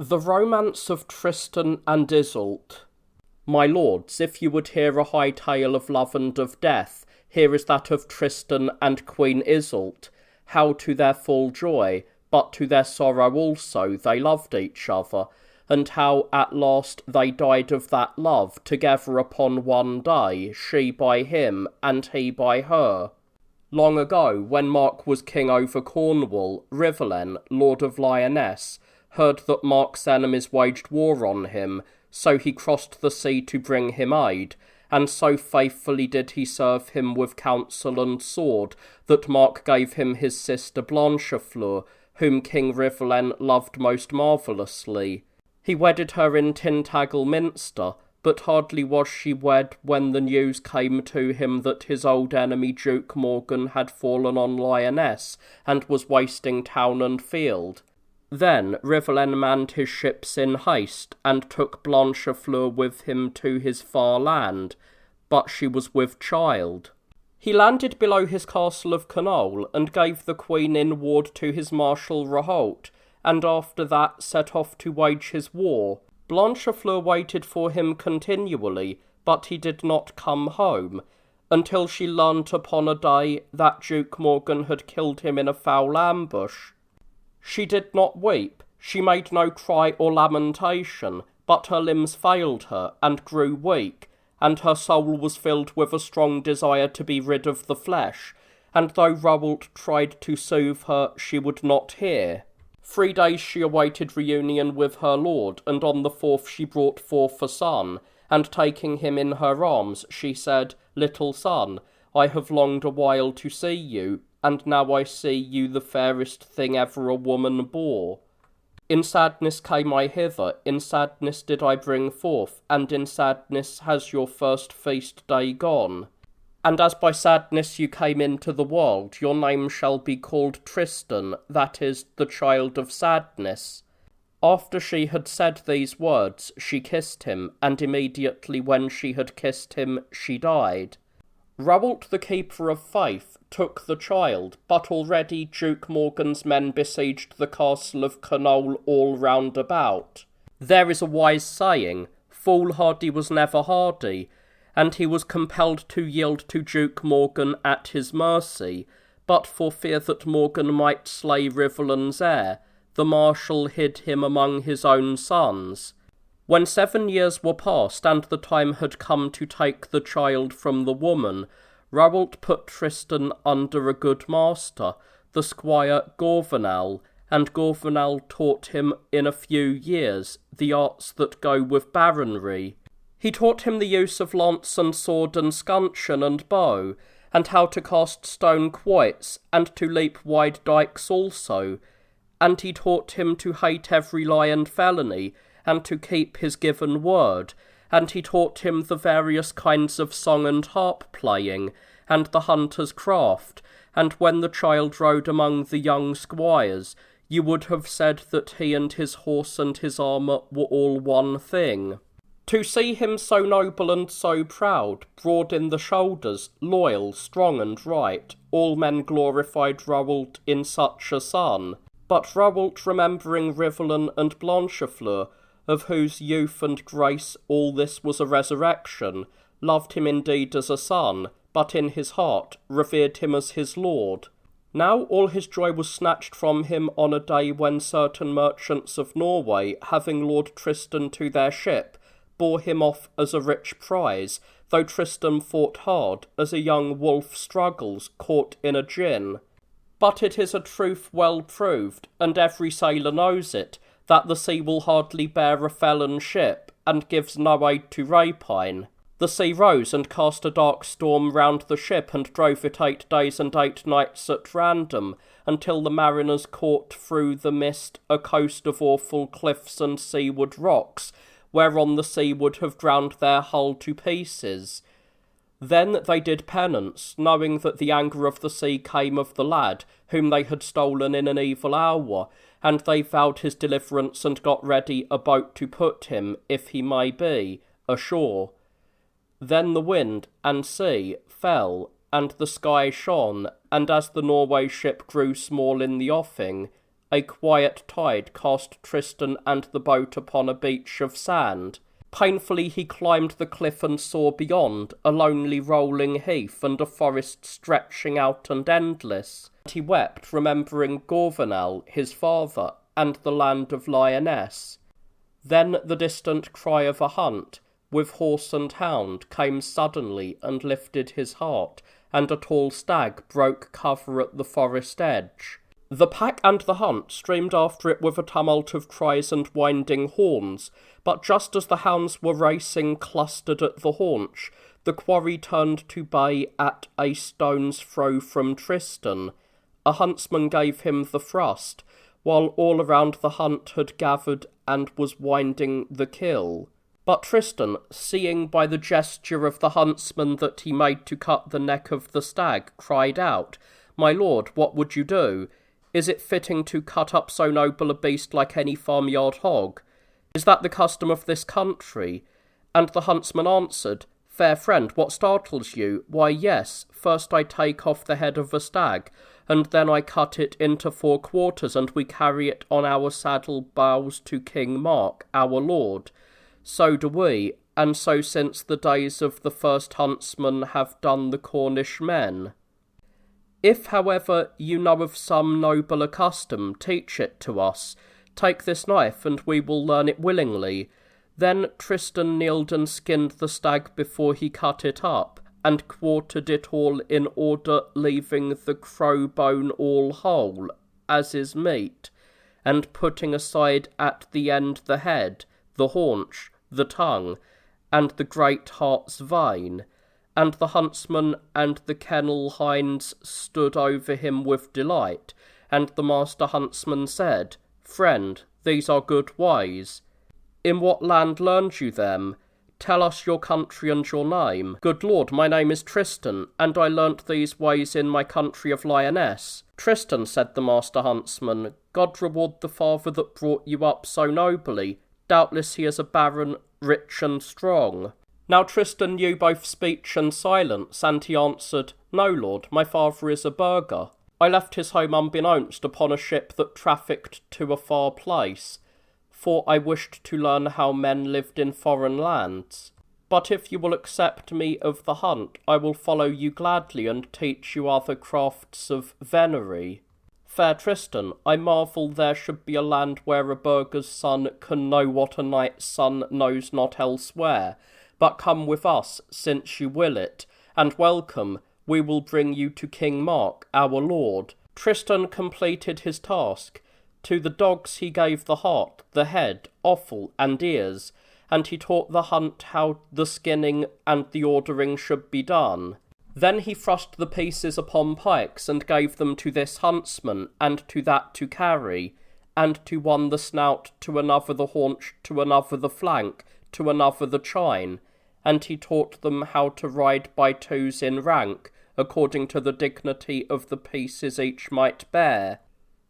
The Romance of Tristan and Iseult. My lords, if you would hear a high tale of love and of death, here is that of Tristan and Queen Iseult, how to their full joy, but to their sorrow also, they loved each other, and how at last they died of that love, together upon one day, she by him, and he by her. Long ago, when Mark was king over Cornwall, Rivalen, lord of Lyonesse, heard that Mark's enemies waged war on him, so he crossed the sea to bring him aid, and so faithfully did he serve him with counsel and sword, that Mark gave him his sister Blanchefleur, whom King Rivalen loved most marvellously. He wedded her in Tintagel Minster, but hardly was she wed when the news came to him that his old enemy Duke Morgan had fallen on Lyonesse, and was wasting town and field. Then Rivalen manned his ships in haste, and took Blanchefleur with him to his far land, but she was with child. He landed below his castle of Knole, and gave the queen in ward to his marshal Raholt, and after that set off to wage his war. Blanchefleur waited for him continually, but he did not come home, until she learnt upon a day that Duke Morgan had killed him in a foul ambush. She did not weep, she made no cry or lamentation, but her limbs failed her, and grew weak, and her soul was filled with a strong desire to be rid of the flesh, and though Raoult tried to soothe her, she would not hear. 3 days she awaited reunion with her lord, and on the 4th she brought forth a son, and taking him in her arms, she said, "Little son, I have longed a while to see you, and now I see you the fairest thing ever a woman bore. In sadness came I hither, in sadness did I bring forth, and in sadness has your first feast day gone. And as by sadness you came into the world, your name shall be called Tristan, that is, the child of sadness." After she had said these words, she kissed him, and immediately when she had kissed him, she died. Raoult, the keeper of faith, took the child, but already Duke Morgan's men besieged the castle of Knole all round about. There is a wise saying, "Foolhardy was never hardy," and he was compelled to yield to Duke Morgan at his mercy, but for fear that Morgan might slay Rivalen's heir, the marshal hid him among his own sons. When 7 years were past, and the time had come to take the child from the woman, Raoult put Tristan under a good master, the squire Gorvenal, and Gorvenal taught him in a few years the arts that go with baronry. He taught him the use of lance and sword and scutcheon and bow, and how to cast stone quoits, and to leap wide dykes also, and he taught him to hate every lie and felony, and to keep his given word, and he taught him the various kinds of song and harp playing, and the hunter's craft, and when the child rode among the young squires, you would have said that he and his horse and his armour were all one thing. To see him so noble and so proud, broad in the shoulders, loyal, strong and right, all men glorified Raoult in such a son. But Raoult, remembering Rivalen and Blanchefleur, of whose youth and grace all this was a resurrection, loved him indeed as a son, but in his heart revered him as his lord. Now all his joy was snatched from him on a day when certain merchants of Norway, having lured Tristan to their ship, bore him off as a rich prize, though Tristan fought hard, as a young wolf struggles, caught in a gin. But it is a truth well proved, and every sailor knows it, that the sea will hardly bear a felon ship, and gives no aid to rapine. The sea rose and cast a dark storm round the ship, and drove it 8 days and 8 nights at random, until the mariners caught through the mist a coast of awful cliffs and seaward rocks, whereon the sea would have drowned their hull to pieces. Then they did penance, knowing that the anger of the sea came of the lad, whom they had stolen in an evil hour, and they vowed his deliverance and got ready a boat to put him, if he may be, ashore. Then the wind and sea fell, and the sky shone, and as the Norway ship grew small in the offing, A quiet tide cast Tristan and the boat upon a beach of sand. Painfully he climbed the cliff and saw beyond a lonely rolling heath and a forest stretching out and endless. And he wept, remembering Gorvenal, his father, and the land of Lyonesse. Then the distant cry of a hunt, with horse and hound, came suddenly and lifted his heart, and a tall stag broke cover at the forest edge. The pack and the hunt streamed after it with a tumult of cries and winding horns, but just as the hounds were racing clustered at the haunch, the quarry turned to bay at a stone's throw from Tristan. A huntsman gave him the thrust, while all around the hunt had gathered and was winding the kill. But Tristan, seeing by the gesture of the huntsman that he made to cut the neck of the stag, cried out, "My lord, what would you do? Is it fitting to cut up so noble a beast like any farmyard hog? Is that the custom of this country?" And the huntsman answered, "Fair friend, what startles you? Why, yes, first I take off the head of a stag, and then I cut it into 4 quarters, and we carry it on our saddle bows to King Mark, our lord. So do we, and so since the days of the first huntsman have done the Cornish men. If, however, you know of some nobler custom, teach it to us. Take this knife, and we will learn it willingly." Then Tristan kneeled and skinned the stag before he cut it up, and quartered it all in order, leaving the crow bone all whole, as is meet, and putting aside at the end the head, the haunch, the tongue, and the great heart's vein. And the huntsman and the kennel hinds stood over him with delight, and the master huntsman said, "Friend, these are good ways. In what land learned you them? Tell us your country and your name." "Good lord, my name is Tristan, and I learnt these ways in my country of Lyonesse." "Tristan," said the master huntsman, "God reward the father that brought you up so nobly. Doubtless he is a baron, rich and strong." Now Tristan knew both speech and silence, and he answered, "No, lord, my father is a burgher. I left his home unbeknownst upon a ship that trafficked to a far place, for I wished to learn how men lived in foreign lands. But if you will accept me of the hunt, I will follow you gladly and teach you other crafts of venery. Fair Tristan, I marvel there should be a land where a burgher's son can know what a knight's son knows not elsewhere. But come with us, since you will it, and welcome, we will bring you to King Mark, our lord." Tristan completed his task. To the dogs he gave the heart, the head, offal, and ears, and he taught the hunt how the skinning and the ordering should be done. Then he thrust the pieces upon pikes, and gave them to this huntsman, and to that to carry, and to one the snout, to another the haunch, to another the flank, to another the chine, and he taught them how to ride by twos in rank, according to the dignity of the pieces each might bear.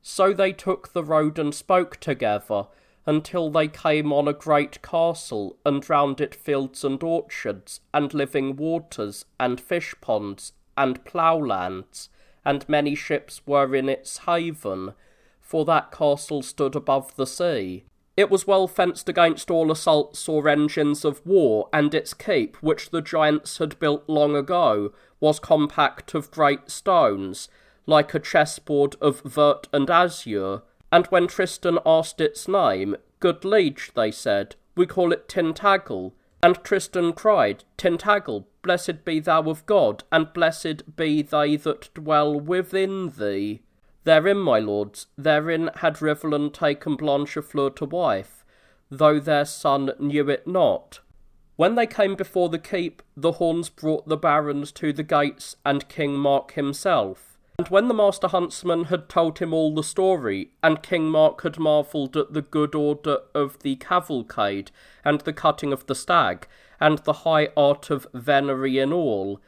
So they took the road and spoke together, until they came on a great castle, and round it fields and orchards, and living waters, and fish ponds, and ploughlands, and many ships were in its haven, for that castle stood above the sea. It was well fenced against all assaults or engines of war, and its keep, which the giants had built long ago, was compact of great stones, like a chessboard of vert and azure. And when Tristan asked its name, "Good liege," they said, "we call it Tintagel." And Tristan cried, "Tintagel, blessed be thou of God, and blessed be they that dwell within thee." Therein, my lords, therein had Rivalen taken Blanchefleur to wife, though their son knew it not. When they came before the keep, the horns brought the barons to the gates and King Mark himself. And when the master huntsman had told him all the story, and King Mark had marvelled at the good order of the cavalcade, and the cutting of the stag, and the high art of venery in all,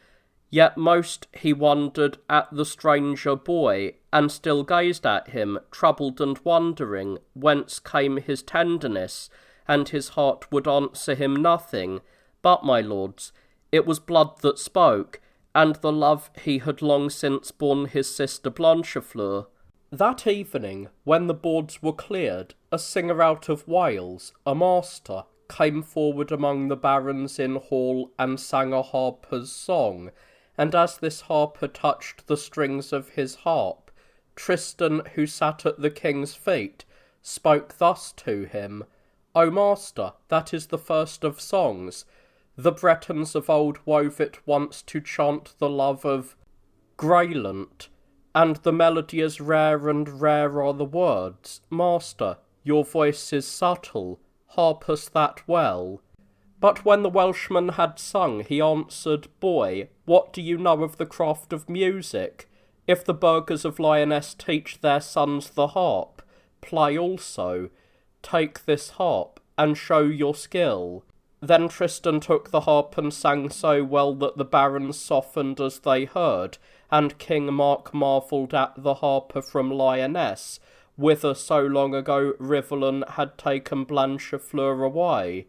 yet most he wondered at the stranger boy, and still gazed at him, troubled and wondering, whence came his tenderness, and his heart would answer him nothing. But, my lords, it was blood that spoke, and the love he had long since borne his sister Blanchefleur. That evening, when the boards were cleared, a singer out of Wales, a master, came forward among the barons in hall and sang a harper's song, and as this harper touched the strings of his harp, Tristan, who sat at the king's feet, spoke thus to him, O master, that is the first of songs. The Bretons of old wove it once to chant the love of Greylant, and the melody is rare and rare are the words. Master, your voice is subtle, harp us that well. But when the Welshman had sung, he answered, Boy, what do you know of the craft of music? If the burghers of Lyonesse teach their sons the harp, play also. Take this harp, and show your skill. Then Tristan took the harp and sang so well that the barons softened as they heard, and King Mark marvelled at the harper from Lyonesse, whither so long ago Rivalen had taken Blanchefleur away.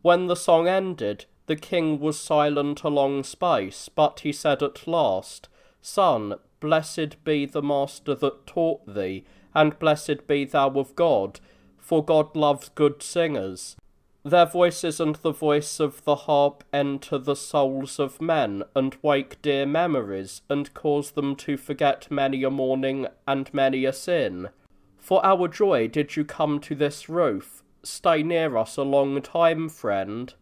When the song ended, the king was silent a long space, but he said at last, Son, blessed be the master that taught thee, and blessed be thou of God, for God loves good singers. Their voices and the voice of the harp enter the souls of men, and wake dear memories, and cause them to forget many a mourning and many a sin. For our joy did you come to this roof. Stay near us a long time, friend.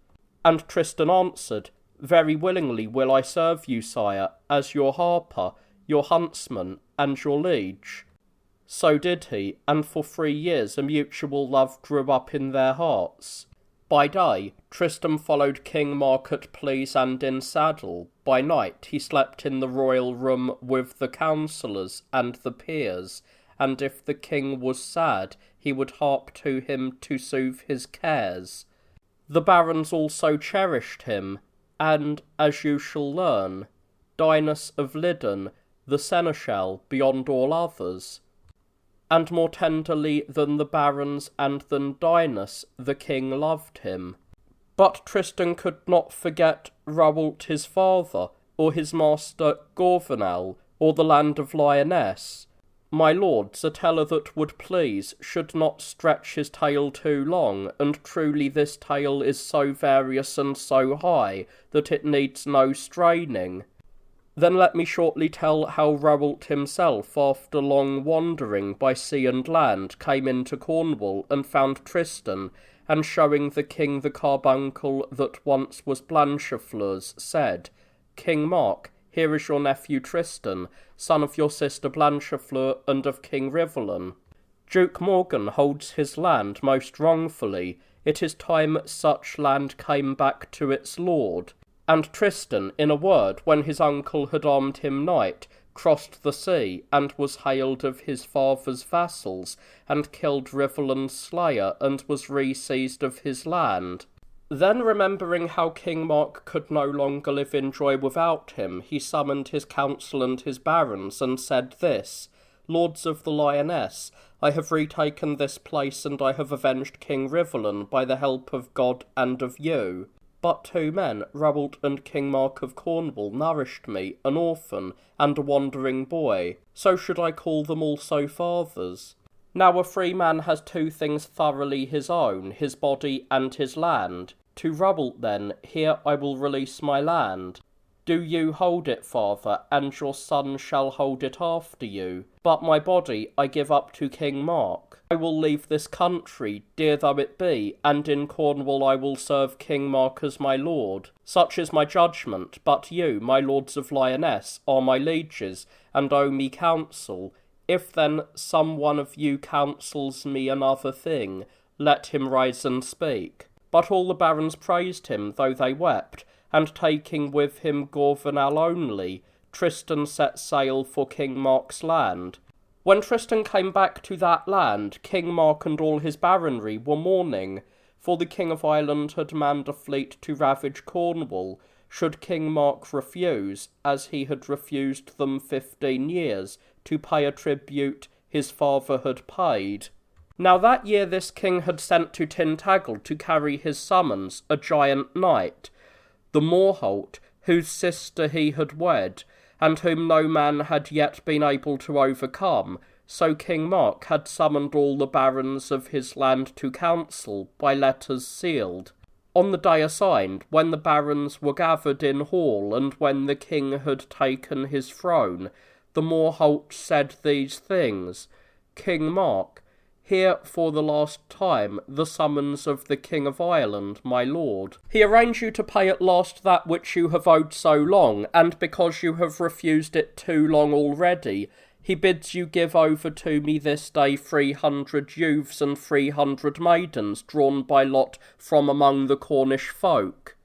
And Tristan answered, Very willingly will I serve you, sire, as your harper, your huntsman, and your liege. So did he, and for 3 years a mutual love grew up in their hearts. By day, Tristan followed King Mark at pleas and in saddle. By night he slept in the royal room with the councillors and the peers, and if the king was sad, he would harp to him to soothe his cares. The barons also cherished him, and, as you shall learn, Dinas of Lydon, the seneschal, beyond all others. And more tenderly than the barons and than Dinas, the king loved him. But Tristan could not forget Raoult his father, or his master Gorvenal, or the land of Lyonesse. My lords, a teller that would please should not stretch his tale too long, and truly this tale is so various and so high that it needs no straining. Then let me shortly tell how Raoult himself, after long wandering by sea and land, came into Cornwall and found Tristan, and showing the king the carbuncle that once was Blanchefleur's, said, King Mark, here is your nephew Tristan, son of your sister Blanchefleur and of King Rivalen. Duke Morgan holds his land most wrongfully. It is time such land came back to its lord. And Tristan, in a word, when his uncle had armed him knight, crossed the sea, and was hailed of his father's vassals, and killed Rivalen's slayer, and was re-seized of his land. Then, remembering how King Mark could no longer live in joy without him, he summoned his council and his barons, and said this, Lords of the Lyonesse, I have retaken this place, and I have avenged King Rivalen by the help of God and of you. But 2 men, Raoult and King Mark of Cornwall, nourished me, an orphan, and a wandering boy. So should I call them also fathers. Now a free man has 2 things thoroughly his own, his body and his land. To Raoult then, here I will release my land. Do you hold it, father, and your son shall hold it after you. But my body I give up to King Mark. I will leave this country, dear though it be, and in Cornwall I will serve King Mark as my lord. Such is my judgment, but you, my lords of Lyonesse, are my lieges, and owe me counsel. If then some one of you counsels me another thing, let him rise and speak. But all the barons praised him, though they wept, and taking with him Gorvenal only, Tristan set sail for King Mark's land. When Tristan came back to that land, King Mark and all his baronry were mourning, for the King of Ireland had manned a fleet to ravage Cornwall, should King Mark refuse, as he had refused them 15 years, to pay a tribute his father had paid. Now that year this king had sent to Tintagel to carry his summons a giant knight, the Morholt, whose sister he had wed, and whom no man had yet been able to overcome, So King Mark had summoned all the barons of his land to council by letters sealed. On the day assigned, when the barons were gathered in hall, and when the king had taken his throne, the Morholt said these things: King Mark, hear for the last time the summons of the King of Ireland, my lord. He arraigns you to pay at last that which you have owed so long, and because you have refused it too long already, he bids you give over to me this day 300 youths and 300 maidens drawn by lot from among the Cornish folk.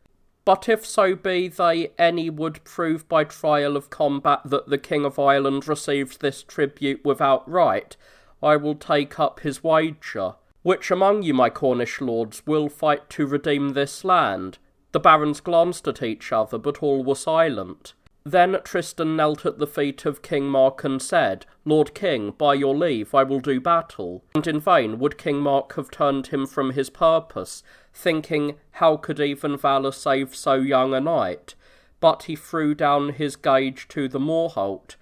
But if so be they any would prove by trial of combat that the King of Ireland receives this tribute without right, I will take up his wager. Which among you, my Cornish lords, will fight to redeem this land? The barons glanced at each other, but all were silent. Then Tristan knelt at the feet of King Mark and said, Lord King, by your leave I will do battle. And in vain would King Mark have turned him from his purpose, thinking how could even valour save so young a knight? But he threw down his gage to the Morholt,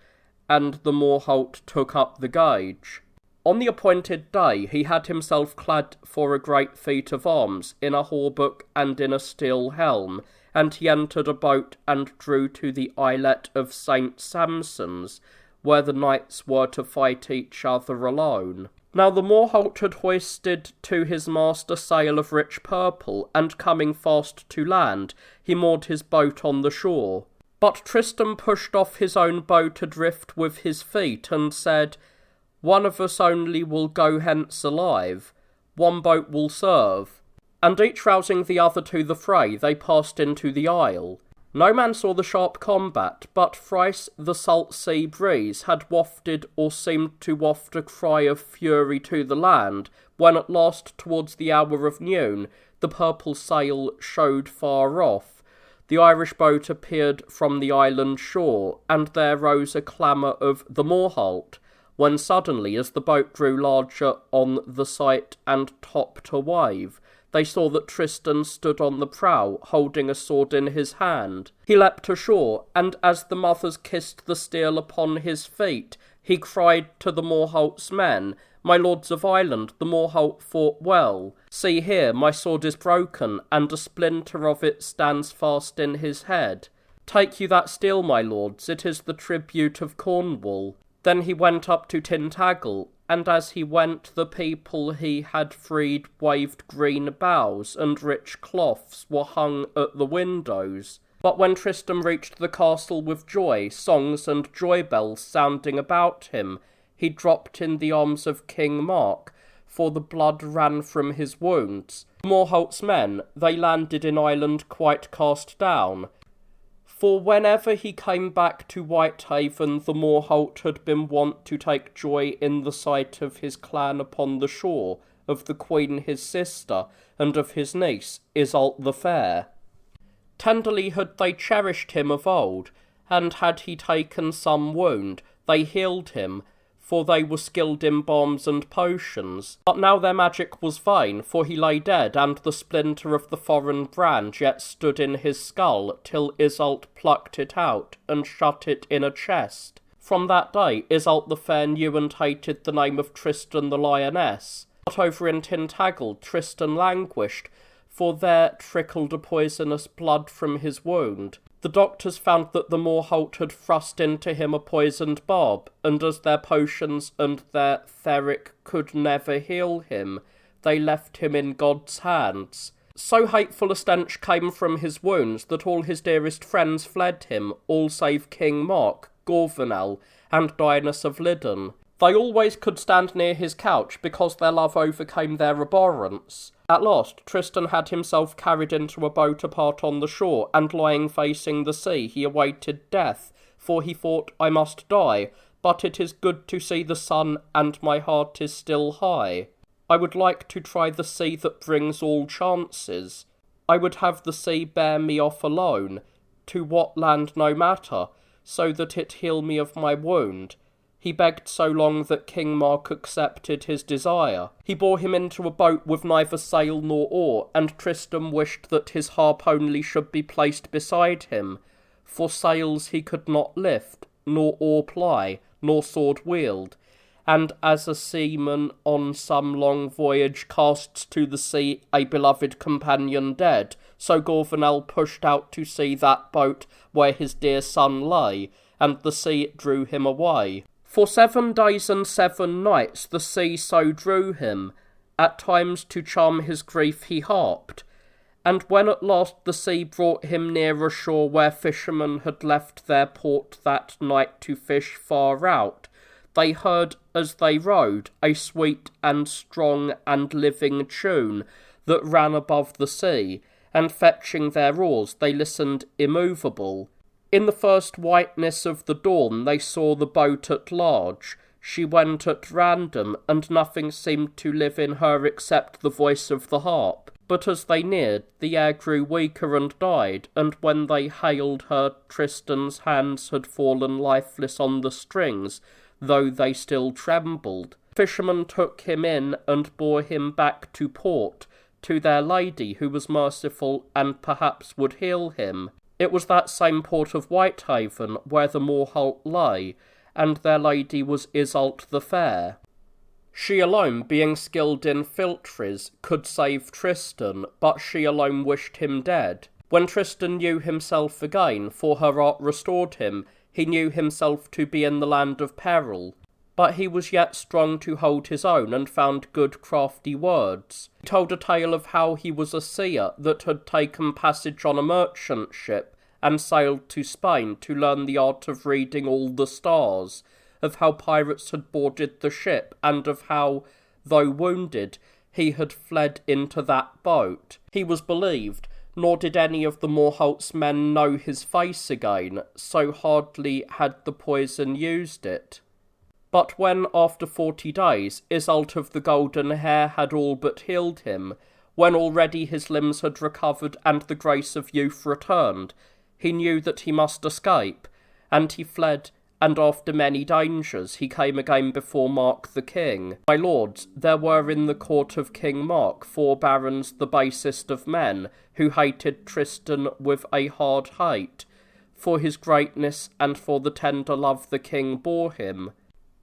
and the Morholt took up the gage. On the appointed day he had himself clad for a great feat of arms, in a hauberk and in a steel helm, and he entered a boat and drew to the islet of St. Samson's, where the knights were to fight each other alone. Now the Morholt had hoisted to his mast a sail of rich purple, and coming fast to land, he moored his boat on the shore. But Tristan pushed off his own boat adrift with his feet, and said, One of us only will go hence alive, one boat will serve. And each rousing the other to the fray, they passed into the isle. No man saw the sharp combat, but thrice the salt sea breeze had wafted or seemed to waft a cry of fury to the land, when at last towards the hour of noon the purple sail showed far off. The Irish boat appeared from the island shore, and there rose a clamour of the Morholt, when suddenly, as the boat grew larger on the sight and topped a wave, they saw that Tristan stood on the prow, holding a sword in his hand. He leapt ashore, and as the mothers kissed the steel upon his feet, he cried to the Morholt's men, My lords of Ireland, the Morholt fought well. See here, my sword is broken, and a splinter of it stands fast in his head. Take you that steel, my lords, it is the tribute of Cornwall. Then he went up to Tintagel, and as he went the people he had freed waved green boughs, and rich cloths were hung at the windows. But when Tristan reached the castle with joy, songs and joy bells sounding about him, he dropped in the arms of King Mark, for the blood ran from his wounds. Morholt's men, they landed in Ireland quite cast down. For whenever he came back to Whitehaven, the Morholt had been wont to take joy in the sight of his clan upon the shore, of the Queen his sister, and of his niece, Iseult the Fair. Tenderly had they cherished him of old, and had he taken some wound, they healed him, for they were skilled in balms and potions. But now their magic was vain, for he lay dead, and the splinter of the foreign brand yet stood in his skull, till Iseult plucked it out, and shut it in a chest. From that day Iseult the Fair knew and hated the name of Tristan the Lioness. But over in Tintagel Tristan languished, for there trickled a poisonous blood from his wound. The doctors found that the Morholt had thrust into him a poisoned barb, and as their potions and their theric could never heal him, they left him in God's hands. So hateful a stench came from his wounds that all his dearest friends fled him, all save King Mark, Gorvenal, and Dinas of Liddon. They always could stand near his couch, because their love overcame their abhorrence. At last Tristan had himself carried into a boat apart on the shore, and lying facing the sea he awaited death, for he thought, I must die, but it is good to see the sun, and my heart is still high. I would like to try the sea that brings all chances. I would have the sea bear me off alone, to what land no matter, so that it heal me of my wound. He begged so long that King Mark accepted his desire. He bore him into a boat with neither sail nor oar, and Tristan wished that his harp only should be placed beside him, for sails he could not lift, nor oar ply, nor sword wield, and as a seaman on some long voyage casts to the sea a beloved companion dead, so Gorvenal pushed out to see that boat where his dear son lay, and the sea drew him away. For 7 days and 7 nights the sea so drew him, at times to charm his grief he harped, and when at last the sea brought him near a shore where fishermen had left their port that night to fish far out, they heard as they rowed a sweet and strong and living tune that ran above the sea, and fetching their oars they listened immovable. In the first whiteness of the dawn they saw the boat at large. She went at random, and nothing seemed to live in her except the voice of the harp. But as they neared, the air grew weaker and died, and when they hailed her, Tristan's hands had fallen lifeless on the strings, though they still trembled. Fishermen took him in and bore him back to port, to their lady, who was merciful and perhaps would heal him. It was that same port of Whitehaven where the Morholt lay, and their lady was Iseult the Fair. She alone, being skilled in philtries, could save Tristan, but she alone wished him dead. When Tristan knew himself again, for her art restored him, he knew himself to be in the land of peril. But he was yet strong to hold his own, and found good crafty words. He told a tale of how he was a seer that had taken passage on a merchant ship, and sailed to Spain to learn the art of reading all the stars, of how pirates had boarded the ship, and of how, though wounded, he had fled into that boat. He was believed, nor did any of the Morholt's men know his face again, so hardly had the poison used it. But when, after 40 days, Iseult of the golden hair had all but healed him, when already his limbs had recovered and the grace of youth returned, he knew that he must escape, and he fled, and after many dangers he came again before Mark the king. My lords, there were in the court of King Mark 4 barons the basest of men, who hated Tristan with a hard hate, for his greatness and for the tender love the king bore him.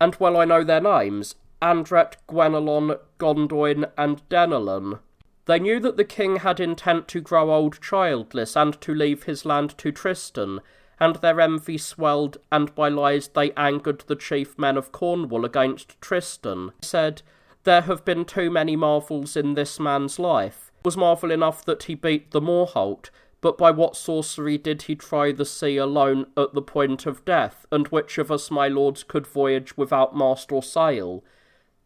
And well I know their names, Andret, Gwenelon, Gondoin, and Denelon. They knew that the king had intent to grow old childless, and to leave his land to Tristan, and their envy swelled, and by lies they angered the chief men of Cornwall against Tristan. They said, "There have been too many marvels in this man's life. It was marvel enough that he beat the Morholt, but by what sorcery did he try the sea alone at the point of death, and which of us, my lords, could voyage without mast or sail?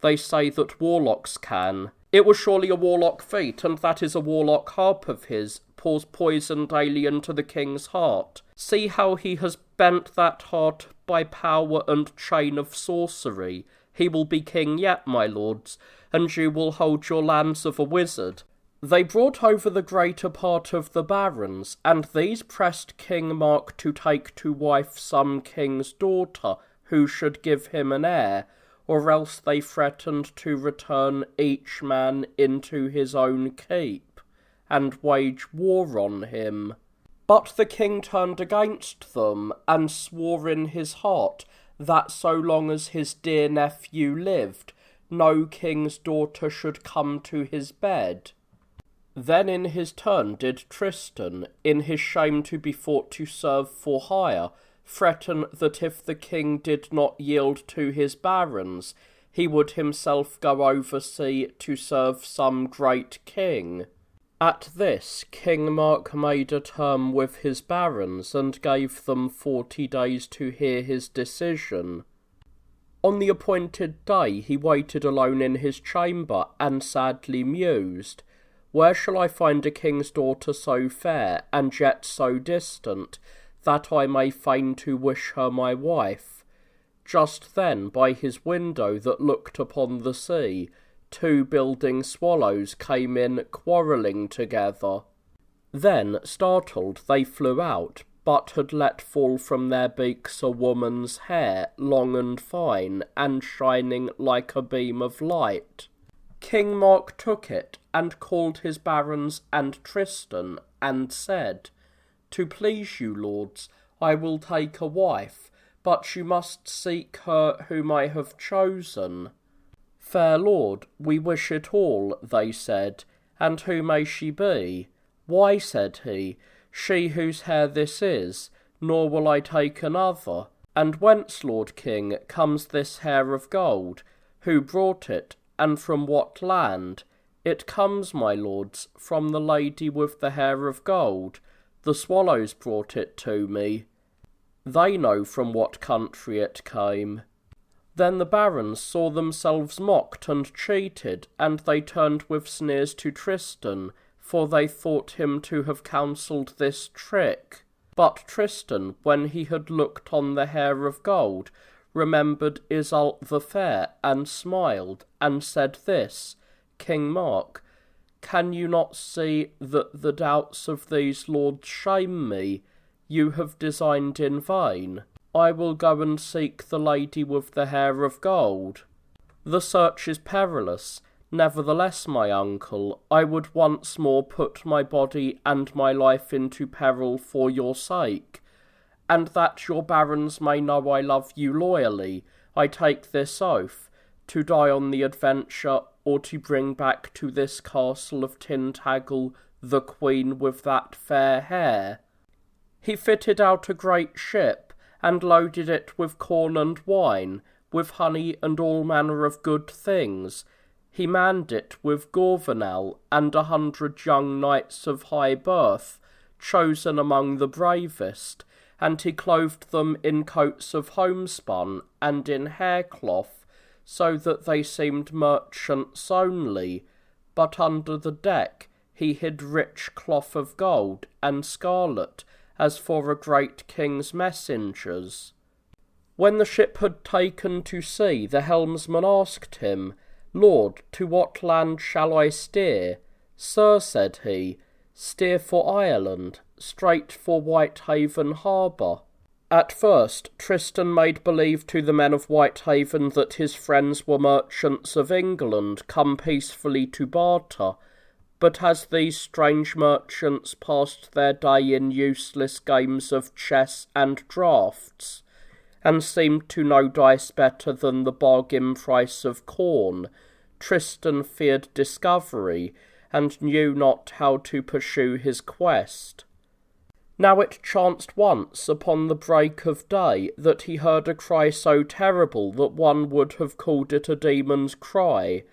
They say that warlocks can. It was surely a warlock feat, and that is a warlock harp of his, pours poison daily into the king's heart. See how he has bent that heart by power and chain of sorcery. He will be king yet, my lords, and you will hold your lands of a wizard." They brought over the greater part of the barons, and these pressed King Mark to take to wife some king's daughter, who should give him an heir, or else they threatened to return each man into his own keep, and wage war on him. But the king turned against them, and swore in his heart that so long as his dear nephew lived, no king's daughter should come to his bed. Then in his turn did Tristan, in his shame to be thought to serve for hire, threaten that if the king did not yield to his barons, he would himself go oversea to serve some great king. At this, King Mark made a term with his barons, and gave them 40 days to hear his decision. On the appointed day he waited alone in his chamber, and sadly mused, "Where shall I find a king's daughter so fair, and yet so distant, that I may feign to wish her my wife?" Just then, by his window that looked upon the sea, 2 building swallows came in quarrelling together. Then, startled, they flew out, but had let fall from their beaks a woman's hair, long and fine, and shining like a beam of light. King Mark took it, and called his barons and Tristan, and said, "To please you, lords, I will take a wife, but you must seek her whom I have chosen." "Fair lord, we wish it all," they said. "And who may she be?" "Why," said he, "she whose hair this is, nor will I take another." "And whence, Lord King, comes this hair of gold? Who brought it, and from what land?" "It comes, my lords, from the lady with the hair of gold. The swallows brought it to me. They know from what country it came." Then the barons saw themselves mocked and cheated, and they turned with sneers to Tristan, for they thought him to have counselled this trick. But Tristan, when he had looked on the hair of gold, remembered Iseult the fair, and smiled, and said this, "King Mark, can you not see that the doubts of these lords shame me? You have designed in vain. I will go and seek the lady with the hair of gold. The search is perilous. Nevertheless, my uncle, I would once more put my body and my life into peril for your sake. And that your barons may know I love you loyally, I take this oath, to die on the adventure, or to bring back to this castle of Tintagel the queen with that fair hair." He fitted out a great ship, and loaded it with corn and wine, with honey and all manner of good things. He manned it with Gorvenal and 100 young knights of high birth, chosen among the bravest, and he clothed them in coats of homespun and in haircloth, so that they seemed merchants only, but under the deck he hid rich cloth of gold and scarlet, as for a great king's messengers. When the ship had taken to sea, the helmsman asked him, "Lord, to what land shall I steer?" "Sir," said he, "steer for Ireland, straight for Whitehaven harbour." At first Tristan made believe to the men of Whitehaven that his friends were merchants of England come peacefully to barter, but as these strange merchants passed their day in useless games of chess and draughts, and seemed to know dice better than the bargain price of corn, Tristan feared discovery, and knew not how to pursue his quest. Now it chanced once upon the break of day that he heard a cry so terrible that one would have called it a demon's cry,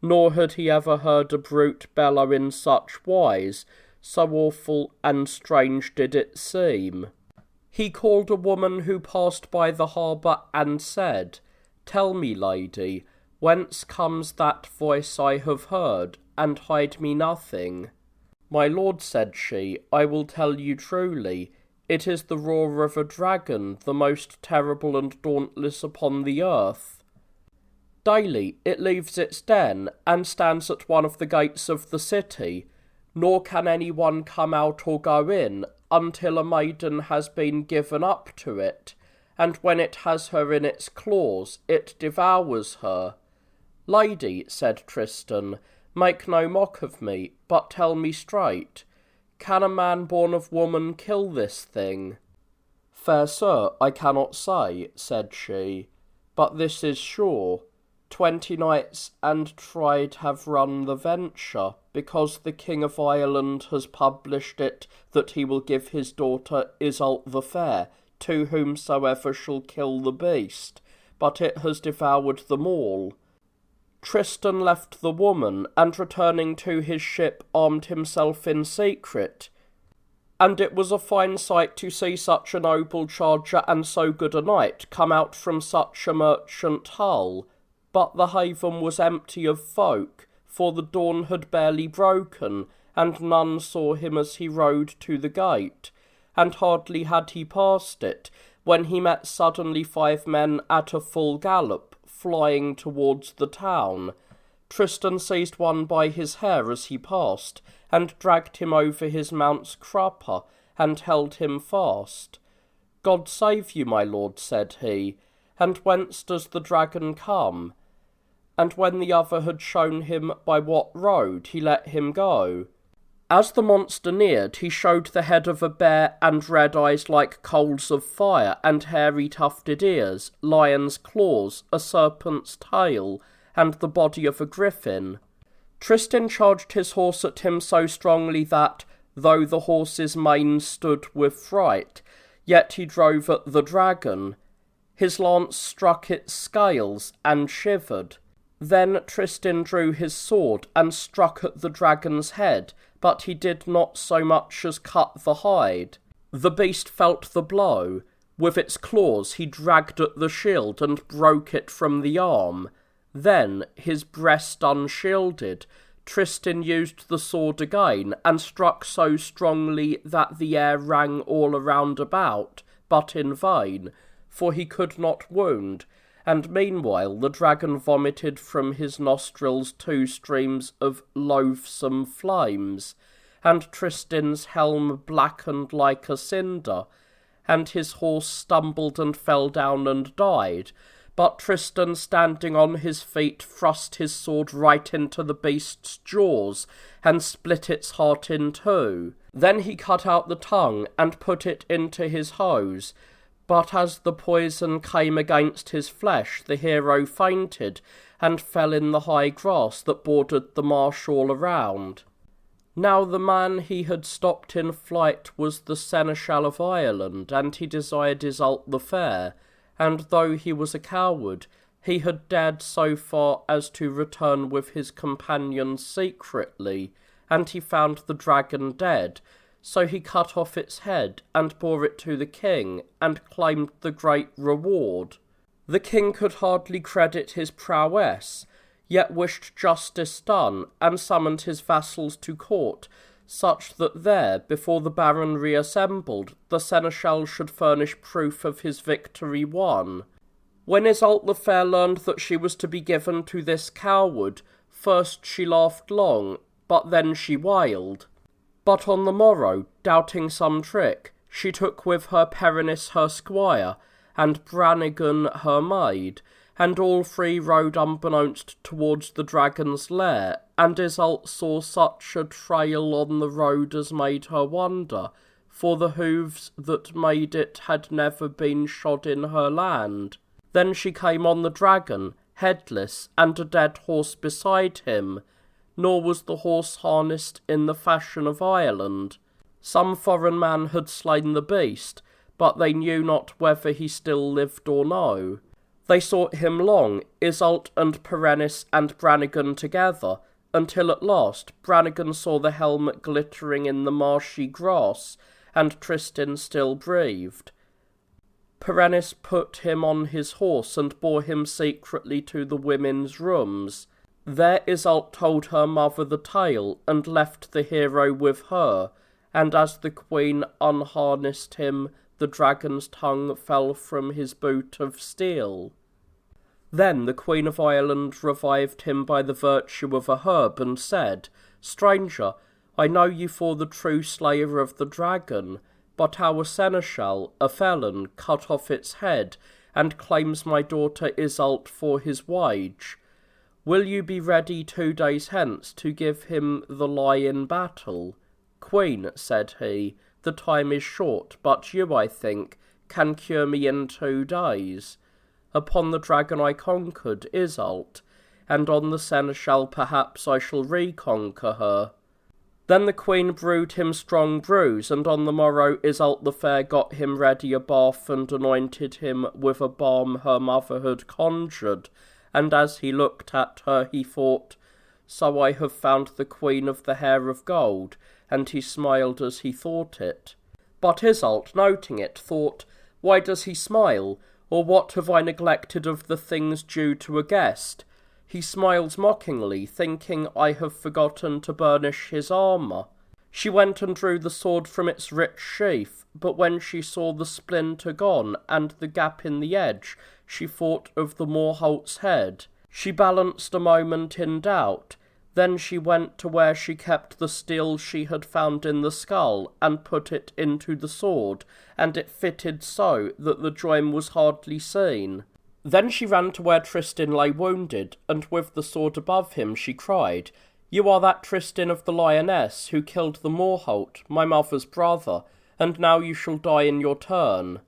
nor had he ever heard a brute bellow in such wise, so awful and strange did it seem. He called a woman who passed by the harbour, and said, "Tell me, lady, whence comes that voice I have heard, and hide me nothing?" "My lord," said she, "I will tell you truly. It is the roar of a dragon, the most terrible and dauntless upon the earth. Daily it leaves its den, and stands at one of the gates of the city, nor can any one come out or go in, until a maiden has been given up to it, and when it has her in its claws, it devours her." "Lady," said Tristan, "make no mock of me, but tell me straight, can a man born of woman kill this thing?" "Fair sir, I cannot say," said she, "but this is sure. 20 knights and tried have run the venture, because the King of Ireland has published it that he will give his daughter Iseult the Fair to whomsoever shall kill the beast, but it has devoured them all." Tristan left the woman, and returning to his ship armed himself in secret. And it was a fine sight to see such a noble charger and so good a knight come out from such a merchant hull. But the haven was empty of folk, for the dawn had barely broken, and none saw him as he rode to the gate. And hardly had he passed it, when he met suddenly 5 men at a full gallop, flying towards the town. Tristan seized one by his hair as he passed, and dragged him over his mount's crupper, and held him fast. "God save you, my lord," said he, "and whence does the dragon come?" And when the other had shown him by what road, he let him go. As the monster neared, he showed the head of a bear and red eyes like coals of fire, and hairy tufted ears, lion's claws, a serpent's tail, and the body of a griffin. Tristan charged his horse at him so strongly that, though the horse's mane stood with fright, yet he drove at the dragon. His lance struck its scales and shivered. Then Tristan drew his sword and struck at the dragon's head, but he did not so much as cut the hide. The beast felt the blow. With its claws he dragged at the shield and broke it from the arm. Then, his breast unshielded, Tristan used the sword again, and struck so strongly that the air rang all around about, but in vain, for he could not wound, and meanwhile the dragon vomited from his nostrils 2 streams of loathsome flames, and Tristan's helm blackened like a cinder, and his horse stumbled and fell down and died. But Tristan, standing on his feet, thrust his sword right into the beast's jaws, and split its heart in 2. Then he cut out the tongue, and put it into his hose. But as the poison came against his flesh, the hero fainted, and fell in the high grass that bordered the marsh all around. Now the man he had stopped in flight was the Seneschal of Ireland, and he desired Iseult the Fair, and though he was a coward, he had dared so far as to return with his companions secretly, and he found the dragon dead. So he cut off its head, and bore it to the king, and claimed the great reward. The king could hardly credit his prowess, yet wished justice done, and summoned his vassals to court, such that there, before the baron reassembled, the seneschal should furnish proof of his victory won. When Iseult the Fair learned that she was to be given to this coward, first she laughed long, but then she wailed. But on the morrow, doubting some trick, she took with her Perinis her squire, and Brannigan her maid, and all 3 rode unbeknownst towards the dragon's lair, and Iseult saw such a trail on the road as made her wonder, for the hoofs that made it had never been shod in her land. Then she came on the dragon, headless, and a dead horse beside him, nor was the horse harnessed in the fashion of Ireland. Some foreign man had slain the beast, but they knew not whether he still lived or no. They sought him long, Iseult and Perinis and Brannigan together, until at last Brannigan saw the helmet glittering in the marshy grass, and Tristan still breathed. Perinis put him on his horse and bore him secretly to the women's rooms. There Iseult told her mother the tale, and left the hero with her, and as the queen unharnessed him, the dragon's tongue fell from his boot of steel. Then the Queen of Ireland revived him by the virtue of a herb, and said, Stranger, I know you for the true slayer of the dragon, but our seneschal, a felon, cut off its head, and claims my daughter Iseult for his wage. Will you be ready 2 days hence to give him the lie in battle? Queen, said he, the time is short, but you, I think, can cure me in 2 days. Upon the dragon I conquered, Iseult, and on the seneschal perhaps I shall reconquer her. Then the queen brewed him strong brews, and on the morrow Iseult the Fair got him ready a bath, and anointed him with a balm her mother had conjured, and as he looked at her he thought, So I have found the queen of the hair of gold, and he smiled as he thought it. But Iseult, noting it, thought, Why does he smile, or what have I neglected of the things due to a guest? He smiles mockingly, thinking I have forgotten to burnish his armour. She went and drew the sword from its rich sheath, but when she saw the splinter gone, and the gap in the edge, she thought of the Moorholt's head. She balanced a moment in doubt. Then she went to where she kept the steel she had found in the skull, and put it into the sword, and it fitted so that the join was hardly seen. Then she ran to where Tristan lay wounded, and with the sword above him she cried, You are that Tristan of the Lioness who killed the Morholt, my mother's brother, and now you shall die in your turn."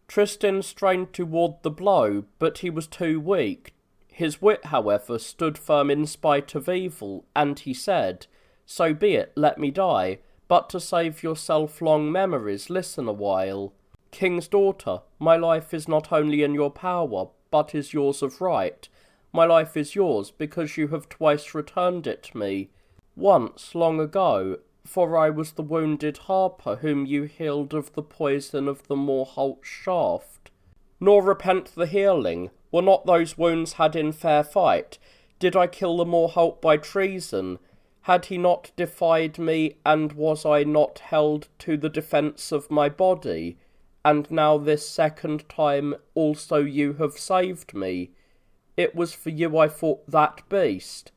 Tristan strained to ward the blow, but he was too weak. His wit, however, stood firm in spite of evil, and he said, "So be it, let me die, but to save yourself long memories, listen a while. King's daughter, my life is not only in your power, but is yours of right. My life is yours because you have twice returned it me. Once, long ago, for I was the wounded harper whom you healed of the poison of the Morholt shaft. Nor repent the healing. Were not those wounds had in fair fight? Did I kill the Morholt by treason? Had he not defied me, and was I not held to the defence of my body? And now this second time also you have saved me. It was for you I fought that beast.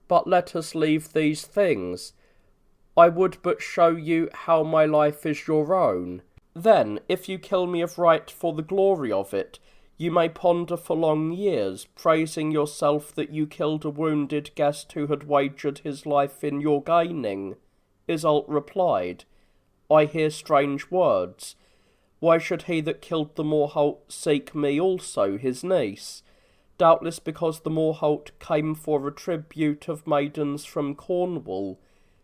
But let us leave these things. I would but show you how my life is your own. Then, if you kill me of right for the glory of it, you may ponder for long years, praising yourself that you killed a wounded guest who had wagered his life in your gaining." Iseult replied, "I hear strange words. Why should he that killed the Morholt seek me also, his niece? Doubtless because the Morholt came for a tribute of maidens from Cornwall.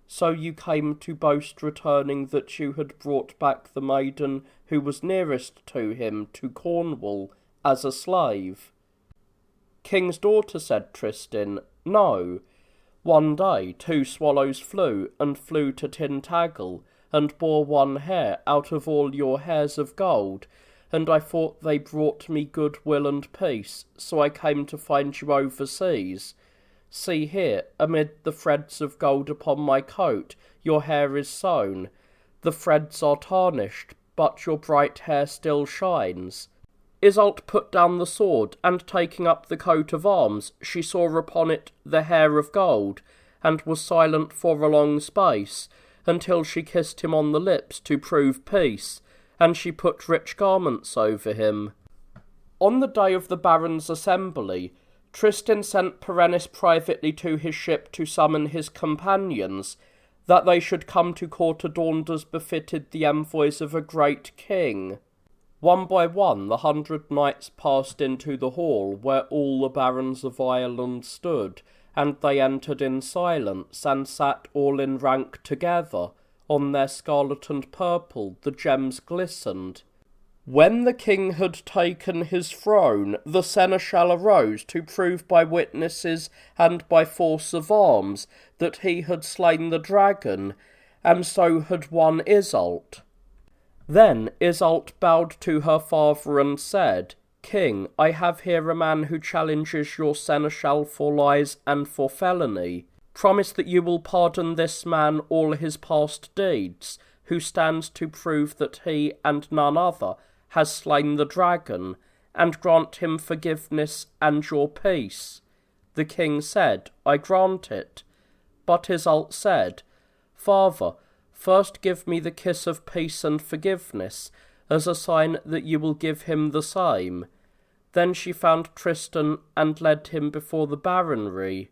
So you came to boast, returning that you had brought back the maiden who was nearest to him to Cornwall as a slave." "King's daughter," said Tristan, "no. One day 2 swallows flew to Tintagel, and bore 1 hare out of all your hairs of gold, and I thought they brought me goodwill and peace, so I came to find you overseas. See here, amid the threads of gold upon my coat, your hair is sewn. The threads are tarnished, but your bright hair still shines." Iseult put down the sword, and taking up the coat of arms, she saw upon it the hair of gold, and was silent for a long space, until she kissed him on the lips to prove peace, and she put rich garments over him. On the day of the barons' assembly, Tristan sent Perennis privately to his ship to summon his companions, that they should come to court adorned as befitted the envoys of a great king. One by one 100 knights passed into the hall where all the barons of Ireland stood, and they entered in silence, and sat all in rank together. On their scarlet and purple the gems glistened. When the king had taken his throne, the seneschal arose to prove by witnesses and by force of arms that he had slain the dragon, and so had won Iseult. Then Iseult bowed to her father and said, "King, I have here a man who challenges your seneschal for lies and for felony. Promise that you will pardon this man all his past deeds, who stands to prove that he and none other has slain the dragon, and grant him forgiveness and your peace." The king said, "I grant it." But Iseult said, "Father, first give me the kiss of peace and forgiveness, as a sign that you will give him the same." Then she found Tristan and led him before the baronry.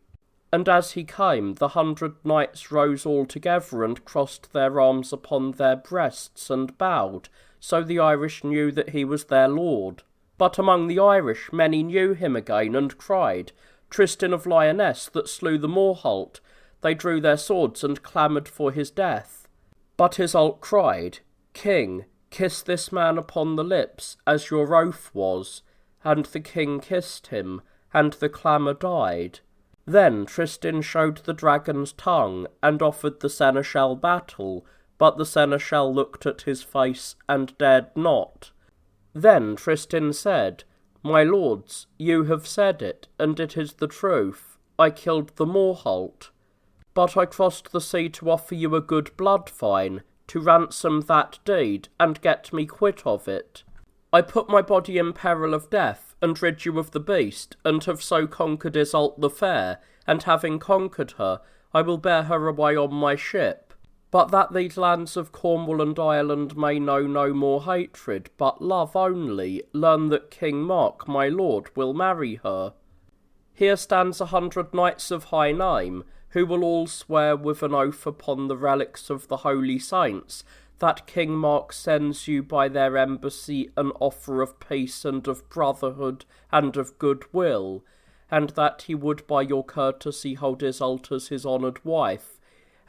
And as he came, the 100 knights rose all together and crossed their arms upon their breasts and bowed, so the Irish knew that he was their lord. But among the Irish many knew him again and cried, "Tristan of Lioness that slew the Morholt." They drew their swords and clamoured for his death. But Iseult cried, "King, kiss this man upon the lips, as your oath was." And the king kissed him, and the clamour died. Then Tristan showed the dragon's tongue, and offered the seneschal battle, but the seneschal looked at his face, and dared not. Then Tristan said, "My lords, you have said it, and it is the truth. I killed the Morholt. But I crossed the sea to offer you a good blood fine, to ransom that deed, and get me quit of it. I put my body in peril of death, and rid you of the beast, and have so conquered Iseult the Fair, and having conquered her, I will bear her away on my ship. But that these lands of Cornwall and Ireland may know no more hatred, but love only, learn that King Mark, my lord, will marry her. Here stands 100 knights of high name, who will all swear with an oath upon the relics of the holy saints, that King Mark sends you by their embassy an offer of peace and of brotherhood and of goodwill, and that he would by your courtesy hold Iseult as his honoured wife,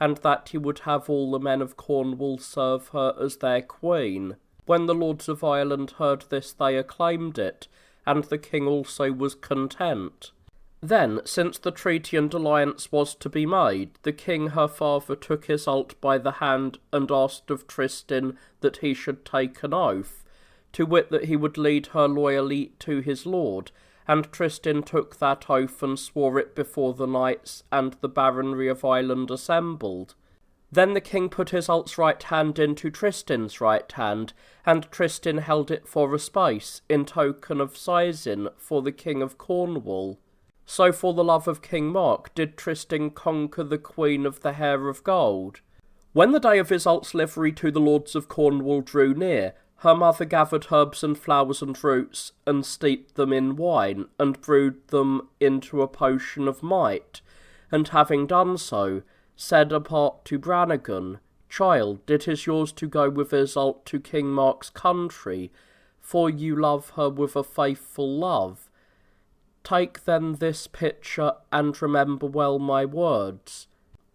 and that he would have all the men of Cornwall serve her as their queen. When the lords of Ireland heard this, they acclaimed it, and the king also was content. Then, since the treaty and alliance was to be made, the king her father took Iseult by the hand and asked of Tristan that he should take an oath, to wit that he would lead her loyally to his lord, and Tristan took that oath and swore it before the knights and the baronry of Ireland assembled. Then the king put Iseult's right hand into Tristan's right hand, and Tristan held it for a space, in token of seisin for the king of Cornwall. So for the love of King Mark did Tristan conquer the Queen of the Hair of Gold. When the day of Iseult's livery to the lords of Cornwall drew near, her mother gathered herbs and flowers and roots, and steeped them in wine, and brewed them into a potion of might, and having done so, said apart to Brannigan, "Child, it is yours to go with Iseult to King Mark's country, for you love her with a faithful love. Take then this pitcher, and remember well my words.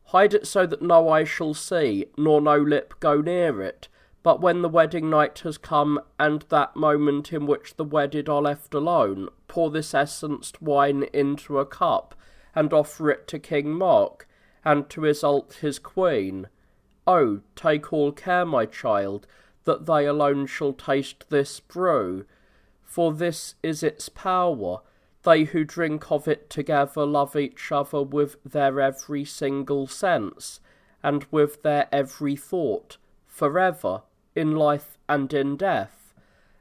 Hide it so that no eye shall see, nor no lip go near it. But when the wedding night has come, and that moment in which the wedded are left alone, pour this essenced wine into a cup, and offer it to King Mark, and to Iseult his queen. Oh, take all care, my child, that they alone shall taste this brew, for this is its power. They who drink of it together love each other with their every single sense, and with their every thought, forever, in life and in death."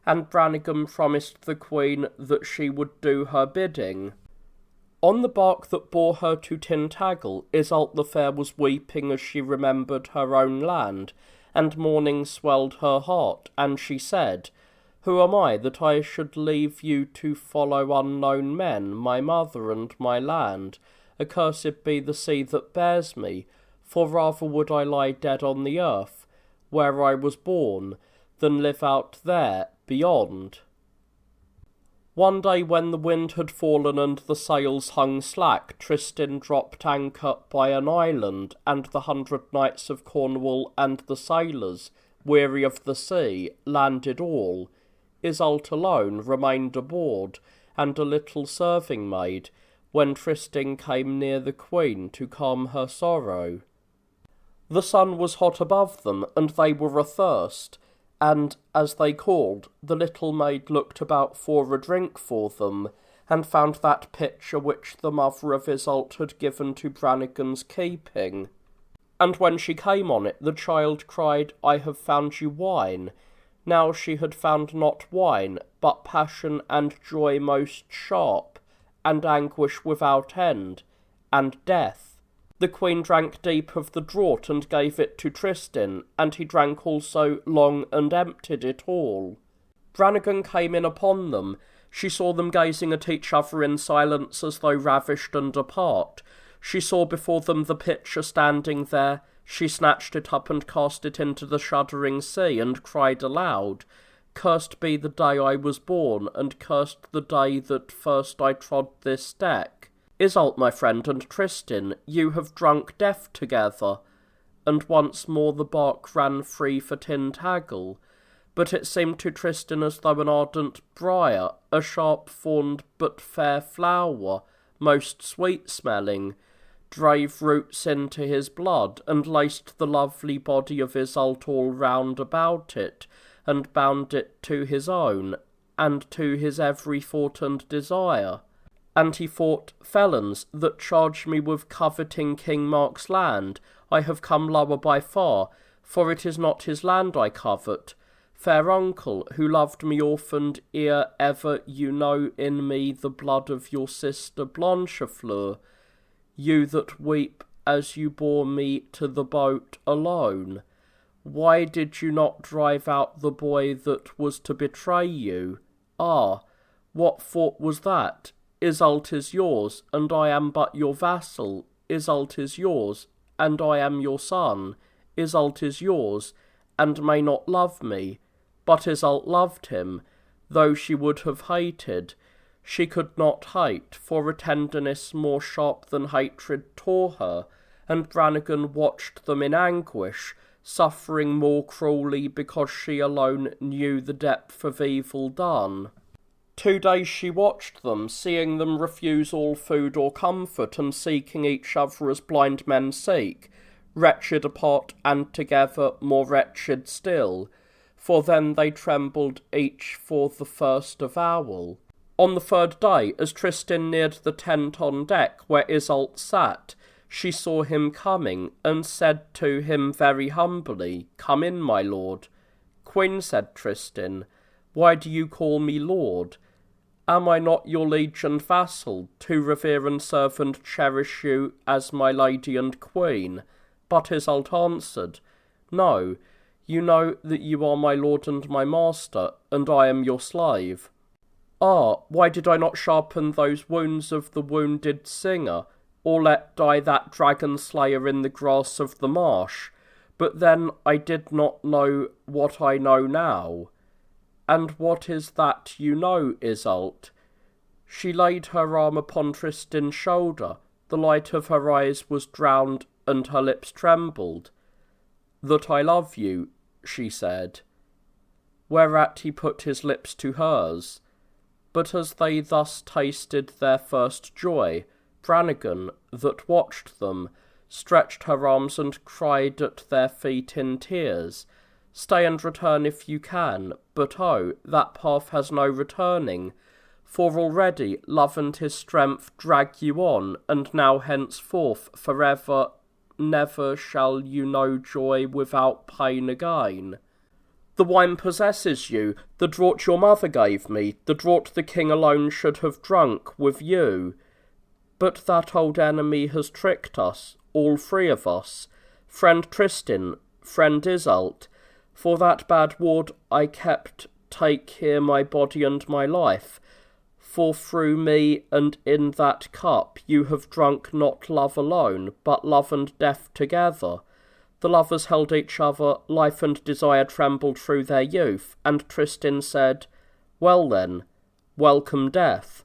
And Brannigan promised the queen that she would do her bidding. On the bark that bore her to Tintagel, Iseult the Fair was weeping as she remembered her own land, and mourning swelled her heart, and she said, "Who am I that I should leave you to follow unknown men, my mother and my land? Accursed be the sea that bears me, for rather would I lie dead on the earth, where I was born, than live out there beyond." One day when the wind had fallen and the sails hung slack, Tristan dropped anchor by an island, and the 100 knights of Cornwall and the sailors, weary of the sea, landed all. Iseult alone remained aboard, and a little serving maid, when Tristan came near the queen to calm her sorrow. The sun was hot above them, and they were athirst, and, as they called, the little maid looked about for a drink for them, and found that pitcher which the mother of Iseult had given to Brannigan's keeping. And when she came on it, the child cried, "I have found you wine." Now she had found not wine, but passion and joy most sharp, and anguish without end, and death. The queen drank deep of the draught and gave it to Tristan, and he drank also long and emptied it all. Brannigan came in upon them. She saw them gazing at each other in silence as though ravished and apart. She saw before them the pitcher standing there. She snatched it up and cast it into the shuddering sea, and cried aloud, "Cursed be the day I was born, and cursed the day that first I trod this deck. Iseult, my friend, and Tristan, you have drunk death together." And once more the bark ran free for Tintagel. But it seemed to Tristan as though an ardent briar, a sharp-thorned but fair flower, most sweet-smelling, drave roots into his blood, and laced the lovely body of Iseult all round about it, and bound it to his own, and to his every thought and desire. And he thought, "Felons, that charge me with coveting King Mark's land, I have come lower by far, for it is not his land I covet. Fair uncle, who loved me orphaned ere ever you know in me the blood of your sister Blanchefleur, you that weep as you bore me to the boat alone, why did you not drive out the boy that was to betray you? Ah, what thought was that? Iseult is yours, and I am but your vassal. Iseult is yours, and I am your son. Iseult is yours, and may not love me. But Iseult loved him, though she would have hated. She could not hate, for a tenderness more sharp than hatred tore her, and Brannigan watched them in anguish, suffering more cruelly because she alone knew the depth of evil done. 2 days she watched them, seeing them refuse all food or comfort, and seeking each other as blind men seek, wretched apart and together more wretched still, for then they trembled each for the first avowal. On the 3rd day, as Tristan neared the tent on deck where Iseult sat, she saw him coming, and said to him very humbly, "Come in, my lord." "Queen," said Tristan, "why do you call me lord? Am I not your liege and vassal, to revere and serve and cherish you as my lady and queen?" But Iseult answered, "No, you know that you are my lord and my master, and I am your slave." "Ah, why did I not sharpen those wounds of the wounded singer, or let die that dragon slayer in the grass of the marsh? But then I did not know what I know now." "And what is that you know, Iseult?" She laid her arm upon Tristan's shoulder. The light of her eyes was drowned, and her lips trembled. "That I love you," she said. Whereat he put his lips to hers. But as they thus tasted their first joy, Brannigan, that watched them, stretched her arms and cried at their feet in tears, "Stay and return if you can, but oh, that path has no returning, for already love and his strength drag you on, and now henceforth forever never shall you know joy without pain again. The wine possesses you, the draught your mother gave me, the draught the king alone should have drunk with you. But that old enemy has tricked us, all 3 of us, friend Tristan, friend Iseult. For that bad ward I kept take here my body and my life, for through me and in that cup you have drunk not love alone, but love and death together. The lovers held each other, life and desire trembled through their youth, and Tristan said, "Well then, welcome death."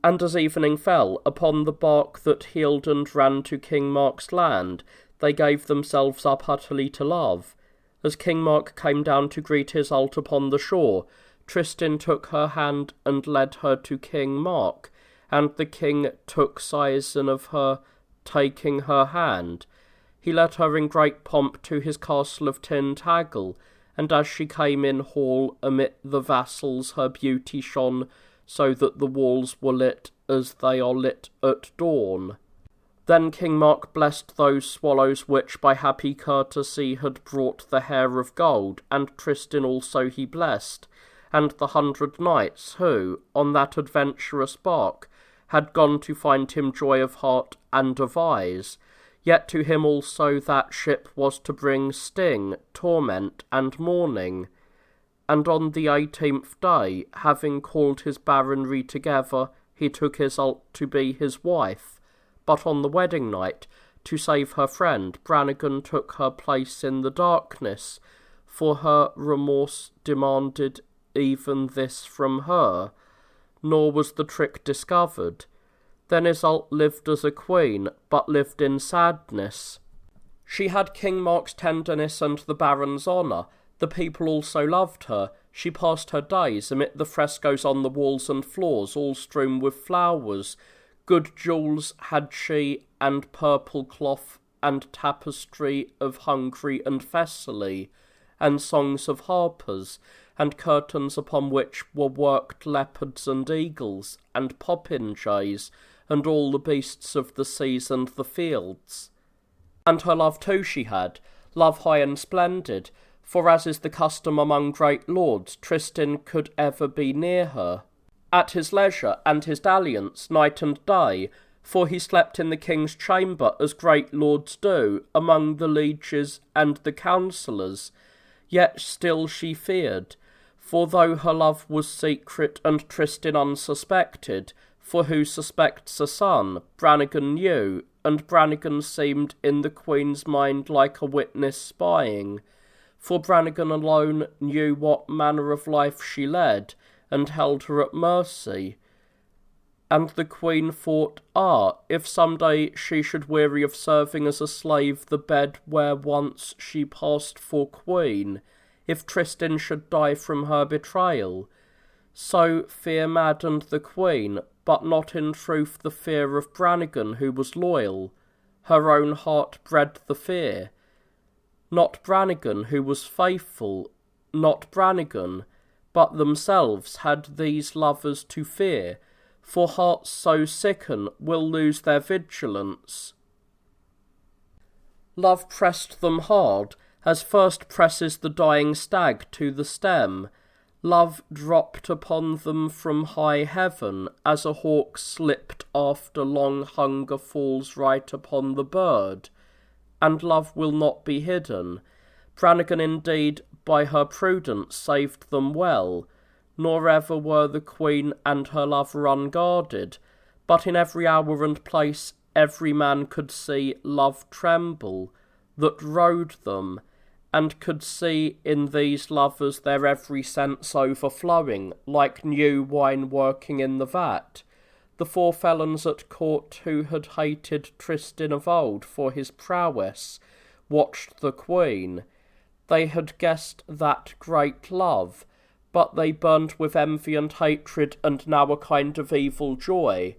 And as evening fell upon the bark that heeled and ran to King Mark's land, they gave themselves up utterly to love. As King Mark came down to greet Iseult upon the shore, Tristan took her hand and led her to King Mark, and the king took seisin of her, taking her hand. He led her in great pomp to his castle of Tintagel, and as she came in hall amid the vassals her beauty shone, so that the walls were lit as they are lit at dawn. Then King Mark blessed those swallows which by happy courtesy had brought the hair of gold, and Tristan also he blessed, and the 100 knights who, on that adventurous bark, had gone to find him joy of heart and of eyes. Yet to him also that ship was to bring sting, torment, and mourning. And on the 18th day, having called his baronry together, he took Iseult to be his wife. But on the wedding night, to save her friend, Brannigan took her place in the darkness, for her remorse demanded even this from her, nor was the trick discovered. Then Iseult lived as a queen, but lived in sadness. She had King Mark's tenderness and the baron's honour. The people also loved her. She passed her days amid the frescoes on the walls and floors, all strewn with flowers. Good jewels had she, and purple cloth, and tapestry of Hungary and Thessaly, and songs of harpers, and curtains upon which were worked leopards and eagles, and popinjays, and all the beasts of the seas and the fields. And her love too she had, love high and splendid, for as is the custom among great lords, Tristan could ever be near her, at his leisure and his dalliance, night and day, for he slept in the king's chamber as great lords do, among the lieges and the counsellors. Yet still she feared, for though her love was secret and Tristan unsuspected, for who suspects a son? Brannigan knew, and Brannigan seemed in the Queen's mind like a witness spying, for Brannigan alone knew what manner of life she led, and held her at mercy. And the Queen thought, if some day she should weary of serving as a slave the bed where once she passed for queen, if Tristan should die from her betrayal. So fear maddened the Queen, but not in truth the fear of Brannigan, who was loyal. Her own heart bred the fear. Not Brannigan, who was faithful, not Brannigan, but themselves had these lovers to fear, for hearts so sicken will lose their vigilance. Love pressed them hard, as first presses the dying stag to the stem. Love dropped upon them from high heaven, as a hawk slipped after long hunger falls right upon the bird. And love will not be hidden. Brannigan indeed by her prudence saved them well, nor ever were the Queen and her lover unguarded, but in every hour and place every man could see love tremble, that rode them, and could see in these lovers their every sense overflowing, like new wine working in the vat. The four felons at court who had hated Tristan of old for his prowess watched the Queen. They had guessed that great love, but they burned with envy and hatred and now a kind of evil joy.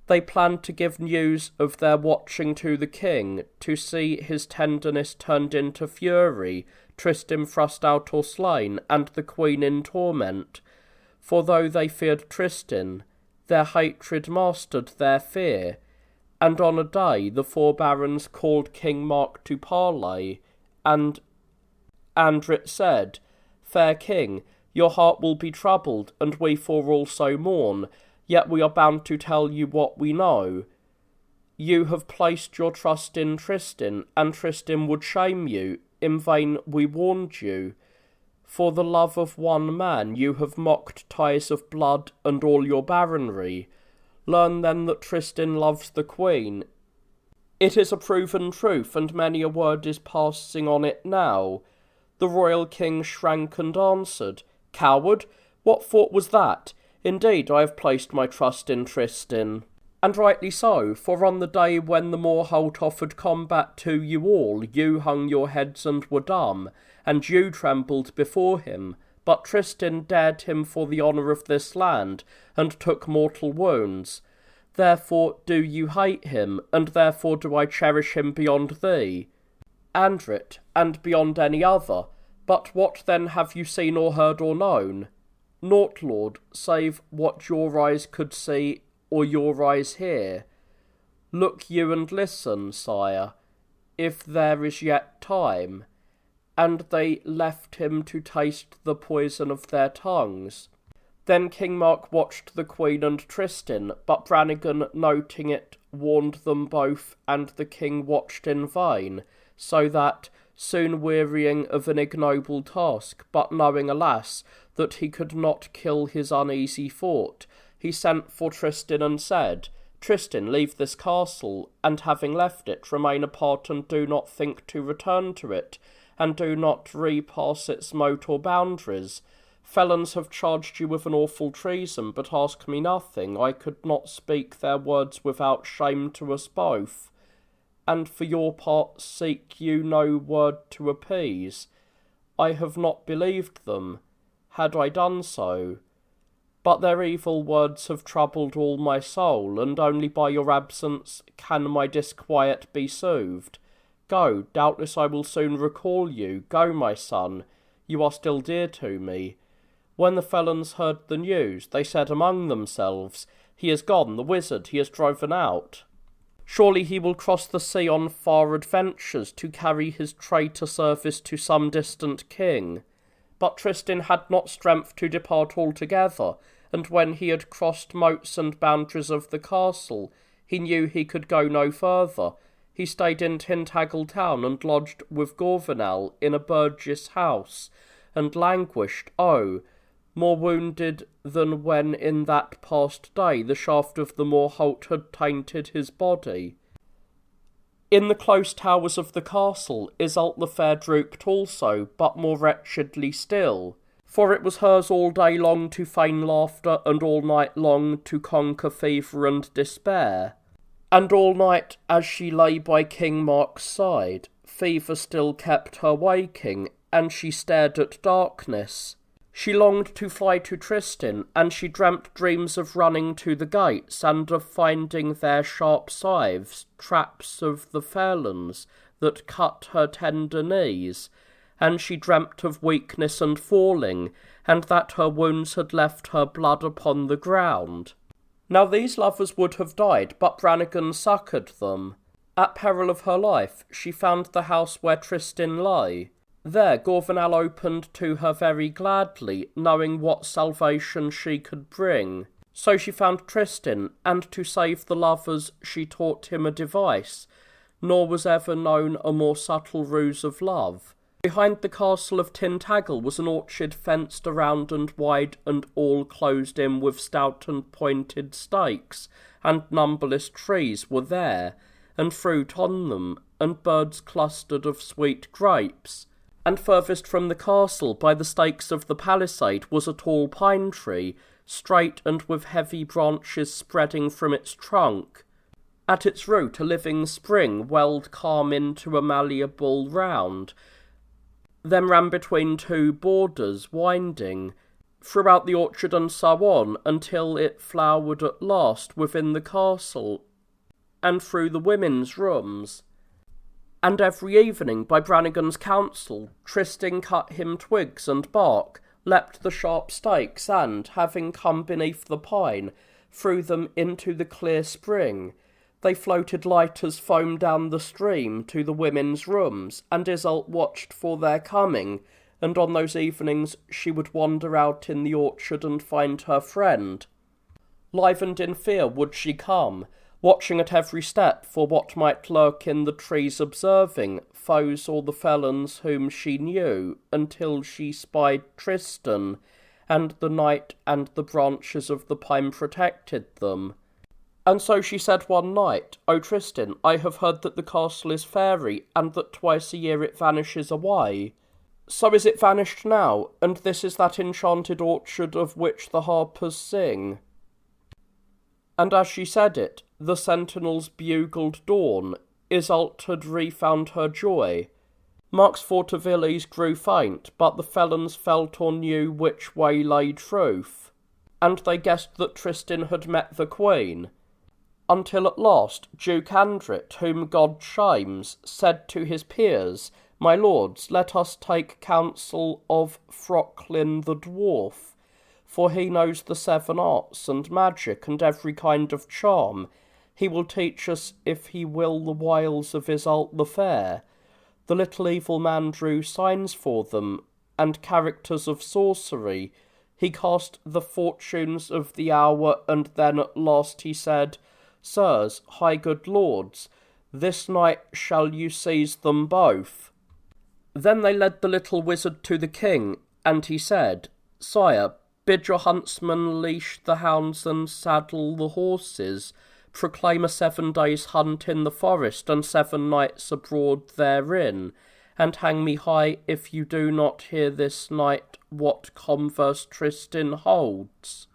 They planned to give news of their watching to the king, to see his tenderness turned into fury, Tristan thrust out or slain, and the Queen in torment. For though they feared Tristan, their hatred mastered their fear, and on a day the four barons called King Mark to parley, and Andret said, Fair king, your heart will be troubled, and we four also mourn, yet we are bound to tell you what we know. You have placed your trust in Tristan, and Tristan would shame you. In vain we warned you. For the love of one man you have mocked ties of blood and all your baronry. Learn then that Tristan loves the Queen. It is a proven truth, and many a word is passing on it now. The royal king shrank and answered, Coward, what thought was that? Indeed, I have placed my trust in Tristan. And rightly so, for on the day when the Moorholt offered combat to you all, you hung your heads and were dumb, and you trembled before him. But Tristan dared him for the honour of this land, and took mortal wounds. Therefore do you hate him, and therefore do I cherish him beyond thee, Andret, and beyond any other. But what then have you seen or heard or known? Naught, lord, save what your eyes could see or your eyes hear. Look you and listen, sire, if there is yet time. And they left him to taste the poison of their tongues. Then King Mark watched the Queen and Tristan, but Brannigan, noting it, warned them both, and the king watched in vain, so that, soon wearying of an ignoble task, but knowing, alas, that he could not kill his uneasy thought, he sent for Tristan and said, Tristan, leave this castle, and having left it, remain apart and do not think to return to it, and do not repass its moat or boundaries. Felons have charged you with an awful treason, but ask me nothing. I could not speak their words without shame to us both. And for your part seek you no word to appease. I have not believed them, had I done so. But their evil words have troubled all my soul, and only by your absence can my disquiet be soothed. Go, doubtless I will soon recall you. Go, my son, you are still dear to me. When the felons heard the news, they said among themselves, He is gone, the wizard, he is driven out. Surely he will cross the sea on far adventures to carry his traitor service to some distant king. But Tristan had not strength to depart altogether, and when he had crossed moats and boundaries of the castle, he knew he could go no further. He stayed in Tintagel town and lodged with Gorvenal in a burgess house, and languished, more wounded than when in that past day the shaft of the Moorholt had tainted his body. In the close towers of the castle Iseult the fair drooped also, but more wretchedly still, for it was hers all day long to feign laughter, and all night long to conquer fever and despair. And all night, as she lay by King Mark's side, fever still kept her waking, and she stared at darkness. She longed to fly to Tristan, and she dreamt dreams of running to the gates, and of finding their sharp scythes, traps of the felons, that cut her tender knees, and she dreamt of weakness and falling, and that her wounds had left her blood upon the ground. Now these lovers would have died, but Brannigan succoured them. At peril of her life, she found the house where Tristan lay. There Gorvenal opened to her very gladly, knowing what salvation she could bring. So she found Tristan, and to save the lovers she taught him a device, nor was ever known a more subtle ruse of love. Behind the castle of Tintagel was an orchard fenced around and wide, and all closed in with stout and pointed stakes, and numberless trees were there, and fruit on them, and birds clustered of sweet grapes. And furthest from the castle, by the stakes of the palisade, was a tall pine tree, straight and with heavy branches spreading from its trunk. At its root a living spring welled calm into a malleable round, then ran between two borders, winding throughout the orchard and so on, until it flowered at last within the castle, and through the women's rooms. And every evening, by Brannigan's counsel, Tristan cut him twigs and bark, leapt the sharp stakes, and, having come beneath the pine, threw them into the clear spring. They floated light as foam down the stream to the women's rooms, and Iseult watched for their coming, and on those evenings she would wander out in the orchard and find her friend. Livened in fear would she come, watching at every step for what might lurk in the trees, observing foes or the felons whom she knew, until she spied Tristan, and the night and the branches of the pine protected them. And so she said one night, "O Tristan, I have heard that the castle is fairy, and that twice a year it vanishes away. So is it vanished now, and this is that enchanted orchard of which the harpers sing." And as she said it, the sentinels bugled dawn. Iseult had refound her joy. Mark's fortavillers grew faint, but the felons felt or knew which way lay truth, and they guessed that Tristan had met the queen. Until at last Duke Andret, whom God shames, said to his peers, "My lords, let us take counsel of Frocklin the dwarf, for he knows the 7 arts and magic and every kind of charm. He will teach us, if he will, the wiles of Iseult the fair." The little evil man drew signs for them, and characters of sorcery. He cast the fortunes of the hour, and then at last he said, "Sirs, high good lords, this night shall you seize them both." Then they led the little wizard to the king, and he said, "Sire, bid your huntsmen leash the hounds and saddle the horses. Proclaim a 7 days' hunt in the forest, and 7 nights abroad therein, and hang me high if you do not hear this night what converse Tristan holds."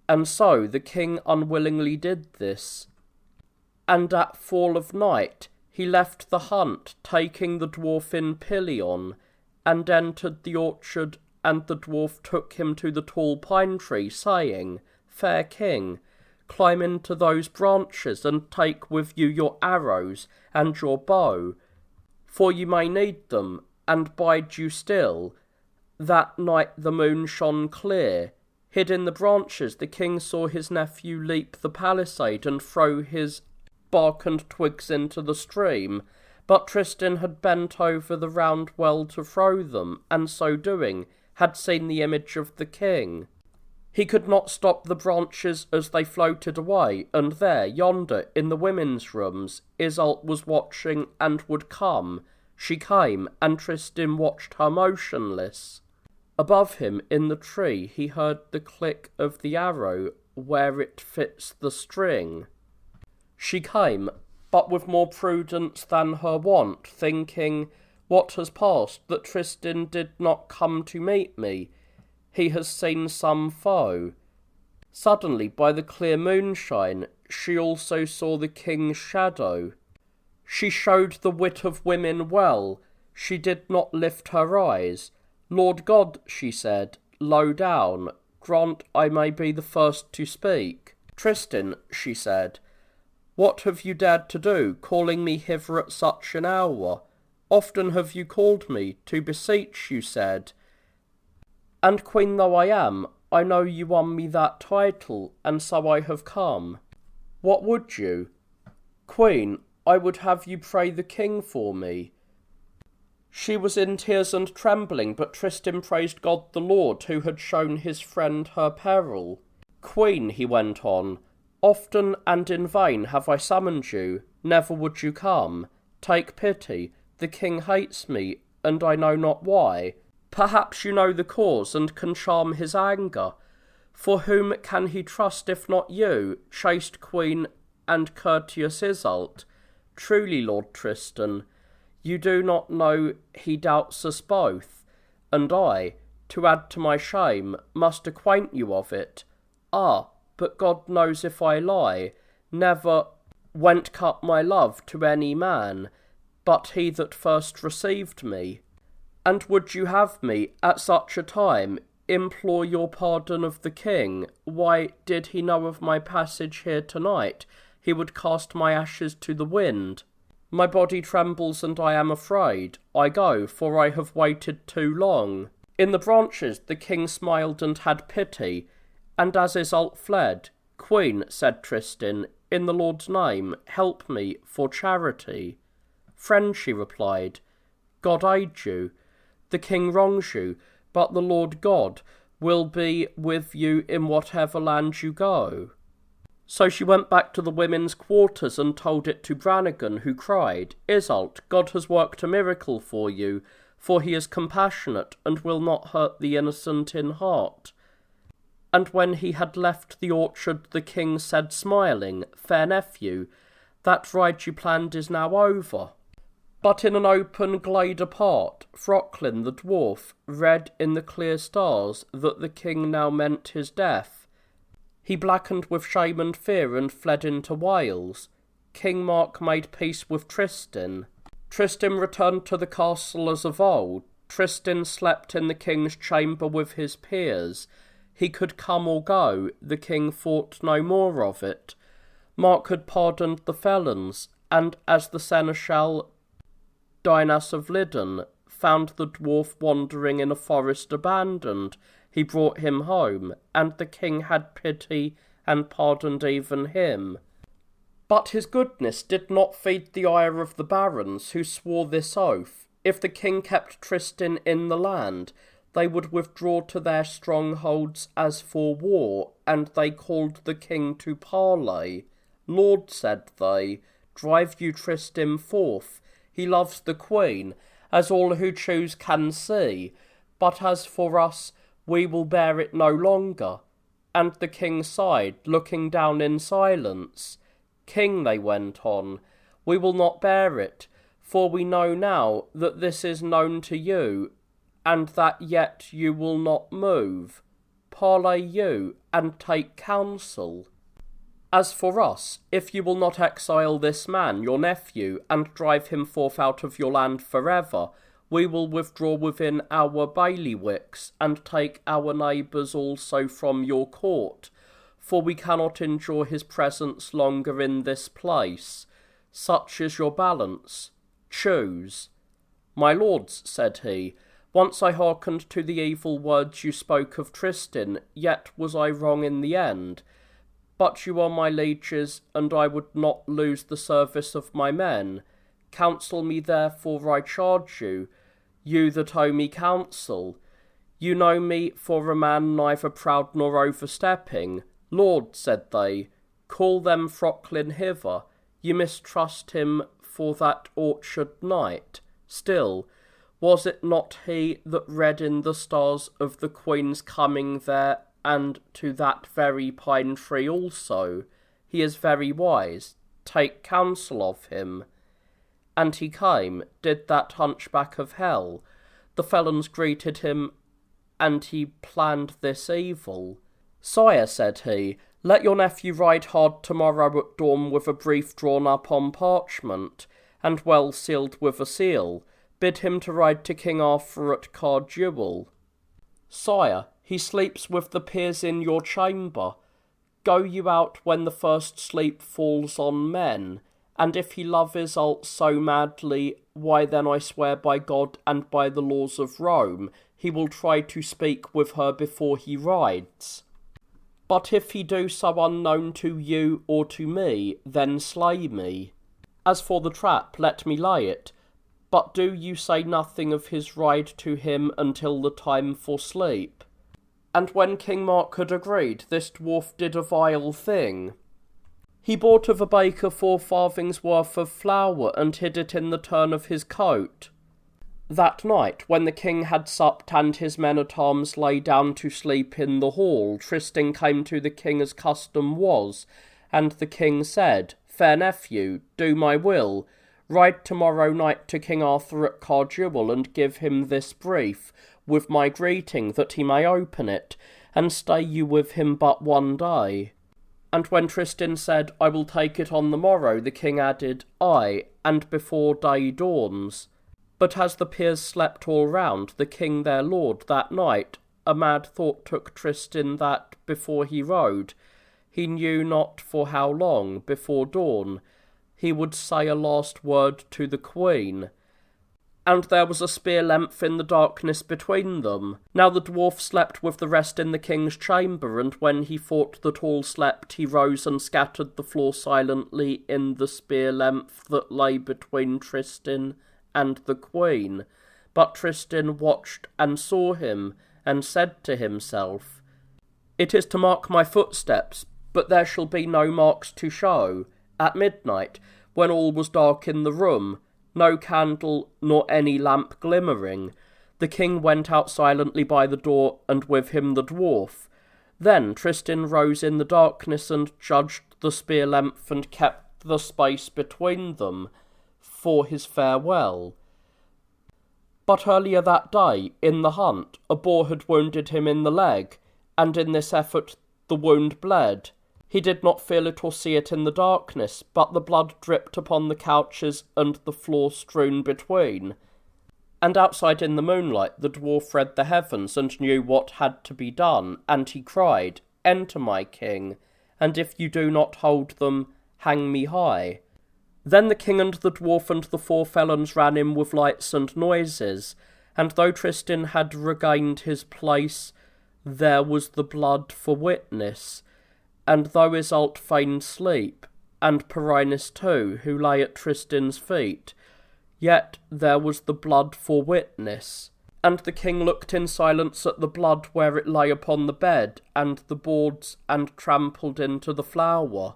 And so the king unwillingly did this. And at fall of night he left the hunt, taking the dwarf in pillion, and entered the orchard, and the dwarf took him to the tall pine tree, saying, "Fair king, climb into those branches, and take with you your arrows and your bow, for you may need them, and bide you still." That night the moon shone clear. Hid in the branches, the king saw his nephew leap the palisade and throw his bark and twigs into the stream, but Tristan had bent over the round well to throw them, and so doing had seen the image of the king. He could not stop the branches as they floated away, and there, yonder, in the women's rooms, Iseult was watching and would come. She came, and Tristan watched her motionless. Above him in the tree he heard the click of the arrow where it fits the string. She came, but with more prudence than her wont, thinking, "What has passed, that Tristan did not come to meet me? He has seen some foe." Suddenly, by the clear moonshine, she also saw the king's shadow. She showed the wit of women well, she did not lift her eyes. "Lord God," she said, low down, "grant I may be the first to speak." "Tristan," she said, "what have you dared to do, calling me hither at such an hour? Often have you called me, to beseech you said, and queen though I am, I know you won me that title, and so I have come." "What would you?" "Queen, I would have you pray the king for me." She was in tears and trembling, but Tristan praised God the Lord, who had shown his friend her peril. "Queen," he went on, "often and in vain have I summoned you, never would you come. Take pity, the king hates me, and I know not why. Perhaps you know the cause, and can charm his anger. For whom can he trust if not you, chaste queen and courteous Iseult? Truly, Lord Tristan, you do not know he doubts us both, and I, to add to my shame, must acquaint you of it. Ah, but God knows if I lie, never went cut my love to any man, but he that first received me. And would you have me, at such a time, implore your pardon of the king? Why, did he know of my passage here tonight, he would cast my ashes to the wind. My body trembles and I am afraid. I go, for I have waited too long." In the branches the king smiled and had pity, and as Iseult fled, "Queen," said Tristan, "in the Lord's name, help me for charity." "Friend," she replied, "God aid you. The king wrongs you, but the Lord God will be with you in whatever land you go." So she went back to the women's quarters and told it to Brannigan, who cried, "Iseult, God has worked a miracle for you, for he is compassionate and will not hurt the innocent in heart." And when he had left the orchard, the king said, smiling, "Fair nephew, that ride you planned is now over." But in an open glade apart, Frocklin the dwarf read in the clear stars that the king now meant his death. He blackened with shame and fear and fled into Wales. King Mark made peace with Tristan. Tristan returned to the castle as of old. Tristan slept in the king's chamber with his peers. He could come or go, the king thought no more of it. Mark had pardoned the felons, and as the seneschal Dinas of Liddon found the dwarf wandering in a forest abandoned, he brought him home, and the king had pity and pardoned even him. But his goodness did not feed the ire of the barons, who swore this oath: if the king kept Tristan in the land, they would withdraw to their strongholds as for war, and they called the king to parley. "Lord," said they, "drive you Tristan forth. He loves the queen, as all who choose can see. But as for us, we will bear it no longer." And the king sighed, looking down in silence. "King," they went on, "we will not bear it, for we know now that this is known to you, and that yet you will not move. Parley you, and take counsel. As for us, if you will not exile this man, your nephew, and drive him forth out of your land forever, we will withdraw within our bailiwicks, and take our neighbours also from your court, for we cannot endure his presence longer in this place. Such is your balance. Choose." "My lords," said he, "once I hearkened to the evil words you spoke of Tristan, yet was I wrong in the end. But you are my lieges, and I would not lose the service of my men. Counsel me therefore, I charge you, you that owe me counsel. You know me for a man neither proud nor overstepping." "Lord," said they, "call them Frocklin hither. You mistrust him for that orchard night. Still, Was it not he that read in the stars of the Queen's coming there, and to that very pine tree also? He is very wise. Take counsel of him. And he came, did that hunchback of hell. The felons greeted him, and he planned this evil. Sire, said he, let your nephew ride hard tomorrow at dawn with a brief drawn up on parchment, and well sealed with a seal. Bid him to ride to King Arthur at Card-Duel. Sire, he sleeps with the peers in your chamber. Go you out when the first sleep falls on men, and if he love Iseult so madly, why then I swear by God and by the laws of Rome, he will try to speak with her before he rides. But if he do so unknown to you or to me, then slay me. As for the trap, let me lay it, but do you say nothing of his ride to him until the time for sleep. And when King Mark had agreed, this dwarf did a vile thing. He bought of a baker 4 farthings worth of flour, and hid it in the turn of his coat. That night, when the king had supped and his men-at-arms lay down to sleep in the hall, Tristan came to the king as custom was, and the king said, Fair nephew, do my will. Ride tomorrow night to King Arthur at Card-Duel, and give him this brief, with my greeting, that he may open it, and stay you with him but one day. And when Tristan said, I will take it on the morrow, the king added, Aye, and before day dawns. But as the peers slept all round, the king their lord that night, a mad thought took Tristan that, before he rode, he knew not for how long, before dawn, he would say a last word to the Queen. And there was a spear length in the darkness between them. Now the dwarf slept with the rest in the king's chamber, and when he thought that all slept, he rose and scattered the floor silently in the spear length that lay between Tristan and the Queen. But Tristan watched and saw him, and said to himself, It is to mark my footsteps, but there shall be no marks to show. At midnight, when all was dark in the room, no candle nor any lamp glimmering, the king went out silently by the door, and with him the dwarf. Then Tristan rose in the darkness and judged the spear length, and kept the space between them for his farewell. But earlier that day, in the hunt, a boar had wounded him in the leg, and in this effort the wound bled. He did not feel it or see it in the darkness, but the blood dripped upon the couches and the floor strewn between. And outside in the moonlight the dwarf read the heavens, and knew what had to be done, and he cried, Enter, my king, and if you do not hold them, hang me high. Then the king and the dwarf and the 4 felons ran in with lights and noises, and though Tristan had regained his place, there was the blood for witness. And though Iseult feigned sleep, and Perinus too, who lay at Tristan's feet, yet there was the blood for witness. And the king looked in silence at the blood where it lay upon the bed, and the boards, and trampled into the flour.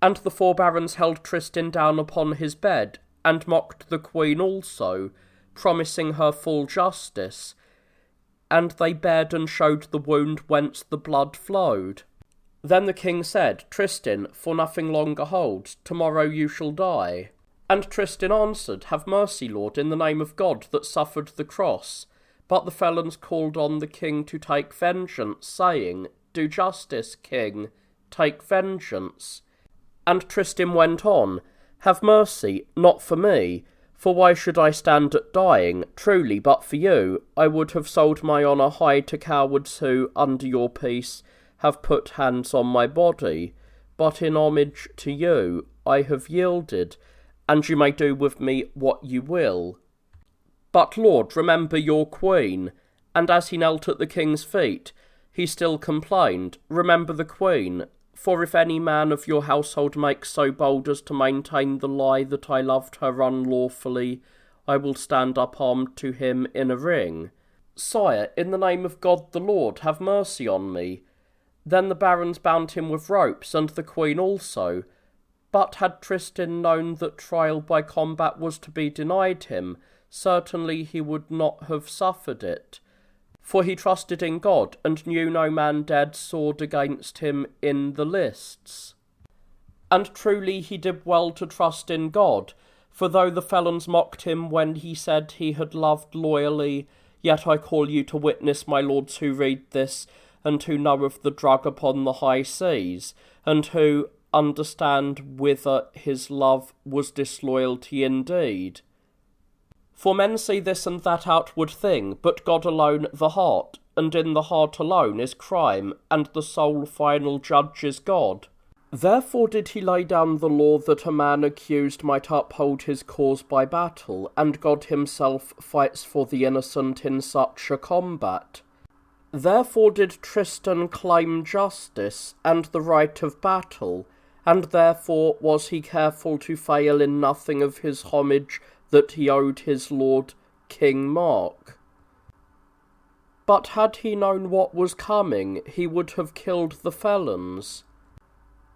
And the 4 barons held Tristan down upon his bed, and mocked the Queen also, promising her full justice. And they bared and showed the wound whence the blood flowed. Then the king said, Tristan, for nothing longer holds, tomorrow you shall die. And Tristan answered, Have mercy, Lord, in the name of God that suffered the cross. But the felons called on the king to take vengeance, saying, Do justice, king, take vengeance. And Tristan went on, Have mercy, not for me, for why should I stand at dying? Truly, but for you, I would have sold my honour high to cowards who, under your peace, have put hands on my body, but in homage to you I have yielded, and you may do with me what you will. But, Lord, remember your Queen. And as he knelt at the king's feet, he still complained, Remember the Queen, for if any man of your household makes so bold as to maintain the lie that I loved her unlawfully, I will stand up armed to him in a ring. Sire, in the name of God the Lord, have mercy on me. Then the barons bound him with ropes, and the Queen also. But had Tristan known that trial by combat was to be denied him, certainly he would not have suffered it. For he trusted in God, and knew no man dared sword against him in the lists. And truly he did well to trust in God, for though the felons mocked him when he said he had loved loyally, yet I call you to witness, my lords who read this, and who know of the drug upon the high seas, and who understand whither his love was disloyalty indeed. For men see this and that outward thing, but God alone the heart, and in the heart alone is crime, and the sole final judge is God. Therefore did he lay down the law that a man accused might uphold his cause by battle, and God himself fights for the innocent in such a combat. Therefore did Tristan claim justice and the right of battle, and therefore was he careful to fail in nothing of his homage that he owed his lord King Mark. But had he known what was coming, he would have killed the felons.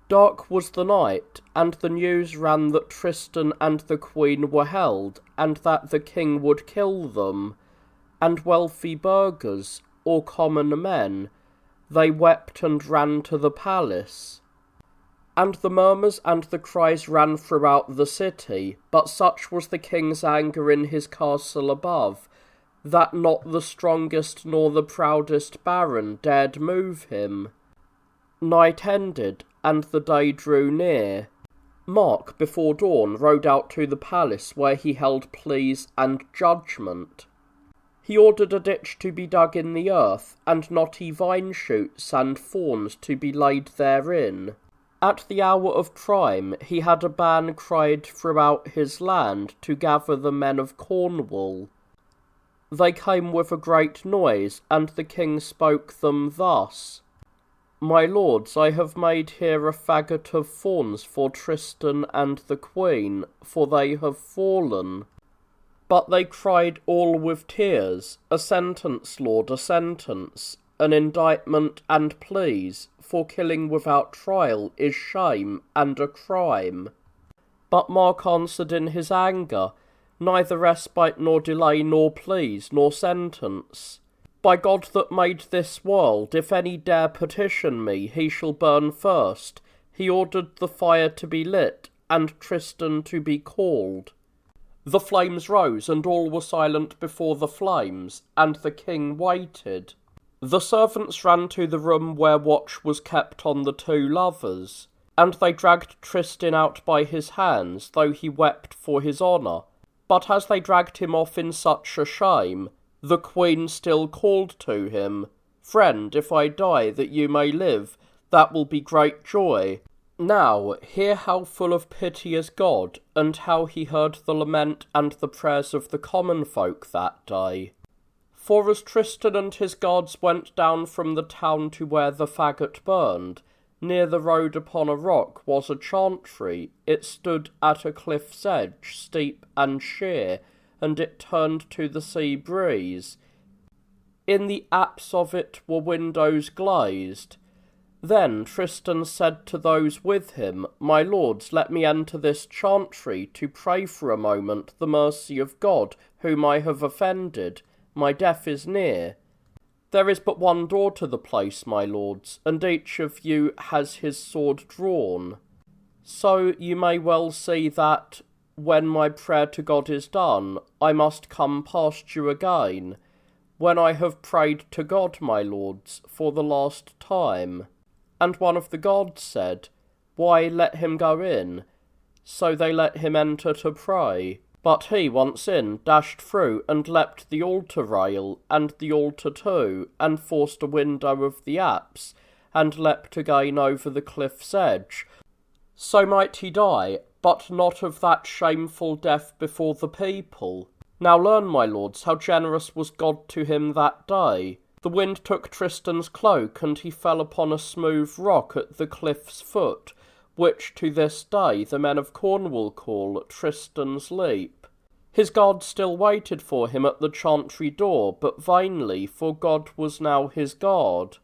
Dark was the night, and the news ran that Tristan and the Queen were held, and that the king would kill them. And wealthy burghers, or common men, they wept and ran to the palace. And the murmurs and the cries ran throughout the city, but such was the king's anger in his castle above, that not the strongest nor the proudest baron dared move him. Night ended, and the day drew near. Mark, before dawn, rode out to the palace, where he held pleas and judgment. He ordered a ditch to be dug in the earth, and knotty vine shoots and thorns to be laid therein. At the hour of prime he had a ban cried throughout his land to gather the men of Cornwall. They came with a great noise, and the king spoke them thus: My lords, I have made here a faggot of thorns for Tristan and the Queen, for they have fallen. But they cried all with tears, A sentence, lord, a sentence, an indictment and pleas, for killing without trial is shame and a crime. But Mark answered in his anger, Neither respite nor delay nor pleas nor sentence. By God that made this world, if any dare petition me, he shall burn first. He ordered the fire to be lit, and Tristan to be called. The flames rose, and all were silent before the flames, and the king waited. The servants ran to the room where watch was kept on the two lovers, and they dragged Tristan out by his hands, though he wept for his honour. But as they dragged him off in such a shame, the Queen still called to him, Friend, if I die, that you may live, that will be great joy. Now, hear how full of pity is God, and how he heard the lament and the prayers of the common folk that day. For as Tristan and his guards went down from the town to where the faggot burned, near the road upon a rock was a chantry. It stood at a cliff's edge, steep and sheer, and it turned to the sea breeze. In the apse of it were windows glazed. Then Tristan said to those with him, My lords, let me enter this chantry to pray for a moment the mercy of God, whom I have offended. My death is near. There is but one door to the place, my lords, and each of you has his sword drawn. So you may well see that, when my prayer to God is done, I must come past you again, when I have prayed to God, my lords, for the last time. And one of the gods said, Why, let him go in. So they let him enter to pray. But he, once in, dashed through and leapt the altar rail, and the altar too, and forced a window of the apse, and leapt again over the cliff's edge. So might he die, but not of that shameful death before the people. Now learn, my lords, how generous was God to him that day. The wind took Tristan's cloak, and he fell upon a smooth rock at the cliff's foot, which to this day the men of Cornwall call Tristan's Leap. His guards still waited for him at the chantry door, but vainly, for God was now his guard.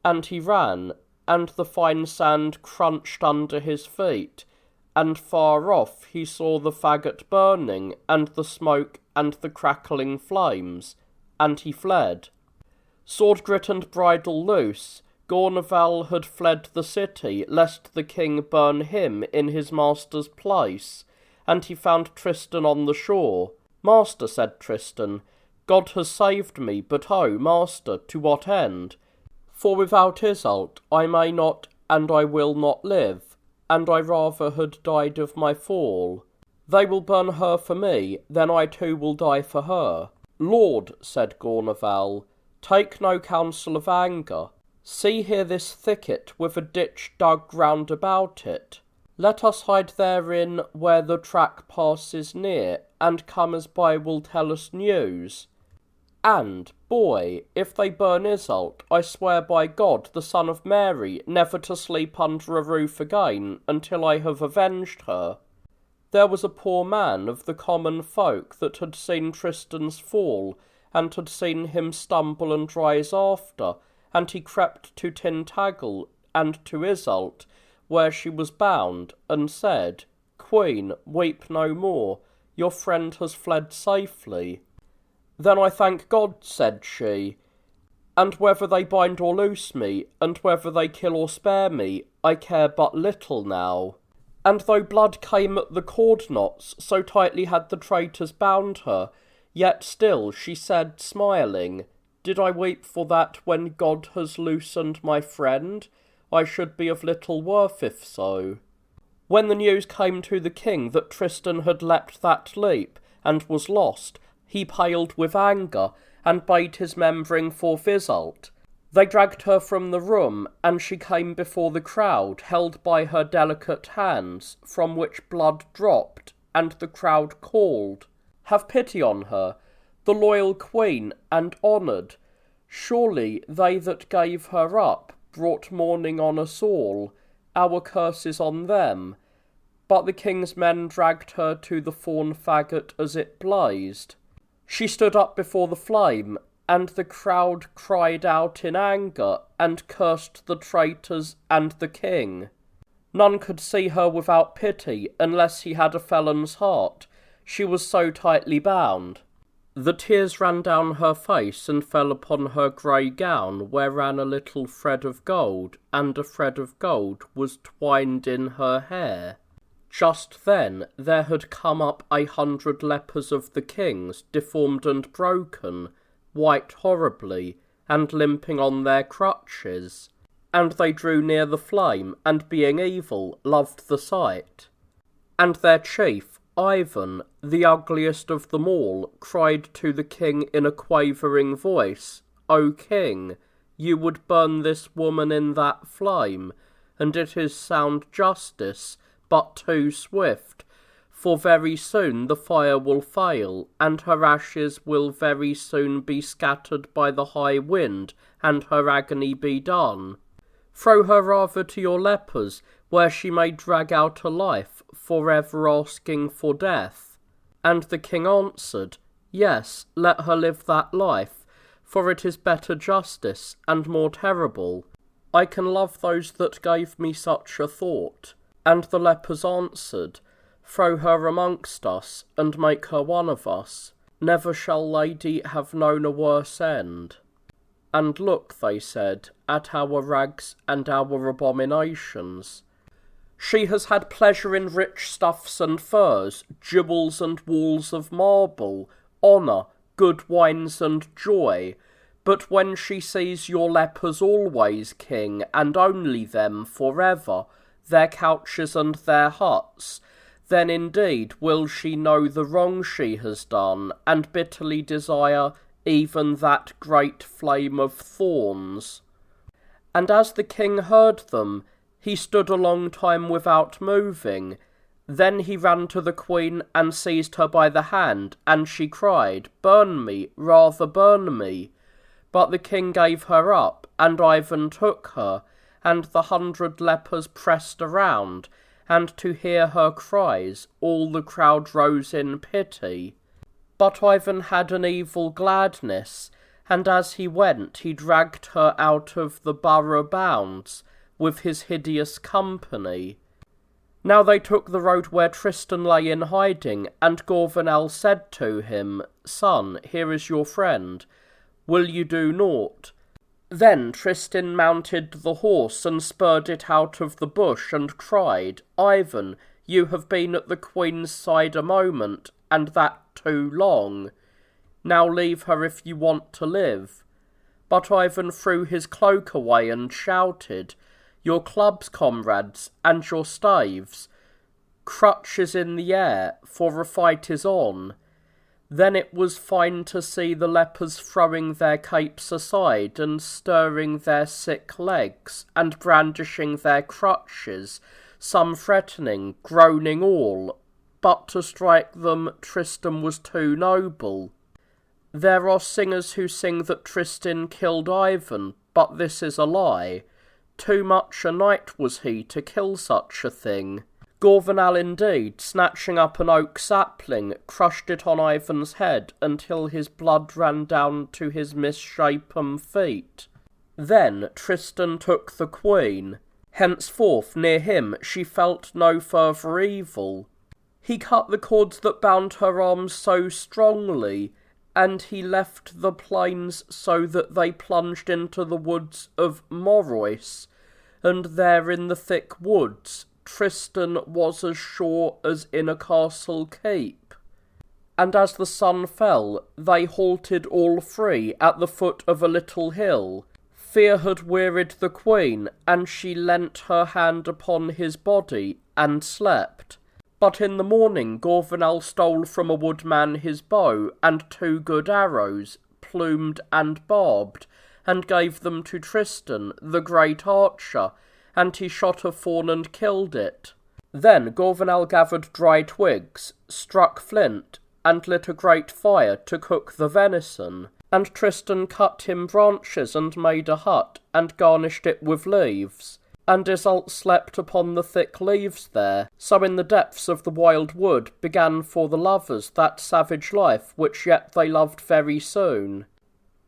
And he ran, and the fine sand crunched under his feet, and far off he saw the faggot burning, and the smoke and the crackling flames, and he fled. Sword grit and bridle loose, Gorneval had fled the city, lest the king burn him in his master's place, and he found Tristan on the shore. Master, said Tristan, God has saved me, but oh, master, to what end? For without Iseult I may not and I will not live, and I rather had died of my fall. They will burn her for me, then I too will die for her. Lord, said Gorneval, take no counsel of anger. See here this thicket with a ditch dug round about it. Let us hide therein where the track passes near, and comers by will tell us news. And, boy, if they burn Iseult, I swear by God, the Son of Mary, never to sleep under a roof again until I have avenged her. There was a poor man of the common folk that had seen Tristan's fall, and had seen him stumble and rise after, and he crept to Tintagel and to Iseult, where she was bound, and said, Queen, weep no more, your friend has fled safely. Then I thank God, said she, and whether they bind or loose me, and whether they kill or spare me, I care but little now. And though blood came at the cord knots, so tightly had the traitors bound her, yet still she said, smiling, Did I weep for that when God has loosened my friend? I should be of little worth if so. When the news came to the king that Tristan had leapt that leap, and was lost, he paled with anger, and bade his men bring forth Iseult. They dragged her from the room, and she came before the crowd, held by her delicate hands, from which blood dropped, and the crowd called, Have pity on her, the loyal queen, and honoured. Surely they that gave her up brought mourning on us all, our curses on them. But the king's men dragged her to the fawn faggot as it blazed. She stood up before the flame, and the crowd cried out in anger, and cursed the traitors and the king. None could see her without pity, unless he had a felon's heart. She was so tightly bound. The tears ran down her face, and fell upon her grey gown, where ran a little thread of gold, and a thread of gold was twined in her hair. Just then there had come up 100 lepers of the king's, deformed and broken, white horribly, and limping on their crutches. And they drew near the flame, and being evil, loved the sight. And their chief, Ivan, the ugliest of them all, cried to the king in a quavering voice, O king, you would burn this woman in that flame, and it is sound justice, but too swift, for very soon the fire will fail, and her ashes will very soon be scattered by the high wind, and her agony be done. Throw her rather to your lepers, where she may drag out a life, for ever asking for death. And the king answered, Yes, let her live that life, for it is better justice, and more terrible. I can love those that gave me such a thought. And the lepers answered, Throw her amongst us, and make her one of us. Never shall lady have known a worse end. And look, they said, at our rags and our abominations. She has had pleasure in rich stuffs and furs, jewels and walls of marble, honour, good wines and joy. But when she sees your lepers always, king, and only them forever, their couches and their huts, then indeed will she know the wrong she has done, and bitterly desire even that great flame of thorns. And as the king heard them, he stood a long time without moving. Then he ran to the queen and seized her by the hand, and she cried, Burn me, rather burn me. But the king gave her up, and Ivan took her, and the 100 lepers pressed around, and to hear her cries all the crowd rose in pity. But Ivan had an evil gladness, and as he went he dragged her out of the borough bounds with his hideous company. Now they took the road where Tristan lay in hiding, and Gorvenal said to him, Son, here is your friend. Will you do naught? Then Tristan mounted the horse and spurred it out of the bush and cried, Ivan, you have been at the Queen's side a moment, and that too long. Now leave her if you want to live. But Ivan threw his cloak away and shouted, Your clubs, comrades, and your staves, crutches in the air, for a fight is on. Then it was fine to see the lepers throwing their capes aside and stirring their sick legs and brandishing their crutches, some threatening, groaning all, but to strike them Tristan was too noble. There are singers who sing that Tristan killed Ivan, but this is a lie. Too much a knight was he to kill such a thing. Gorvenal indeed, snatching up an oak sapling, crushed it on Ivan's head until his blood ran down to his misshapen feet. Then Tristan took the Queen. Henceforth near him she felt no further evil. He cut the cords that bound her arms so strongly, and he left the plains so that they plunged into the woods of Morois, and there in the thick woods Tristan was as sure as in a castle keep. And as the sun fell, they halted all three at the foot of a little hill. Fear had wearied the Queen, and she leant her hand upon his body, and slept. But in the morning Gorvenal stole from a woodman his bow, and 2 good arrows, plumed and barbed, and gave them to Tristan, the great archer, and he shot a fawn and killed it. Then Gorvenal gathered dry twigs, struck flint, and lit a great fire to cook the venison. And Tristan cut him branches and made a hut, and garnished it with leaves. And Iseult slept upon the thick leaves there. So in the depths of the wild wood began for the lovers that savage life which yet they loved very soon.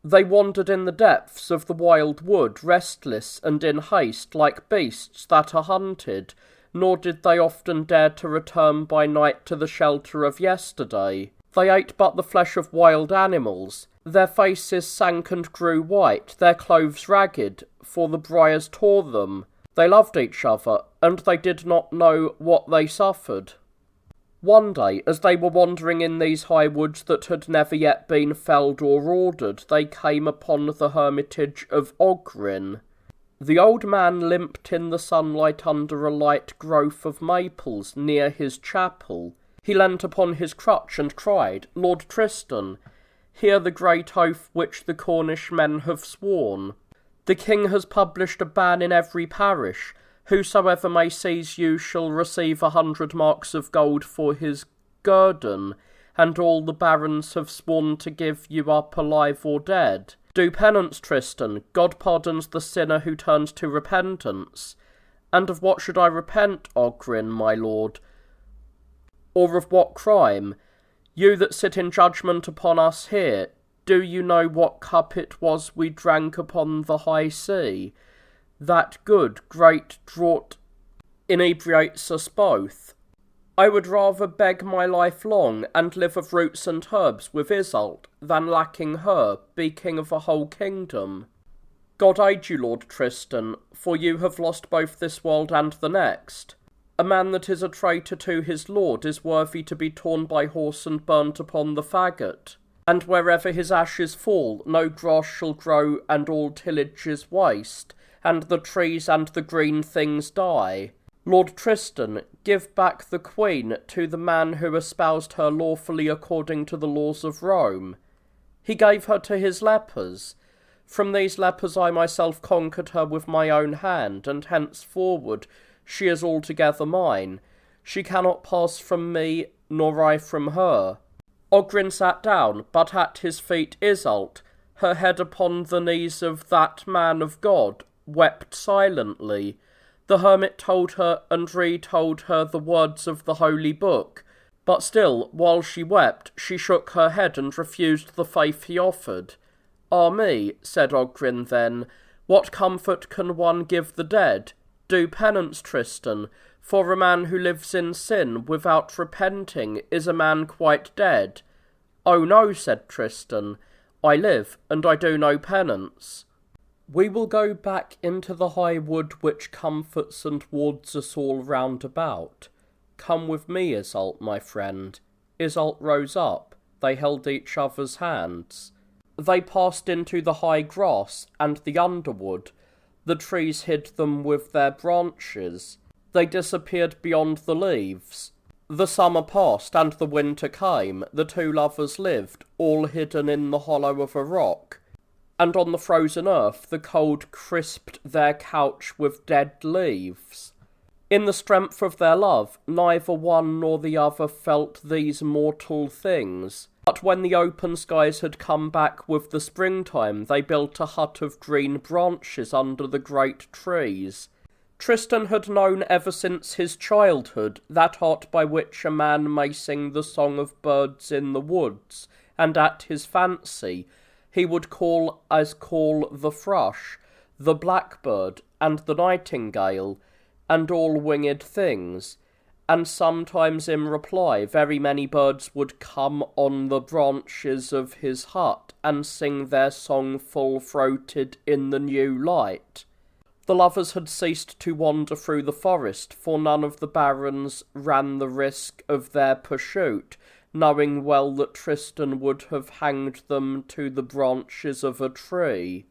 They wandered in the depths of the wild wood, restless and in haste, like beasts that are hunted, nor did they often dare to return by night to the shelter of yesterday. They ate but the flesh of wild animals. Their faces sank and grew white, their clothes ragged, for the briars tore them. They loved each other, and they did not know what they suffered. One day, as they were wandering in these high woods that had never yet been felled or ordered, they came upon the hermitage of Ogrin. The old man limped in the sunlight under a light growth of maples near his chapel. He leant upon his crutch and cried, Lord Tristan, hear the great oath which the Cornish men have sworn. The king has published a ban in every parish. Whosoever may seize you shall receive 100 marks of gold for his guerdon, and all the barons have sworn to give you up alive or dead. Do penance, Tristan. God pardons the sinner who turns to repentance. And of what should I repent, Ogrin, my lord? Or of what crime? You that sit in judgment upon us here, do you know what cup it was we drank upon the high sea? That good, great draught inebriates us both. I would rather beg my life long, and live of roots and herbs with Iseult, than lacking her, be king of a whole kingdom. God aid you, Lord Tristan, for you have lost both this world and the next. A man that is a traitor to his lord is worthy to be torn by horse and burnt upon the faggot. And wherever his ashes fall, no grass shall grow, and all tillage is waste, and the trees and the green things die. Lord Tristan, give back the Queen to the man who espoused her lawfully according to the laws of Rome. He gave her to his lepers. From these lepers I myself conquered her with my own hand, and henceforward she is altogether mine. She cannot pass from me, nor I from her. Ogrin sat down, but at his feet Iseult, her head upon the knees of that man of God, wept silently. The hermit told her and retold her the words of the holy book, but still, while she wept, she shook her head and refused the faith he offered. Ah me, said Ogrin then, what comfort can one give the dead? Do penance, Tristan, For a man who lives in sin without repenting is a man quite dead. Oh no, said Tristan, I live, and I do no penance. We will go back into the high wood which comforts and wards us all round about. Come with me, Iseult, my friend. Iseult rose up. They held each other's hands. They passed into the high grass and the underwood. The trees hid them with their branches. They disappeared beyond the leaves. The summer passed and the winter came. The two lovers lived, all hidden in the hollow of a rock. And on the frozen earth the cold crisped their couch with dead leaves. In the strength of their love, neither one nor the other felt these mortal things. But when the open skies had come back with the springtime, they built a hut of green branches under the great trees. Tristan had known ever since his childhood that art by which a man may sing the song of birds in the woods, and at his fancy he would call the thrush, the blackbird, and the nightingale, and all winged things, and sometimes in reply very many birds would come on the branches of his hut and sing their song full-throated in the new light. The lovers had ceased to wander through the forest, for none of the barons ran the risk of their pursuit, knowing well that Tristan would have hanged them to the branches of a tree.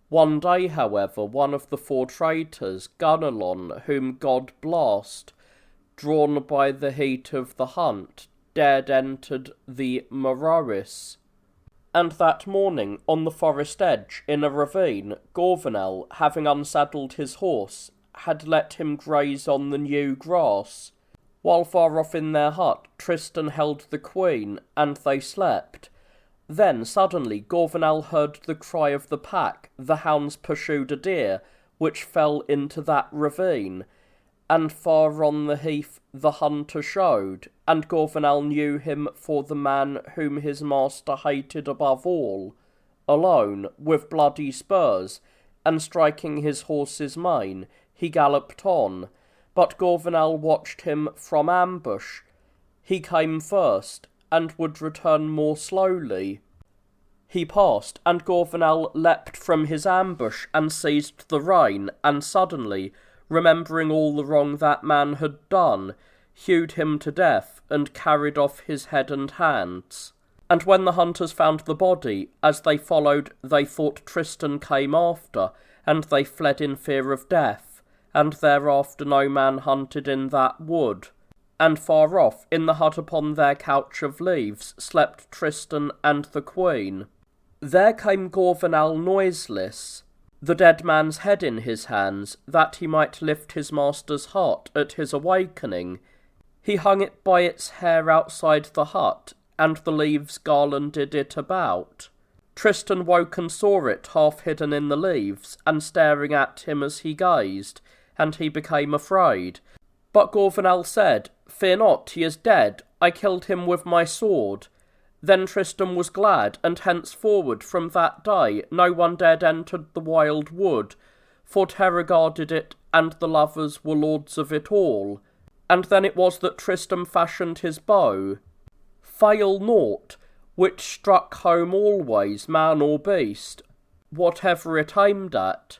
One day, however, one of the four traitors, Gunalon, whom God blast, drawn by the heat of the hunt, dared entered the Merois. And that morning, on the forest edge, in a ravine, Gorvenal, having unsaddled his horse, had let him graze on the new grass. While far off in their hut, Tristan held the queen, and they slept. Then, suddenly, Gorvenal heard the cry of the pack. The hounds pursued a deer, which fell into that ravine, and far on the heath the hunter showed, and Gorvenal knew him for the man whom his master hated above all. Alone, with bloody spurs, and striking his horse's mane, he galloped on, but Gorvenal watched him from ambush. He came first, and would return more slowly. He passed, and Gorvenal leapt from his ambush and seized the rein, and suddenly, remembering all the wrong that man had done, hewed him to death, and carried off his head and hands. And when the hunters found the body, as they followed they thought Tristan came after, and they fled in fear of death, and thereafter no man hunted in that wood. And far off, in the hut upon their couch of leaves, slept Tristan and the queen. There came Gorvenal noiseless, the dead man's head in his hands, that he might lift his master's heart at his awakening. He hung it by its hair outside the hut, and the leaves garlanded it about. Tristan woke and saw it half hidden in the leaves, and staring at him as he gazed, and he became afraid. But Gorvenal said, "Fear not, he is dead. I killed him with my sword." Then Tristan was glad, and henceforward from that day no one dared enter the wild wood, for terror guarded it, and the lovers were lords of it all. And then it was that Tristan fashioned his bow, fail naught, which struck home always, man or beast, whatever it aimed at.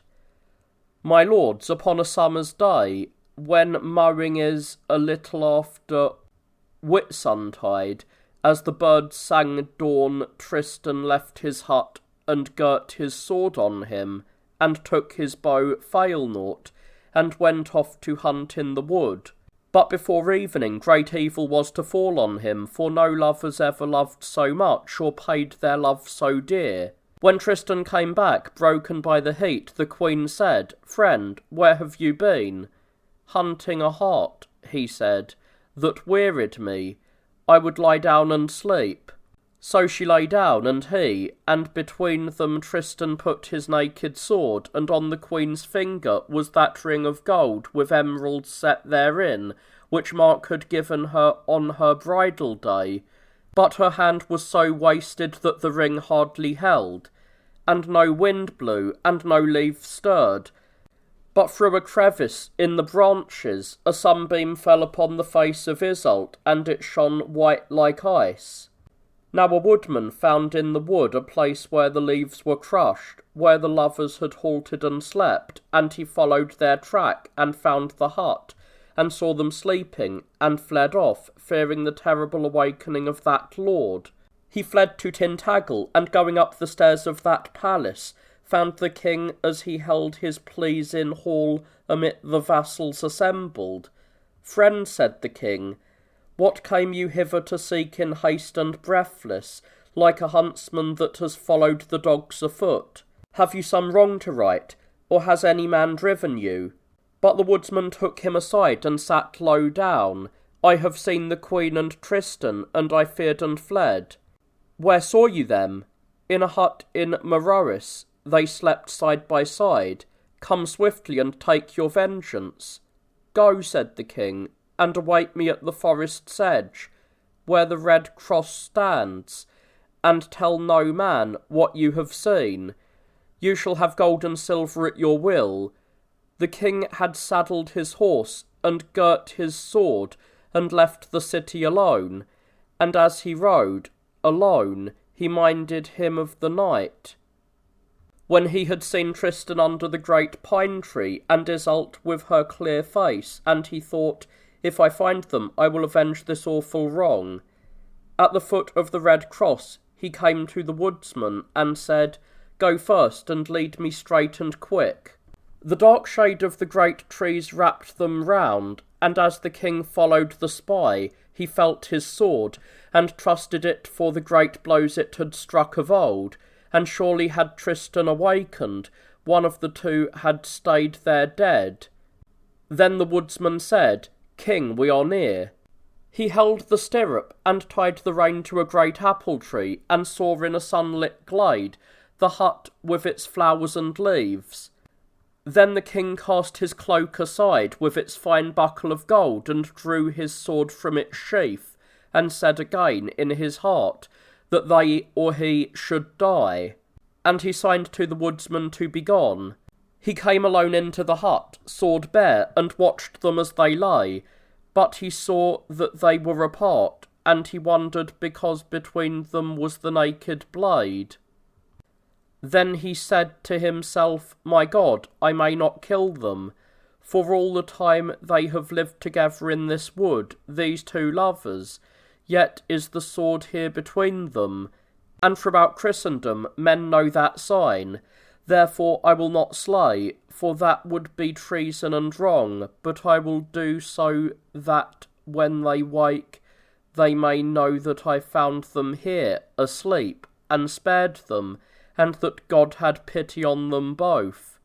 My lords, upon a summer's day, when mowing is a little after Whitsuntide, as the birds sang at dawn, Tristan left his hut, and girt his sword on him, and took his bow fail-naught, and went off to hunt in the wood. But before evening great evil was to fall on him, for no lovers ever loved so much, or paid their love so dear. When Tristan came back, broken by the heat, the queen said, "Friend, where have you been?" "Hunting a hart," he said, "that wearied me. I would lie down and sleep." So she lay down, and he, and between them Tristan put his naked sword, and on the queen's finger was that ring of gold with emeralds set therein, which Mark had given her on her bridal day. But her hand was so wasted that the ring hardly held, and no wind blew, and no leaf stirred. But through a crevice in the branches a sunbeam fell upon the face of Iseult, and it shone white like ice. Now a woodman found in the wood a place where the leaves were crushed, where the lovers had halted and slept, and he followed their track, and found the hut, and saw them sleeping, and fled off, fearing the terrible awakening of that lord. He fled to Tintagel, and going up the stairs of that palace, found the king as he held his pleas in hall amid the vassals assembled. "Friend," said the king, "what came you hither to seek in haste and breathless, like a huntsman that has followed the dogs afoot? Have you some wrong to right, or has any man driven you?" But the woodsman took him aside and sat low down. "I have seen the queen and Tristan, and I feared and fled." "Where saw you them?" "In a hut in Merois. They slept side by side. Come swiftly and take your vengeance." "Go," said the king, "and await me at the forest's edge, where the red cross stands, and tell no man what you have seen. You shall have gold and silver at your will." The king had saddled his horse, and girt his sword, and left the city alone, and as he rode, alone, he minded him of the night, when he had seen Tristan under the great pine tree, and Iseult with her clear face, and he thought, "If I find them, I will avenge this awful wrong." At the foot of the red cross he came to the woodsman, and said, "Go first, and lead me straight and quick." The dark shade of the great trees wrapped them round, and as the king followed the spy, he felt his sword, and trusted it for the great blows it had struck of old, and surely had Tristan awakened, one of the two had stayed there dead. Then the woodsman said, "King, we are near." He held the stirrup, and tied the rein to a great apple tree, and saw in a sunlit glade the hut with its flowers and leaves. Then the king cast his cloak aside with its fine buckle of gold, and drew his sword from its sheath, and said again in his heart that they or he should die. And he signed to the woodsman to be gone. He came alone into the hut, sword bare, and watched them as they lay, but he saw that they were apart, and he wondered because between them was the naked blade. Then he said to himself, "My God, I may not kill them, for all the time they have lived together in this wood, these two lovers, yet is the sword here between them, and throughout Christendom men know that sign. Therefore I will not slay, for that would be treason and wrong, but I will do so that when they wake they may know that I found them here, asleep, and spared them, and that God had pity on them both."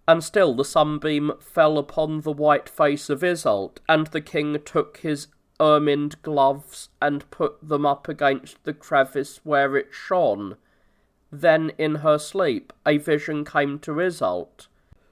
And still the sunbeam fell upon the white face of Iseult, and the king took his ermined gloves and put them up against the crevice where it shone. Then in her sleep a vision came to Iseult.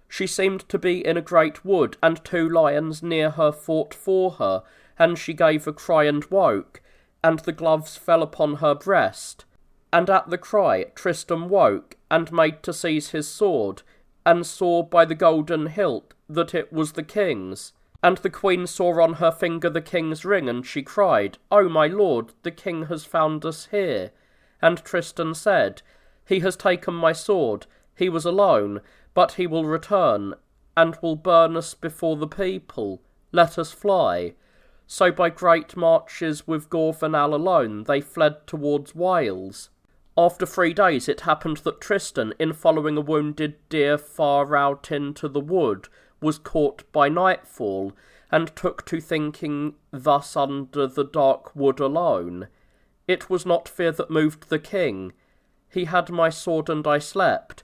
She seemed to be in a great wood, and two lions near her fought for her, and she gave a cry and woke, and the gloves fell upon her breast. And at the cry Tristan woke, and made to seize his sword, and saw by the golden hilt that it was the king's. And the queen saw on her finger the king's ring, and she cried, "O my lord, the king has found us here." And Tristan said, "He has taken my sword, he was alone, but he will return, and will burn us before the people. Let us fly." So by great marches with Gorvenal alone they fled towards Wales. After 3 days it happened that Tristan, in following a wounded deer far out into the wood, was caught by nightfall, and took to thinking thus under the dark wood alone. It was not fear that moved the king. He had my sword and I slept,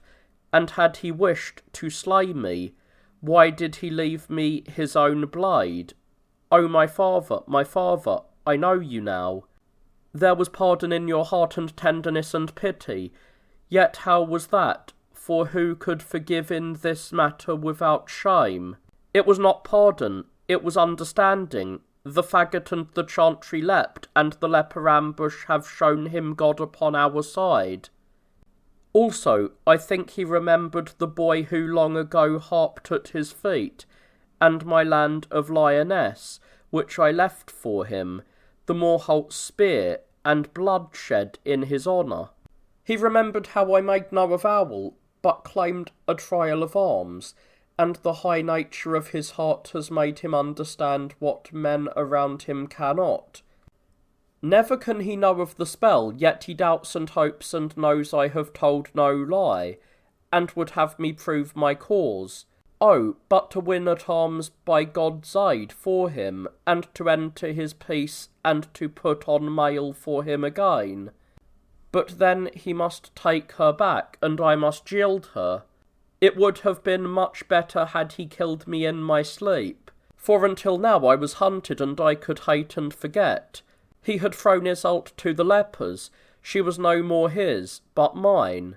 and had he wished to slay me, why did he leave me his own blade? O my father, I know you now. There was pardon in your heart and tenderness and pity, yet how was that? For who could forgive in this matter without shame? It was not pardon, it was understanding. The faggot and the chantry leapt, and the leper ambush have shown him God upon our side. Also, I think he remembered the boy who long ago harped at his feet, and my land of Lyonesse, which I left for him, the Morholt's spear, and bloodshed in his honour. He remembered how I made no avowal, but claimed a trial of arms, and the high nature of his heart has made him understand what men around him cannot. Never can he know of the spell, yet he doubts and hopes and knows I have told no lie, and would have me prove my cause. Oh, but to win at arms by God's aid for him, and to enter his peace, and to put on mail for him again. But then he must take her back, and I must yield her. It would have been much better had he killed me in my sleep, for until now I was hunted and I could hate and forget. He had thrown Iseult to the lepers, she was no more his, but mine.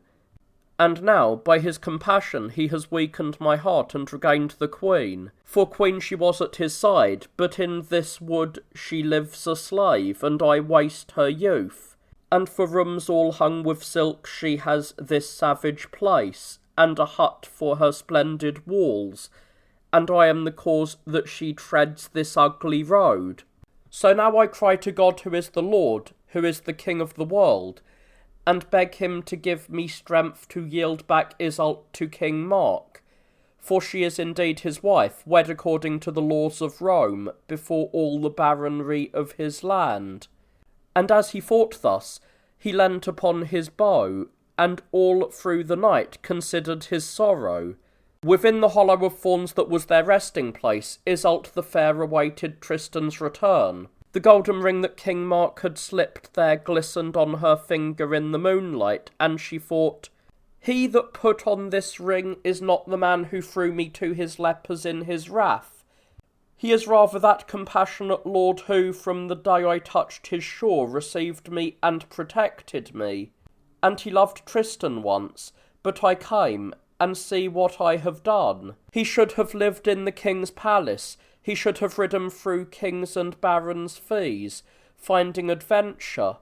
And now, by his compassion, he has weakened my heart and regained the queen. For queen she was at his side, but in this wood she lives a slave, and I waste her youth. And for rooms all hung with silk she has this savage place, and a hut for her splendid walls, and I am the cause that she treads this ugly road. So now I cry to God, who is the Lord, who is the King of the world, and beg him to give me strength to yield back Iseult to King Mark, for she is indeed his wife, wed according to the laws of Rome, before all the baronry of his land. And as he fought thus, he leant upon his bow, and all through the night considered his sorrow. Within the hollow of thorns that was their resting place, Iseult the fair awaited Tristan's return. The golden ring that King Mark had slipped there glistened on her finger in the moonlight, and she thought, "He that put on this ring is not the man who threw me to his lepers in his wrath. He is rather that compassionate lord who, from the day I touched his shore, received me and protected me. And he loved Tristan once, but I came, and see what I have done. He should have lived in the king's palace, he should have ridden through kings' and barons' fees, finding adventure.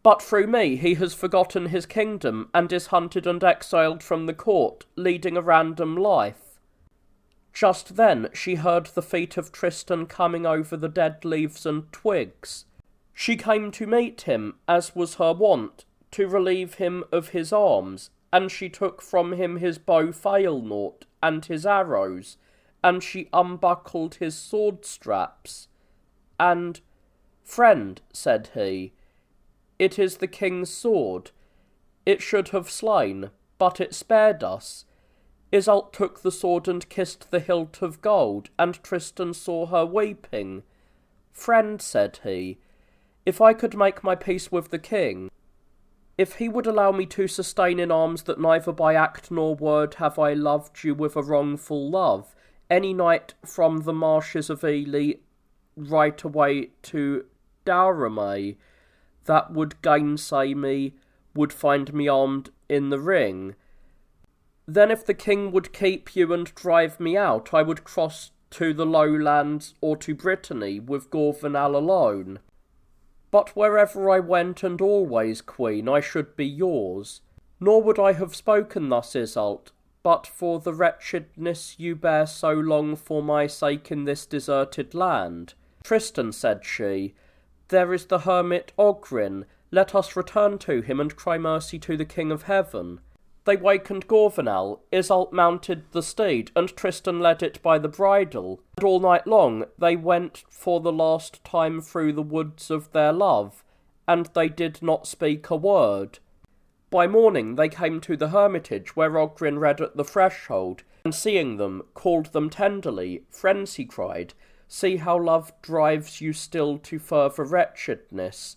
But through me he has forgotten his kingdom, and is hunted and exiled from the court, leading a random life." Just then she heard the feet of Tristan coming over the dead leaves and twigs. She came to meet him, as was her wont, to relieve him of his arms, and she took from him his bow fail-nought and his arrows, and she unbuckled his sword straps. And, "Friend," said he, "it is the king's sword. It should have slain, but it spared us." Iseult took the sword and kissed the hilt of gold, and Tristan saw her weeping. "Friend," said he, "if I could make my peace with the king, if he would allow me to sustain in arms that neither by act nor word have I loved you with a wrongful love, any night from the marshes of Ely right away to Douarnenez, that would gainsay me, would find me armed in the ring. Then if the king would keep you and drive me out, I would cross to the lowlands or to Brittany with Gorvenal alone. But wherever I went and always, queen, I should be yours. Nor would I have spoken thus, Iseult, but for the wretchedness you bear so long for my sake in this deserted land. Tristan," said she, "there is the hermit Ogrin. Let us return to him and cry mercy to the King of Heaven." They wakened Gorvenal. Iseult mounted the steed, and Tristan led it by the bridle, and all night long they went for the last time through the woods of their love, and they did not speak a word. By morning they came to the hermitage, where Ogrin read at the threshold, and seeing them, called them tenderly. "Friends," he cried, "see how love drives you still to further wretchedness.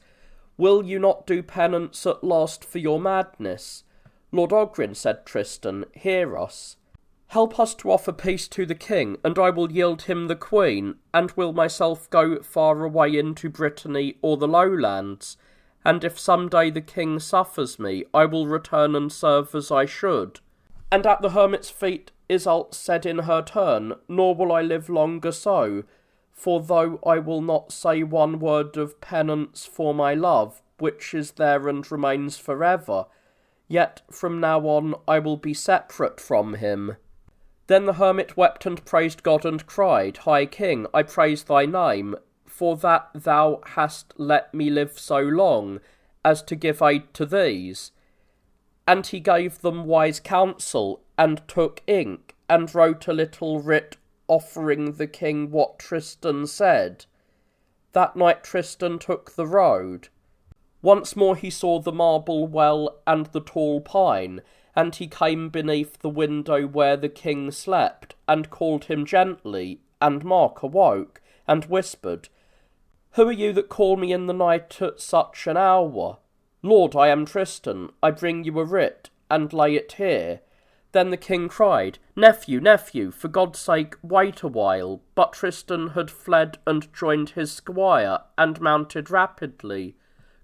Will you not do penance at last for your madness?" "Lord Ogrin," said Tristan, "hear us. Help us to offer peace to the king, and I will yield him the queen, and will myself go far away into Brittany or the lowlands, and if some day the king suffers me, I will return and serve as I should." And at the hermit's feet Iseult said in her turn, "Nor will I live longer so, for though I will not say one word of penance for my love, which is there and remains forever, yet from now on I will be separate from him." Then the hermit wept and praised God and cried, "High King, I praise thy name, for that thou hast let me live so long as to give aid to these." And he gave them wise counsel, and took ink, and wrote a little writ offering the king what Tristan said. That night Tristan took the road. Once more he saw the marble well and the tall pine, and he came beneath the window where the king slept, and called him gently, and Mark awoke, and whispered, "Who are you that call me in the night at such an hour?" "Lord, I am Tristan, I bring you a writ, and lay it here." Then the king cried, "Nephew, nephew, for God's sake wait a while." But Tristan had fled and joined his squire, and mounted rapidly.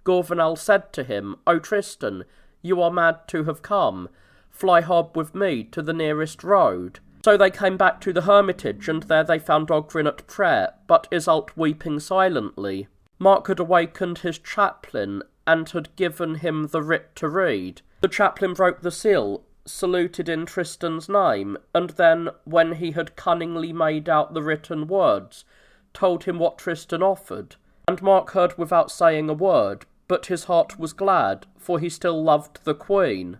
Gorvenal said to him, "O Tristan, you are mad to have come. Fly hard with me to the nearest road." So they came back to the hermitage, and there they found Ogrin at prayer, but Iseult weeping silently. Mark had awakened his chaplain, and had given him the writ to read. The chaplain broke the seal, saluted in Tristan's name, and then, when he had cunningly made out the written words, told him what Tristan offered. And Mark heard without saying a word, but his heart was glad, for he still loved the queen.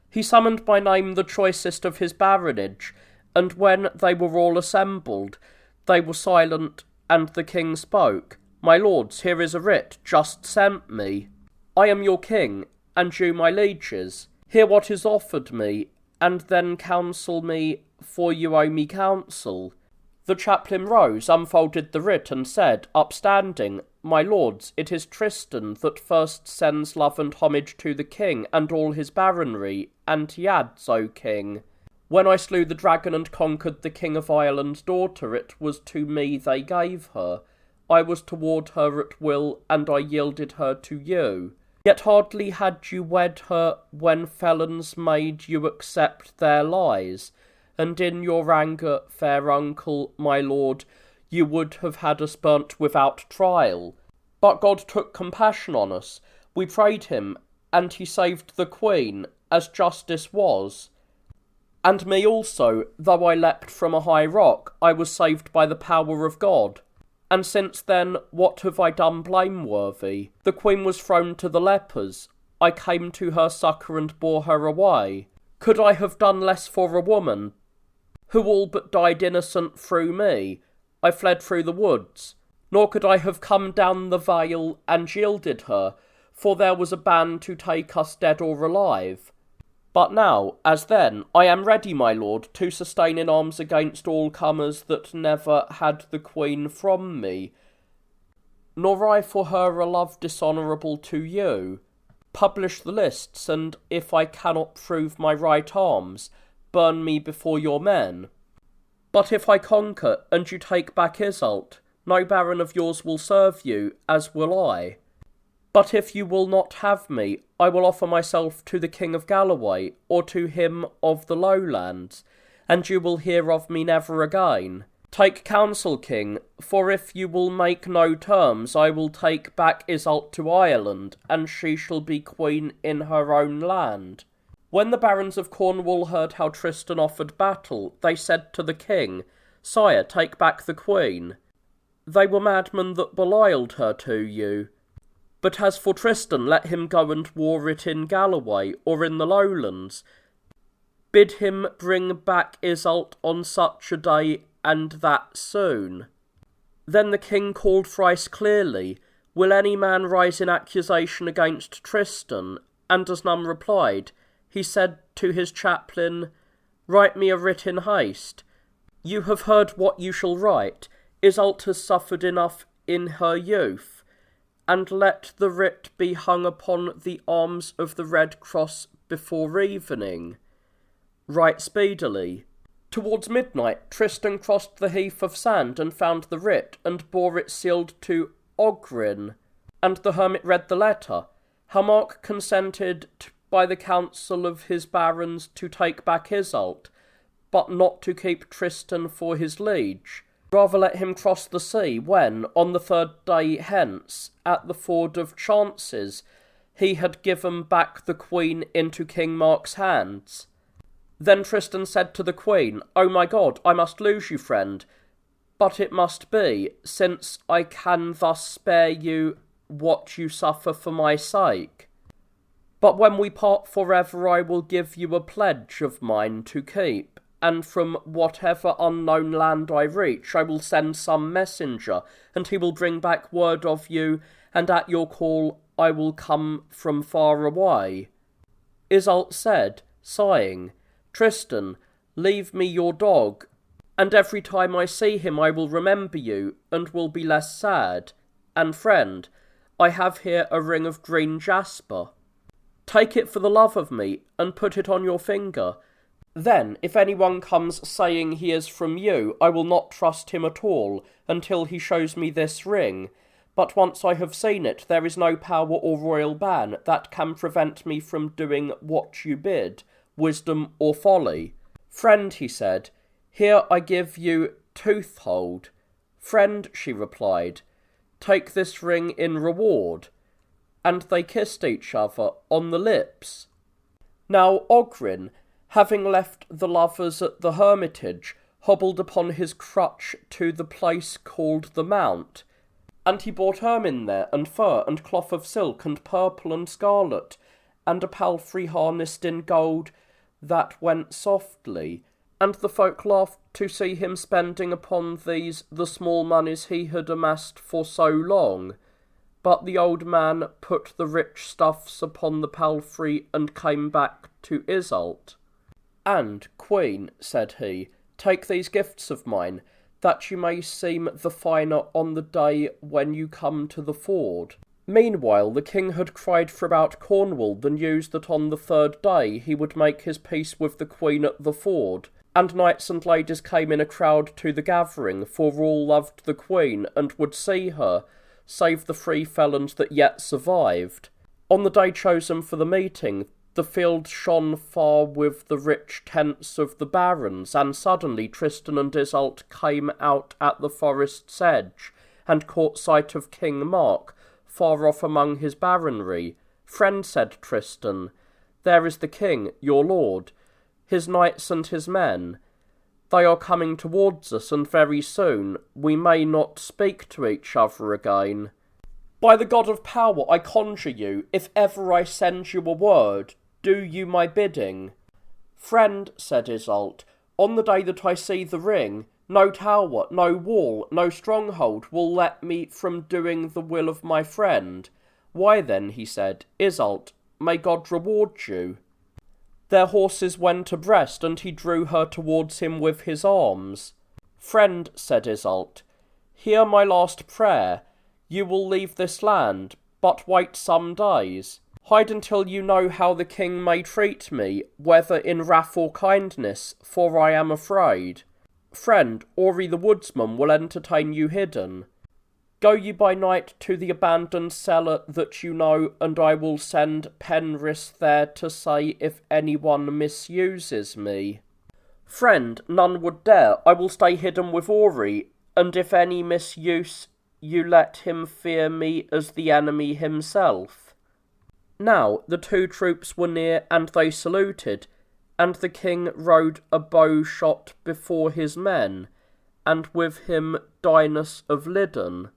He summoned by name the choicest of his baronage, and when they were all assembled, they were silent, and the king spoke. "My lords, here is a writ just sent me. I am your king, and you my lieges. Hear what is offered me, and then counsel me, for you owe me counsel." The chaplain rose, unfolded the writ, and said, upstanding, "My lords, it is Tristan that first sends love and homage to the king and all his baronry, and he adds, O king, when I slew the dragon and conquered the king of Ireland's daughter, it was to me they gave her. I was toward her at will, and I yielded her to you. Yet hardly had you wed her when felons made you accept their lies, and in your anger, fair uncle, my lord, you would have had us burnt without trial. But God took compassion on us. We prayed him, and he saved the queen, as justice was. And me also, though I leapt from a high rock, I was saved by the power of God. And since then, what have I done blameworthy? The queen was thrown to the lepers. I came to her succour and bore her away. Could I have done less for a woman, who all but died innocent through me? I fled through the woods. Nor could I have come down the vale and yielded her, for there was a band to take us dead or alive. But now, as then, I am ready, my lord, to sustain in arms against all comers that never had the queen from me, nor I for her a love dishonourable to you. Publish the lists, and if I cannot prove my right arms, burn me before your men. But if I conquer, and you take back Iseult, no baron of yours will serve you, as will I. But if you will not have me, I will offer myself to the King of Galloway, or to him of the Lowlands, and you will hear of me never again. Take counsel, King, for if you will make no terms, I will take back Iseult to Ireland, and she shall be queen in her own land." When the barons of Cornwall heard how Tristan offered battle, they said to the king, "Sire, take back the queen. They were madmen that belialed her to you. But as for Tristan, let him go and war it in Galloway, or in the Lowlands. Bid him bring back Iseult on such a day, and that soon." Then the king called thrice clearly, "Will any man rise in accusation against Tristan?" And as none replied, he said to his chaplain, "Write me a writ in haste. You have heard what you shall write. Iseult has suffered enough in her youth, and let the writ be hung upon the arms of the Red Cross before evening. Write speedily." Towards midnight, Tristan crossed the heath of sand and found the writ, and bore it sealed to Ogrin. And the hermit read the letter, how Mark consented by the counsel of his barons to take back Iseult, but not to keep Tristan for his liege. Rather let him cross the sea, when, on the third day hence, at the ford of Chances, he had given back the queen into King Mark's hands. Then Tristan said to the queen, "Oh my God, I must lose you, friend, but it must be, since I can thus spare you what you suffer for my sake. But when we part forever, I will give you a pledge of mine to keep, and from whatever unknown land I reach, I will send some messenger, and he will bring back word of you, and at your call I will come from far away." Iseult said, sighing, "Tristan, leave me your dog, and every time I see him I will remember you, and will be less sad. And friend, I have here a ring of green jasper. Take it for the love of me, and put it on your finger. Then, if anyone comes saying he is from you, I will not trust him at all, until he shows me this ring. But once I have seen it, there is no power or royal ban that can prevent me from doing what you bid, wisdom or folly. Friend," he said, "here I give you toothhold." "Friend," she replied, "take this ring in reward." And they kissed each other on the lips. Now Ogrin, having left the lovers at the hermitage, hobbled upon his crutch to the place called the Mount, and he bought ermine there, and fur, and cloth of silk, and purple and scarlet, and a palfrey harnessed in gold that went softly. And the folk laughed to see him spending upon these the small moneys he had amassed for so long. But the old man put the rich stuffs upon the palfrey and came back to Iseult. "And, queen," said he, "take these gifts of mine, that you may seem the finer on the day when you come to the ford." Meanwhile the king had cried throughout Cornwall the news that on the third day he would make his peace with the queen at the ford, and knights and ladies came in a crowd to the gathering, for all loved the queen and would see her, save the 3 felons that yet survived. On the day chosen for the meeting, the field shone far with the rich tents of the barons, and suddenly Tristan and Iseult came out at the forest's edge, and caught sight of King Mark, far off among his baronry. "Friend," said Tristan, "there is the king, your lord, his knights and his men. They are coming towards us, and very soon we may not speak to each other again. By the God of power, I conjure you, if ever I send you a word, do you my bidding." "Friend," said Iseult, "on the day that I see the ring, no tower, no wall, no stronghold will let me from doing the will of my friend." "Why then," he said, "Iseult, may God reward you." Their horses went abreast, and he drew her towards him with his arms. "Friend," said Iseult, "hear my last prayer. You will leave this land, but wait some days. Hide until you know how the king may treat me, whether in wrath or kindness, for I am afraid. Friend, Ori the woodsman will entertain you hidden. Go you by night to the abandoned cellar that you know, and I will send Penris there to say if anyone misuses me. Friend, none would dare. I will stay hidden with Ori, and if any misuse, you let him fear me as the enemy himself." Now the 2 troops were near, and they saluted, and the king rode a bow shot before his men, and with him Dinas of Lydon.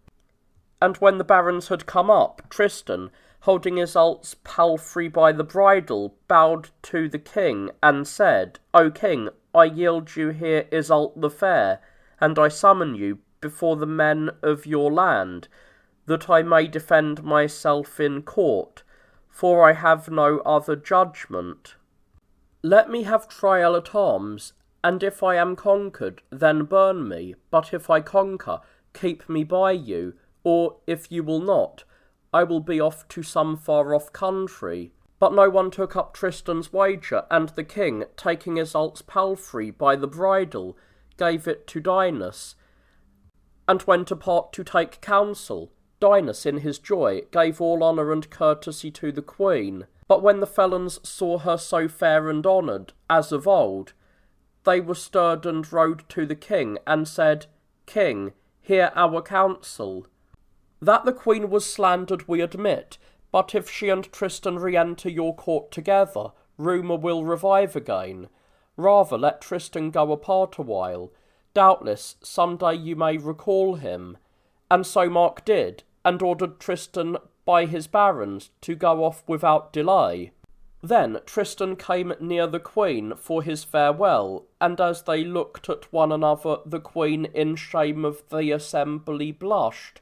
And when the barons had come up, Tristan, holding Iseult's palfrey by the bridle, bowed to the king, and said, "O king, I yield you here Iseult the fair, and I summon you before the men of your land, that I may defend myself in court, for I have no other judgment. Let me have trial at arms, and if I am conquered, then burn me, but if I conquer, keep me by you, or if you will not, I will be off to some far-off country." But no one took up Tristan's wager, and the king, taking Iseult's palfrey by the bridle, gave it to Dinas, and went apart to take counsel. Dinas, in his joy, gave all honour and courtesy to the queen. But when the felons saw her so fair and honoured, as of old, they were stirred and rode to the king, and said, "King, hear our counsel. That the queen was slandered we admit, But if she and Tristan re-enter your court together, rumour will revive again. Rather let Tristan go apart a while. Doubtless some day you may recall him. And so Mark did, and ordered Tristan by his barons to go off without delay. Then Tristan came near the queen for his farewell, and as they looked at one another, the queen in shame of the assembly blushed.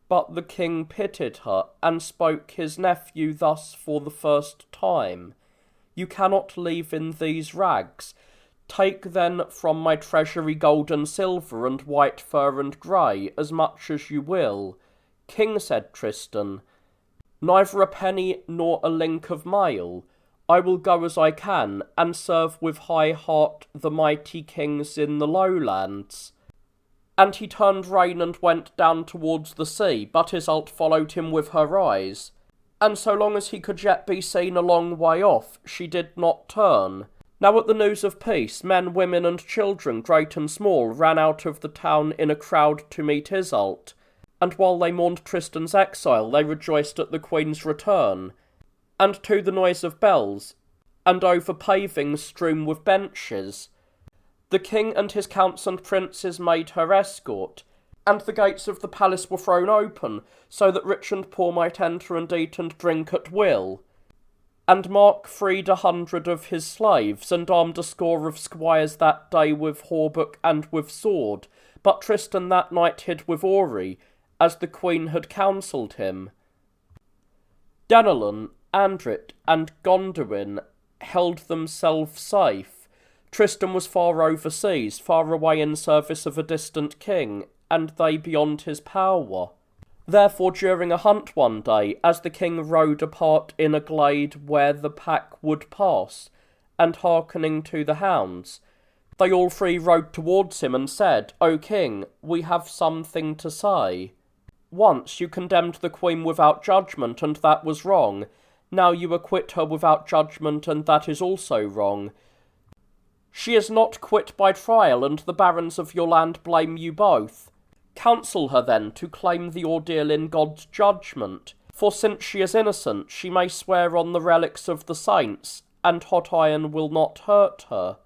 But the king pitied her, and spoke his nephew thus for the first time. You cannot leave in these rags. Take then from my treasury gold and silver, and white fur and grey, as much as you will. King, said Tristan, neither a penny nor a link of mail. I will go as I can, and serve with high heart the mighty kings in the lowlands. And he turned rein and went down towards the sea, but Iseult followed him with her eyes. And so long as he could yet be seen a long way off, she did not turn. Now at the news of peace, men, women, and children, great and small, ran out of the town in a crowd to meet Iseult. And while they mourned Tristan's exile, they rejoiced at the queen's return. And to the noise of bells, and over pavings strewn with benches, the king and his counts and princes made her escort, and the gates of the palace were thrown open, so that rich and poor might enter and eat and drink at will. And Mark freed 100 of his slaves, and armed a score of squires that day with hauberk and with sword, but Tristan that night hid with Ori, as the queen had counselled him. Denelon, Andrit, and Gondowin held themselves safe. Tristan was far overseas, far away in service of a distant king, and they beyond his power. Therefore during a hunt one day, as the king rode apart in a glade where the pack would pass, and hearkening to the hounds, they all three rode towards him and said, O king, we have something to say. Once you condemned the queen without judgment, and that was wrong. Now you acquit her without judgment, and that is also wrong. She is not quit by trial, and the barons of your land blame you both. Counsel her then to claim the ordeal in God's judgment, for since she is innocent, she may swear on the relics of the saints, and hot iron will not hurt her.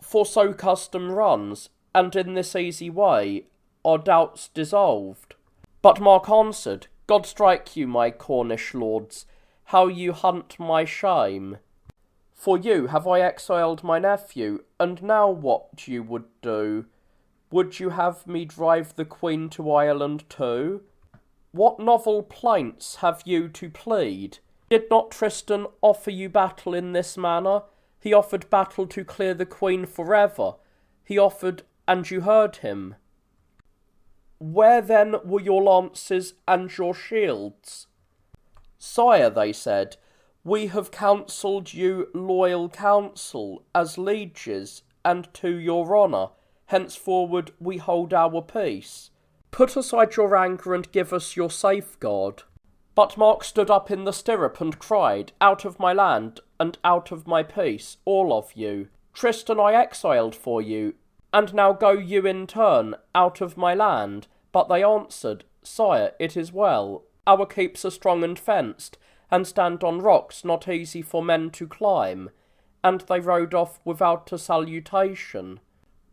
For so custom runs, and in this easy way are doubts dissolved. But Mark answered, God strike you, my Cornish lords, how you hunt my shame. For you have I exiled my nephew, and now what you would do? Would you have me drive the queen to Ireland too? What novel plaints have you to plead? Did not Tristan offer you battle in this manner? He offered battle to clear the queen forever. He offered, and you heard him. Where then were your lances and your shields? Sire, they said, we have counselled you loyal counsel as lieges, and to your honour. Henceforward we hold our peace. Put aside your anger and give us your safeguard. But Mark stood up in the stirrup and cried, Out of my land and out of my peace, all of you. Tristan I exiled for you, and now go you in turn out of my land. But they answered, Sire, it is well. Our keeps are strong and fenced, and stand on rocks not easy for men to climb. And they rode off without a salutation.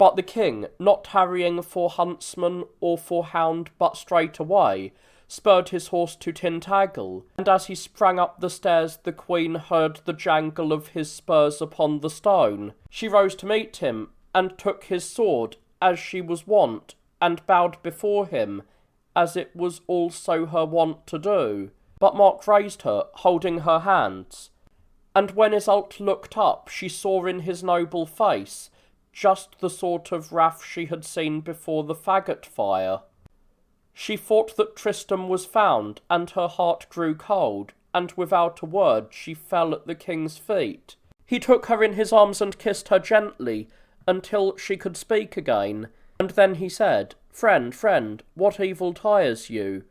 But the king, not tarrying for huntsman or for hound, but straight away, spurred his horse to Tintagel, and as he sprang up the stairs the queen heard the jangle of his spurs upon the stone. She rose to meet him, and took his sword, as she was wont, and bowed before him, as it was also her wont to do. But Mark raised her, holding her hands. And when Iseult looked up, she saw in his noble face just the sort of wrath she had seen before the faggot fire. She thought that Tristan was found, and her heart grew cold, and without a word she fell at the king's feet. He took her in his arms and kissed her gently, until she could speak again, and then he said, Friend, friend, what evil tires you?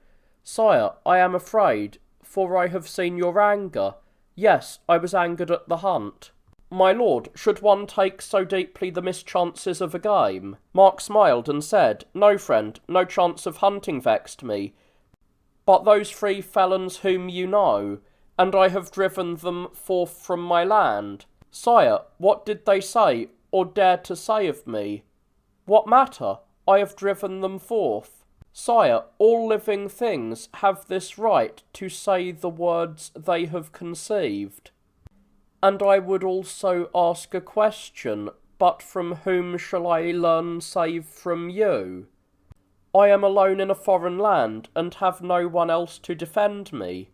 Sire, I am afraid, for I have seen your anger. Yes, I was angered at the hunt. My lord, should one take so deeply the mischances of a game? Mark smiled and said, No, friend, no chance of hunting vexed me. but those 3 felons whom you know, and I have driven them forth from my land. Sire, what did they say, or dare to say of me? What matter? I have driven them forth. Sire, all living things have this right to say the words they have conceived. And I would also ask a question, but from whom shall I learn save from you? I am alone in a foreign land, and have no one else to defend me.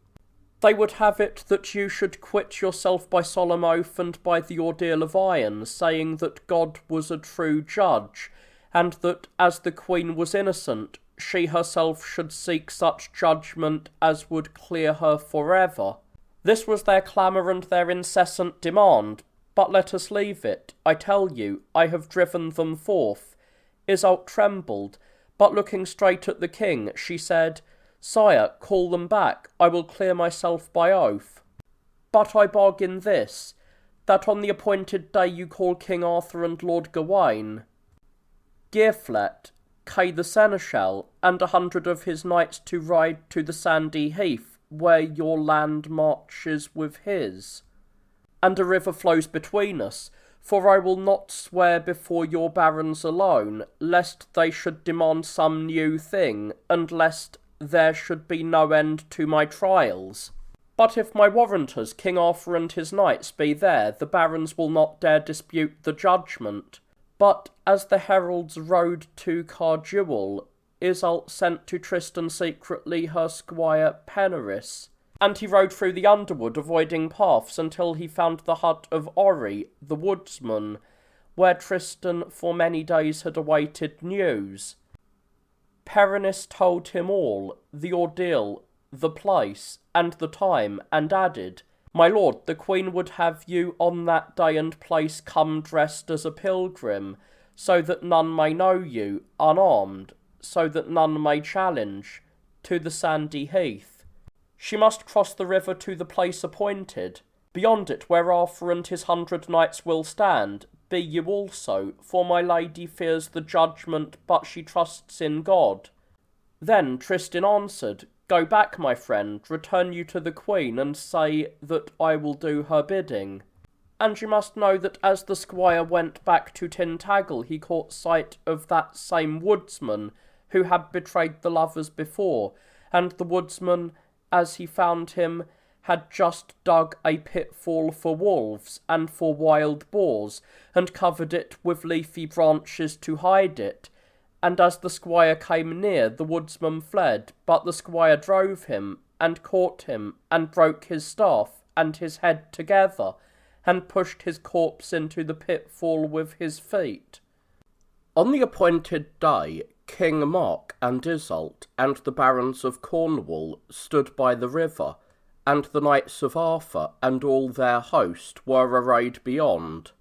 They would have it that you should quit yourself by solemn oath and by the ordeal of iron, saying that God was a true judge, and that, as the Queen was innocent, she herself should seek such judgment as would clear her forever. This was their clamour and their incessant demand, but let us leave it. I tell you, I have driven them forth. Iseult trembled, but looking straight at the king, she said, Sire, call them back. I will clear myself by oath. But I bargain this, that on the appointed day you call King Arthur and Lord Gawain, Girflet, Kay the Seneschal, and 100 of his knights to ride to the sandy heath, where your land marches with his. And a river flows between us, for I will not swear before your barons alone, lest they should demand some new thing, and lest there should be no end to my trials. But if my warranters, King Arthur and his knights, be there, the barons will not dare dispute the judgment. But as the heralds rode to Carduel, Iseult sent to Tristan secretly her squire Penneris, and he rode through the underwood, avoiding paths, until he found the hut of Orri, the woodsman, where Tristan for many days had awaited news. Penneris told him all, the ordeal, the place, and the time, and added, My lord, the Queen would have you on that day and place come dressed as a pilgrim, so that none may know you, unarmed, so that none may challenge, to the sandy heath. She must cross the river to the place appointed. Beyond it, where Arthur and his 100 knights will stand, be you also, for my lady fears the judgment, but she trusts in God. Then Tristan answered, Go back, my friend, return you to the Queen, and say that I will do her bidding. And you must know that as the squire went back to Tintagel, he caught sight of that same woodsman who had betrayed the lovers before, and the woodsman, as he found him, had just dug a pitfall for wolves and for wild boars, and covered it with leafy branches to hide it. And as the squire came near, the woodsman fled, but the squire drove him, and caught him, and broke his staff and his head together, and pushed his corpse into the pitfall with his feet. On the appointed day, King Mark and Iseult and the barons of Cornwall stood by the river, and the knights of Arthur and all their host were arrayed beyond.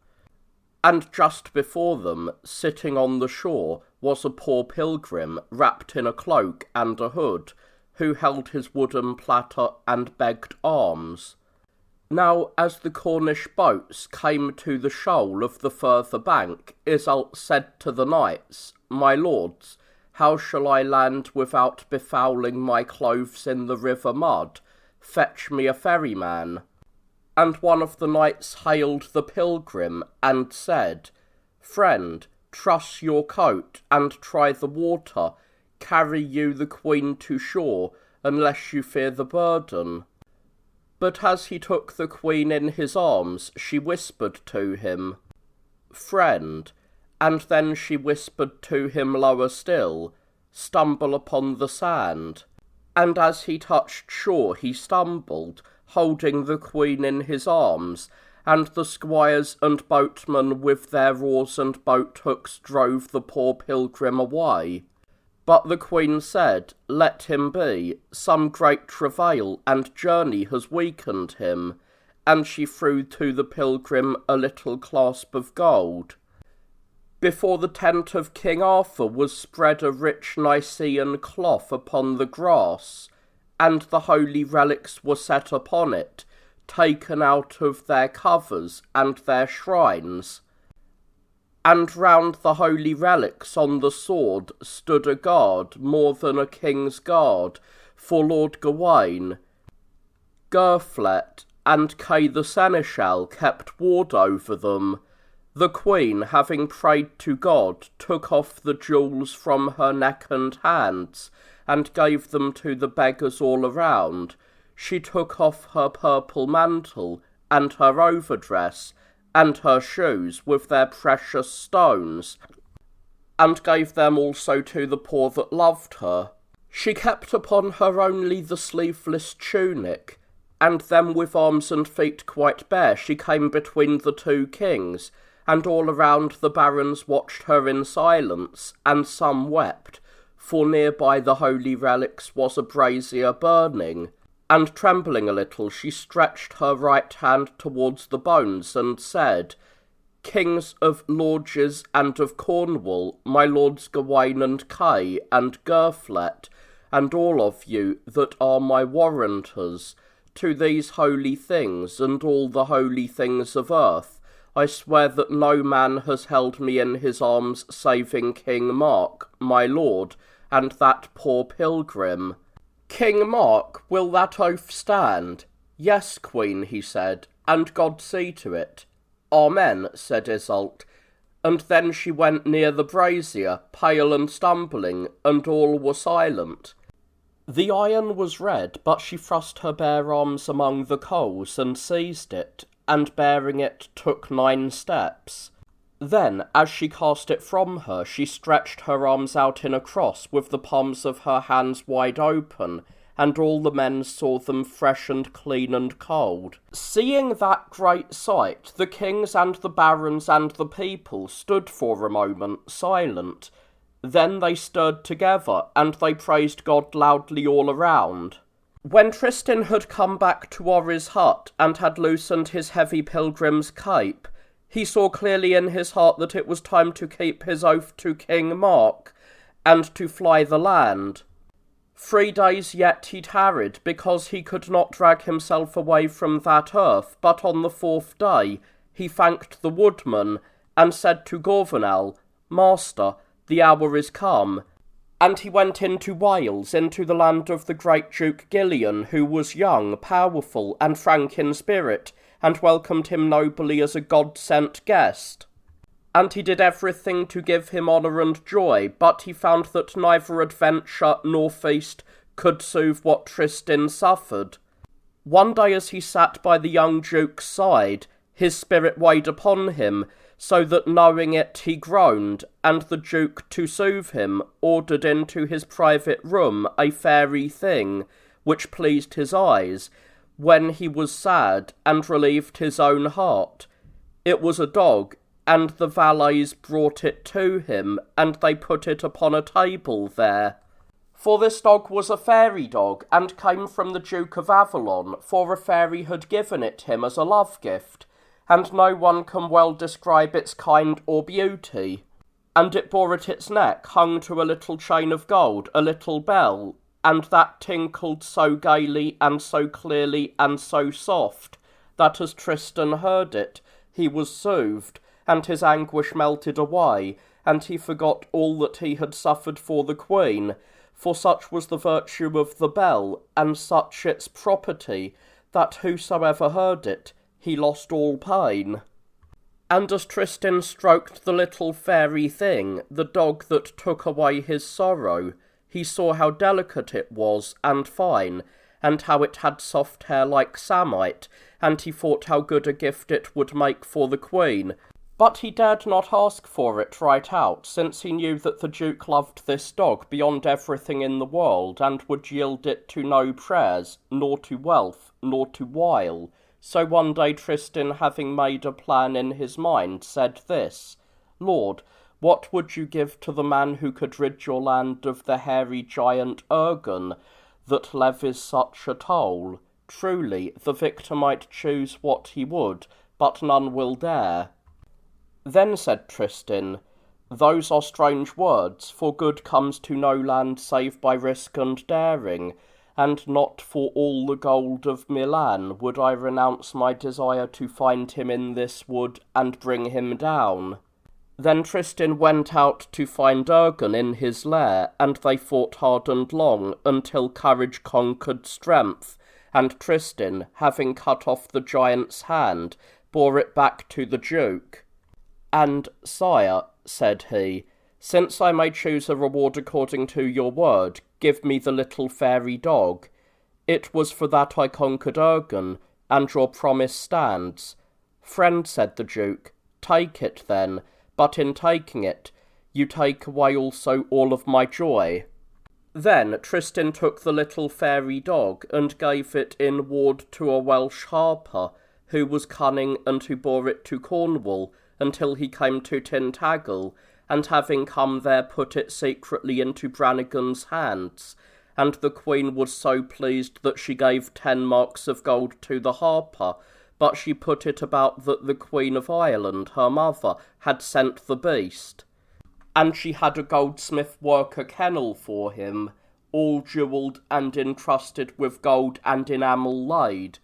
And just before them, sitting on the shore, was a poor pilgrim, wrapped in a cloak and a hood, who held his wooden platter and begged alms. Now, as the Cornish boats came to the shoal of the further bank, Iseult said to the knights, My lords, how shall I land without befouling my clothes in the river mud? Fetch me a ferryman. And one of the knights hailed the pilgrim, and said, Friend, truss your coat, and try the water. Carry you the Queen to shore, unless you fear the burden. But as he took the Queen in his arms, she whispered to him, Friend, and then she whispered to him lower still, Stumble upon the sand. And as he touched shore he stumbled, holding the Queen in his arms, and the squires and boatmen with their oars and boat-hooks drove the poor pilgrim away. But the Queen said, Let him be, some great travail and journey has weakened him, and she threw to the pilgrim a little clasp of gold. Before the tent of King Arthur was spread a rich Nicean cloth upon the grass, and the holy relics were set upon it, taken out of their covers and their shrines. And round the holy relics on the sword stood a guard more than a king's guard, for Lord Gawain. Girflet and Kay the Seneschal kept ward over them. The queen, having prayed to God, took off the jewels from her neck and hands, and gave them to the beggars all around. She took off her purple mantle, and her overdress, and her shoes with their precious stones, and gave them also to the poor that loved her. She kept upon her only the sleeveless tunic, and then with arms and feet quite bare she came between the two kings, and all around the barons watched her in silence, and some wept, for near by the holy relics was a brazier burning, and trembling a little she stretched her right hand towards the bones, and said, Kings of Lorges and of Cornwall, my lords Gawain and Kay and Girflet, and all of you that are my warranters, to these holy things and all the holy things of earth, I swear that no man has held me in his arms saving King Mark, my lord, and that poor pilgrim. King Mark, will that oath stand? Yes, Queen, he said, and God see to it. Amen, said Iseult, and then she went near the brazier, pale and stumbling, and all were silent. The iron was red, but she thrust her bare arms among the coals and seized it, and bearing it took 9 steps. Then, as she cast it from her, she stretched her arms out in a cross with the palms of her hands wide open, and all the men saw them fresh and clean and cold. Seeing that great sight, the kings and the barons and the people stood for a moment silent. Then they stirred together, and they praised God loudly all around. When Tristan had come back to Orry's hut, and had loosened his heavy pilgrim's cape, he saw clearly in his heart that it was time to keep his oath to King Mark, and to fly the land. 3 days yet he tarried, because he could not drag himself away from that earth, but on the 4th day he thanked the woodman, and said to Gorvenal, Master, the hour is come. And he went into Wales, into the land of the great Duke Gillian, who was young, powerful, and frank in spirit, and welcomed him nobly as a God-sent guest. And he did everything to give him honour and joy, but he found that neither adventure nor feast could soothe what Tristan suffered. One day as he sat by the young Duke's side, his spirit weighed upon him, so that knowing it he groaned, and the Duke, to soothe him, ordered into his private room a fairy thing, which pleased his eyes, when he was sad, and relieved his own heart. It was a dog, and the valets brought it to him, and they put it upon a table there. For this dog was a fairy dog, and came from the Duke of Avalon, for a fairy had given it him as a love gift, and no one can well describe its kind or beauty. And it bore at its neck, hung to a little chain of gold, a little bell, and that tinkled so gaily and so clearly and so soft, that as Tristan heard it, he was soothed, and his anguish melted away, and he forgot all that he had suffered for the Queen, for such was the virtue of the bell, and such its property, that whosoever heard it, he lost all pain. And as Tristan stroked the little fairy thing, the dog that took away his sorrow, he saw how delicate it was and fine, and how it had soft hair like samite, and he thought how good a gift it would make for the Queen. But he dared not ask for it right out, since he knew that the Duke loved this dog beyond everything in the world, and would yield it to no prayers, nor to wealth, nor to wile. So one day Tristan, having made a plan in his mind, said this, Lord, what would you give to the man who could rid your land of the hairy giant Urgan, that levies such a toll? Truly, the victor might choose what he would, but none will dare. Then said Tristan, Those are strange words, for good comes to no land save by risk and daring, and not for all the gold of Milan would I renounce my desire to find him in this wood and bring him down. Then Tristan went out to find Urgan in his lair, and they fought hard and long, until courage conquered strength, and Tristan, having cut off the giant's hand, bore it back to the Duke. And, sire, said he, since I may choose a reward according to your word, give me the little fairy dog. It was for that I conquered Urgan, and your promise stands. Friend, said the Duke, take it then, but in taking it, you take away also all of my joy. Then Tristan took the little fairy dog, and gave it in ward to a Welsh harper, who was cunning, and who bore it to Cornwall, until he came to Tintagel, and having come there put it secretly into Brannigan's hands, and the Queen was so pleased that she gave 10 marks of gold to the harper, but she put it about that the Queen of Ireland, her mother, had sent the beast. And she had a goldsmith work a kennel for him, all jewelled and encrusted with gold and enamel laid,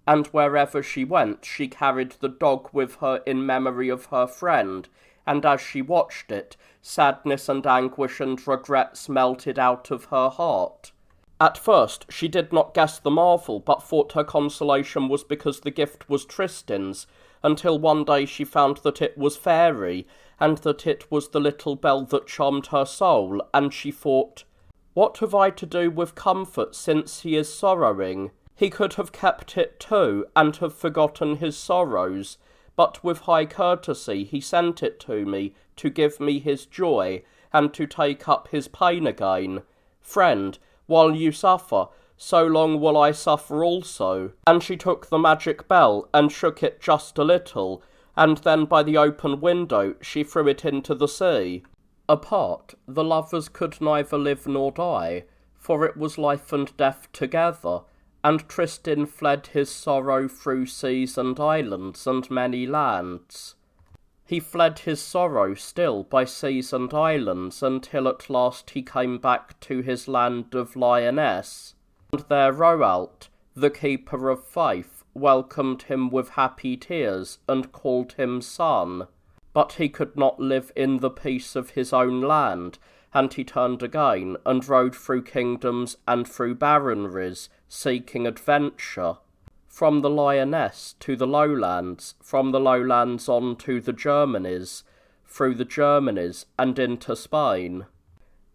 and wherever she went she carried the dog with her in memory of her friend, and as she watched it, sadness and anguish and regrets melted out of her heart. At first she did not guess the marvel, but thought her consolation was because the gift was Tristan's, until one day she found that it was fairy, and that it was the little bell that charmed her soul, and she thought, what have I to do with comfort since he is sorrowing? He could have kept it too, and have forgotten his sorrows, but with high courtesy he sent it to me, to give me his joy, and to take up his pain again. Friend, while you suffer, so long will I suffer also. And she took the magic bell, and shook it just a little, and then by the open window she threw it into the sea. Apart, the lovers could neither live nor die, for it was life and death together, and Tristan fled his sorrow through seas and islands and many lands. He fled his sorrow still by seas and islands, until at last he came back to his land of Lyonesse, and there Roalt, the keeper of faith, welcomed him with happy tears, and called him son. But he could not live in the peace of his own land, and he turned again, and rode through kingdoms and through barrenries, seeking adventure. From the Lyonesse to the lowlands, from the lowlands on to the Germanies, through the Germanies and into Spain.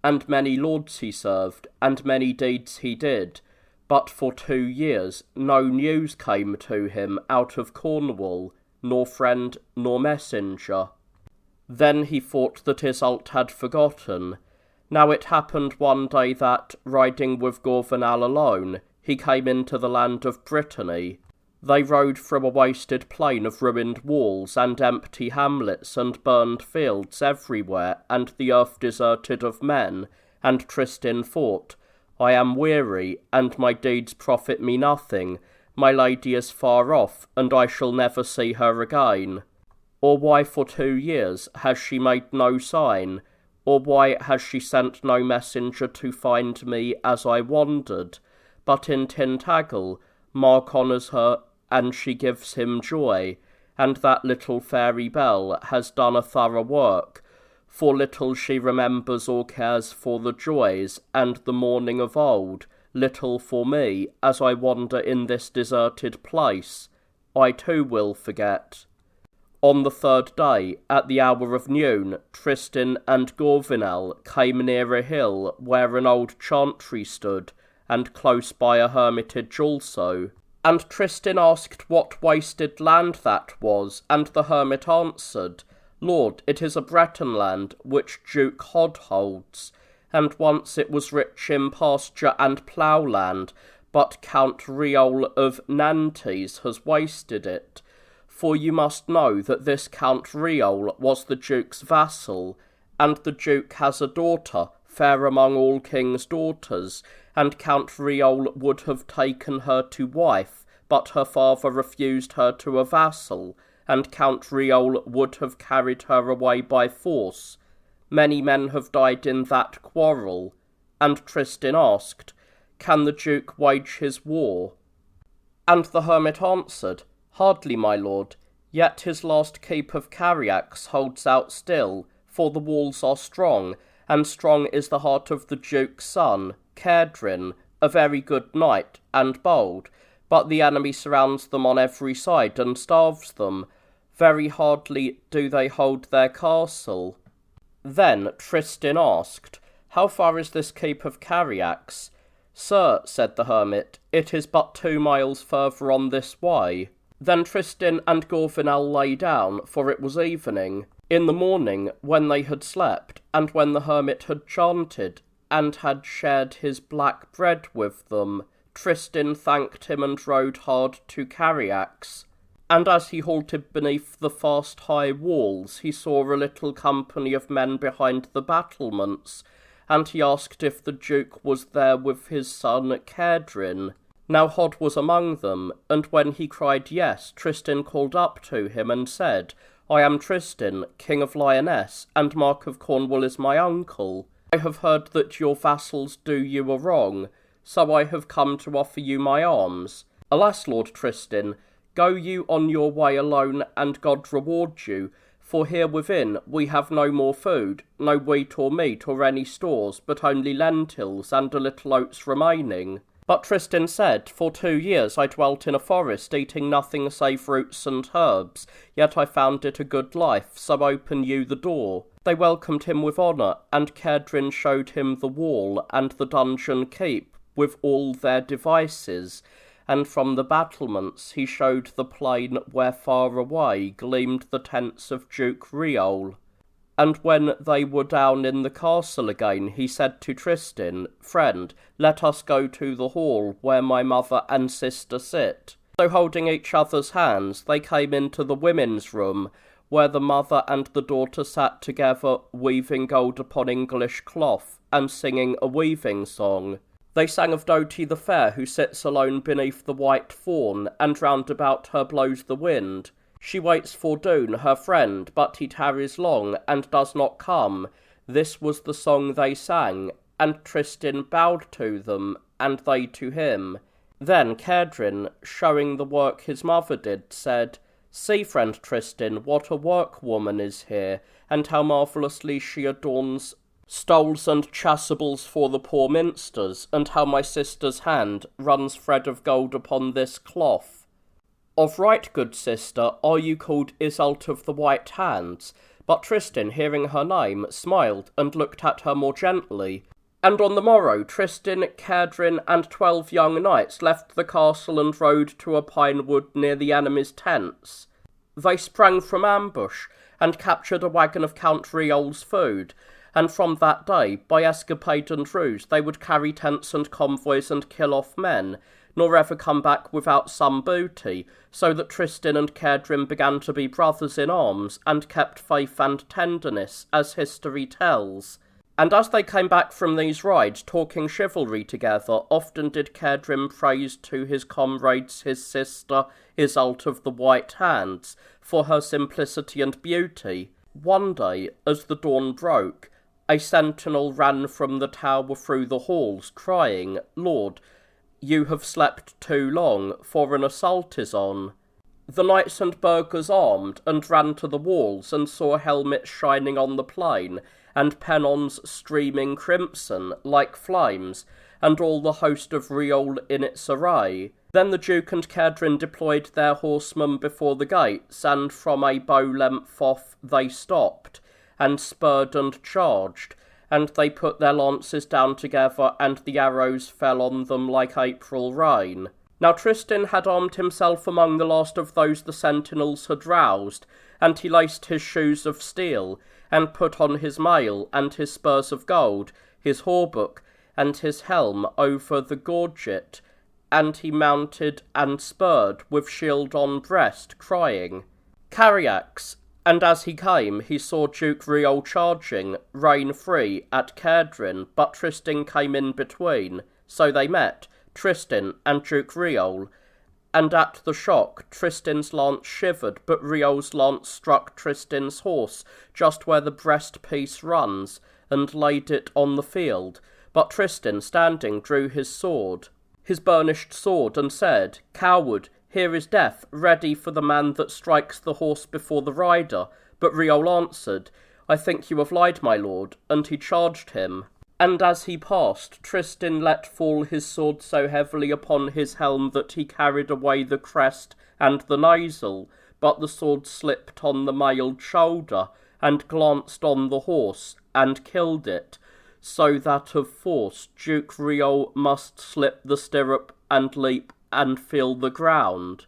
And many lords he served, and many deeds he did, but for 2 years no news came to him out of Cornwall, nor friend nor messenger. Then he thought that Iseult had forgotten. Now it happened one day that, riding with Gorvenal alone, he came into the land of Brittany. They rode through a wasted plain of ruined walls and empty hamlets and burned fields everywhere, and the earth deserted of men, and Tristan thought, I am weary, and my deeds profit me nothing. My lady is far off, and I shall never see her again. Or why for 2 years has she made no sign? Or why has she sent no messenger to find me as I wandered? But in Tintagel, Mark honours her, and she gives him joy, and that little fairy bell has done a thorough work, for little she remembers or cares for the joys and the mourning of old, little for me, as I wander in this deserted place. I too will forget. On the 3rd day, at the hour of noon, Tristan and Gorvenal came near a hill where an old chantry stood, and close by a hermitage also. And Tristan asked what wasted land that was, and the hermit answered, Lord, it is a Breton land, which Duke Hod holds, and once it was rich in pasture and plough-land, but Count Riol of Nantes has wasted it. For you must know that this Count Riol was the Duke's vassal, and the Duke has a daughter, fair among all kings' daughters, and Count Riol would have taken her to wife, but her father refused her to a vassal, and Count Riol would have carried her away by force. Many men have died in that quarrel. And Tristan asked, Can the Duke wage his war? And the hermit answered, Hardly, my lord. Yet his last keep of Cariax holds out still, for the walls are strong, and strong is the heart of the Duke's son, Cedrin, a very good knight and bold, but the enemy surrounds them on every side and starves them. Very hardly do they hold their castle. Then Tristan asked, How far is this keep of Cariax? Sir, said the hermit, it is but 2 miles further on this way. Then Tristan and Gorvenal lay down, for it was evening. In the morning, when they had slept, and when the hermit had chanted, and had shared his black bread with them, Tristan thanked him and rode hard to Cariax. And as he halted beneath the fast high walls, he saw a little company of men behind the battlements, and he asked if the Duke was there with his son Cedrin. Now Hod was among them, and when he cried yes, Tristan called up to him and said, I am Tristan, King of Lyonesse, and Mark of Cornwall is my uncle. I have heard that your vassals do you a wrong, so I have come to offer you my arms. Alas, Lord Tristan, go you on your way alone, and God reward you, for here within we have no more food, no wheat or meat or any stores, but only lentils and a little oats remaining. But Tristan said, For 2 years I dwelt in a forest, eating nothing save roots and herbs, yet I found it a good life, so open you the door. They welcomed him with honour, and Cedrin showed him the wall and the dungeon keep, with all their devices, and from the battlements he showed the plain where far away gleamed the tents of Duke Riol. And when they were down in the castle again, he said to Tristan, Friend, let us go to the hall where my mother and sister sit. So holding each other's hands, they came into the women's room, where the mother and the daughter sat together, weaving gold upon English cloth, and singing a weaving song. They sang of Doty the fair, who sits alone beneath the white fawn, and round about her blows the wind. She waits for Doon, her friend, but he tarries long, and does not come. This was the song they sang, and Tristan bowed to them, and they to him. Then Cedrin, showing the work his mother did, said, See, friend Tristan, what a workwoman is here, and how marvellously she adorns stoles and chasubles for the poor minsters, and how my sister's hand runs thread of gold upon this cloth. Of right, good sister, are you called Iseult of the White Hands? But Tristan, hearing her name, smiled and looked at her more gently. And on the morrow Tristan, Cedrin, and 12 young knights left the castle and rode to a pine wood near the enemy's tents. They sprang from ambush, and captured a waggon of Count Riol's food, and from that day, by escapade and ruse, they would carry tents and convoys and kill off men, nor ever come back without some booty, so that Tristan and Cedrin began to be brothers in arms, and kept faith and tenderness, as history tells. And as they came back from these rides, talking chivalry together, often did Cedrin praise to his comrades his sister, Iseult of the White Hands, for her simplicity and beauty. One day, as the dawn broke, a sentinel ran from the tower through the halls, crying, Lord, you have slept too long, for an assault is on. The knights and burghers armed, and ran to the walls, and saw helmets shining on the plain, and pennons streaming crimson, like flames, and all the host of Riol in its array. Then the Duke and Cedrin deployed their horsemen before the gates, and from a bow-length off they stopped, and spurred and charged, and they put their lances down together, and the arrows fell on them like April rain. Now Tristan had armed himself among the last of those the sentinels had roused, and he laced his shoes of steel, and put on his mail, and his spurs of gold, his hauberk, and his helm over the gorget, and he mounted and spurred, with shield on breast, crying, Cariax! And as he came, he saw Duke Riol charging, rein free, at Cedrin, but Tristan came in between. So they met, Tristan and Duke Riol, and at the shock Tristan's lance shivered, but Riol's lance struck Tristan's horse, just where the breastpiece runs, and laid it on the field. But Tristan, standing, drew his burnished sword, and said, Coward, here is death, ready for the man that strikes the horse before the rider. But Iseult answered, I think you have lied, my lord, and he charged him. And as he passed, Tristan let fall his sword so heavily upon his helm that he carried away the crest and the nasal, but the sword slipped on the mailed shoulder, and glanced on the horse, and killed it, so that of force Duke Iseult must slip the stirrup, and leap, and feel the ground.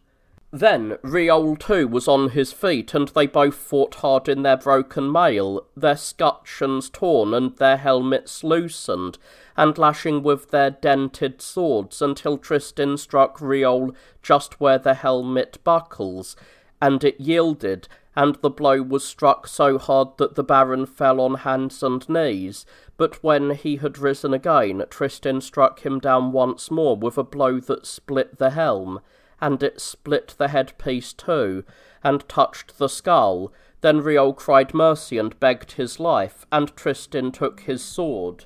Then Iseult too was on his feet, and they both fought hard in their broken mail, their scutcheons torn and their helmets loosened, and lashing with their dented swords, until Tristan struck Iseult just where the helmet buckles, and it yielded, and the blow was struck so hard that the baron fell on hands and knees. But when he had risen again, Tristan struck him down once more with a blow that split the helm, and it split the headpiece too, and touched the skull. Then Iseult cried mercy and begged his life, and Tristan took his sword.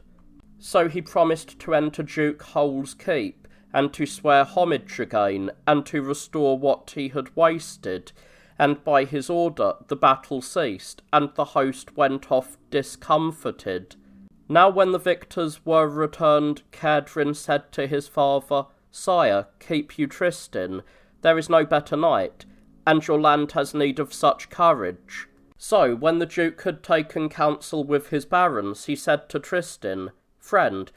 So he promised to enter Duke Hull's keep, and to swear homage again, and to restore what he had wasted. And by his order the battle ceased, and the host went off discomfited. Now when the victors were returned, Ketone said to his father, Sire, keep you Tristan, there is no better knight, and your land has need of such courage. So, when the Duke had taken counsel with his barons, he said to Tristan, Friend,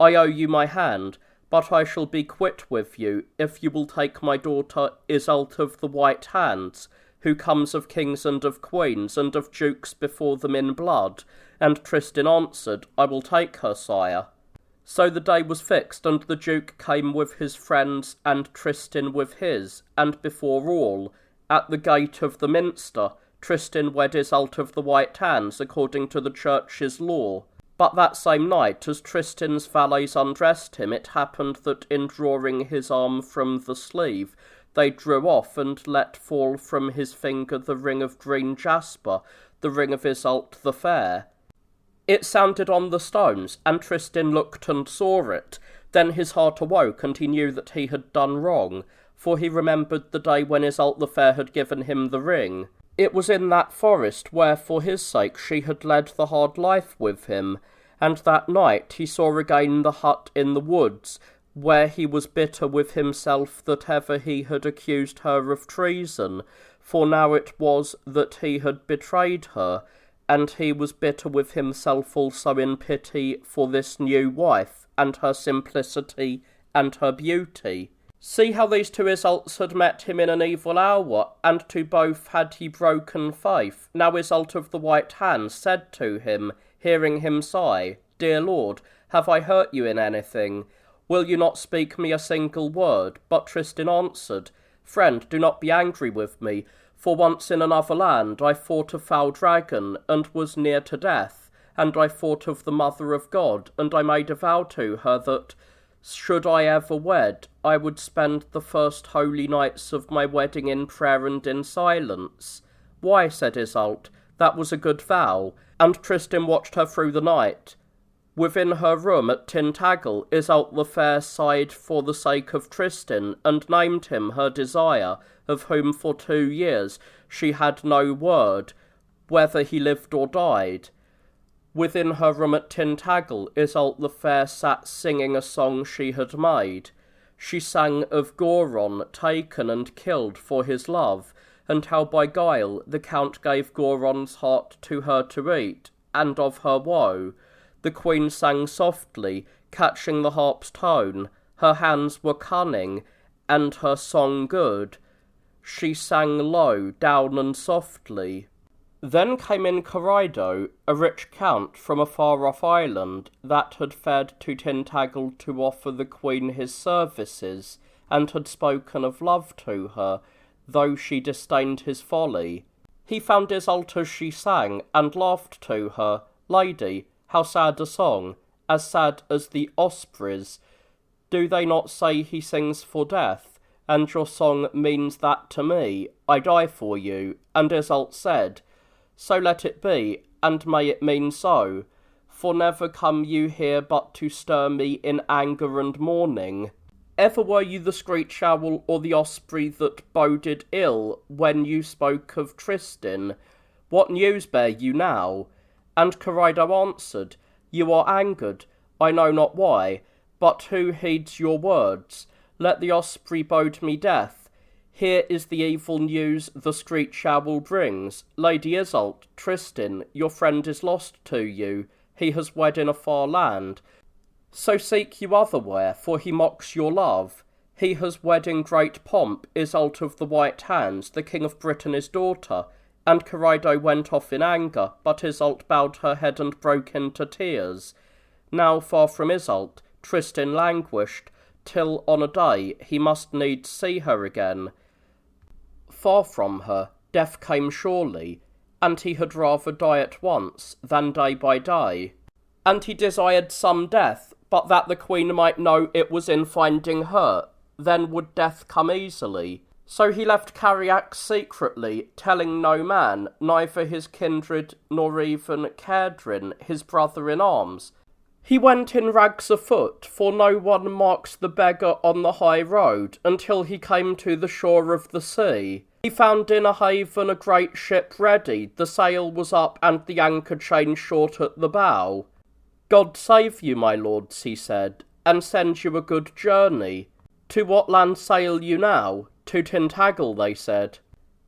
I owe you my hand, but I shall be quit with you, if you will take my daughter Iseult of the White Hands, who comes of kings and of queens, and of dukes before them in blood. And Tristan answered, I will take her, sire. So the day was fixed, and the Duke came with his friends, and Tristan with his, and before all, at the gate of the minster, Tristan wed Iseult of the White Hands, according to the church's law. But that same night, as Tristan's valets undressed him, it happened that in drawing his arm from the sleeve, they drew off and let fall from his finger the ring of green jasper, the ring of Iseult the fair. It sounded on the stones, and Tristan looked and saw it. Then his heart awoke, and he knew that he had done wrong, for he remembered the day when Iseult the fair had given him the ring. It was in that forest where for his sake she had led the hard life with him, and that night he saw again the hut in the woods, where he was bitter with himself that ever he had accused her of treason, for now it was that he had betrayed her, and he was bitter with himself also in pity for this new wife, and her simplicity, and her beauty. See how these two Iseults had met him in an evil hour, and to both had he broken faith. Now Iseult of the White Hands said to him, hearing him sigh, Dear lord, have I hurt you in anything? Will you not speak me a single word? But Tristan answered, Friend, do not be angry with me, for once in another land I fought a foul dragon, and was near to death, and I thought of the Mother of God, and I made a vow to her that, should I ever wed, I would spend the first holy nights of my wedding in prayer and in silence. Why, said Iseult, that was a good vow. And Tristan watched her through the night. Within her room at Tintagel, Iseult the fair sighed for the sake of Tristan, and named him her desire, of whom for 2 years she had no word, whether he lived or died. Within her room at Tintagel, Iseult the fair sat singing a song she had made. She sang of Goron, taken and killed for his love, and how by guile the Count gave Goron's heart to her to eat, and of her woe. The queen sang softly, catching the harp's tone. Her hands were cunning, and her song good. She sang low, down and softly. Then came in Corrido, a rich count from a far-off island, that had fared to Tintagel to offer the queen his services, and had spoken of love to her, though she disdained his folly. He found Iseult as she sang, and laughed to her, Lady, how sad a song, as sad as the ospreys. Do they not say he sings for death? And your song means that to me, I die for you. And Iseult said, So let it be, and may it mean so, for never come you here but to stir me in anger and mourning. Ever were you the screech owl or the osprey that boded ill when you spoke of Tristan? What news bear you now? And Corrido answered, You are angered, I know not why, but who heeds your words? Let the osprey bode me death. Here is the evil news the screech owl brings. Lady Iseult, Tristan, your friend is lost to you. He has wed in a far land. So seek you otherwhere, for he mocks your love. He has wed in great pomp Iseult of the White Hands, the King of Brittany's daughter. And Corrido went off in anger, but Iseult bowed her head and broke into tears. Now far from Iseult, Tristan languished, till on a day he must needs see her again. Far from her, death came surely, and he had rather die at once than day by day. And he desired some death, but that the queen might know it was in finding her, then would death come easily. So he left Cariac secretly, telling no man, neither his kindred nor even Cedrin, his brother in arms. He went in rags afoot, for no one marks the beggar on the high road, until he came to the shore of the sea. He found in a haven a great ship ready, the sail was up and the anchor chain short at the bow. God save you, my lords, he said, and send you a good journey. To what land sail you now? To Tintagel, they said.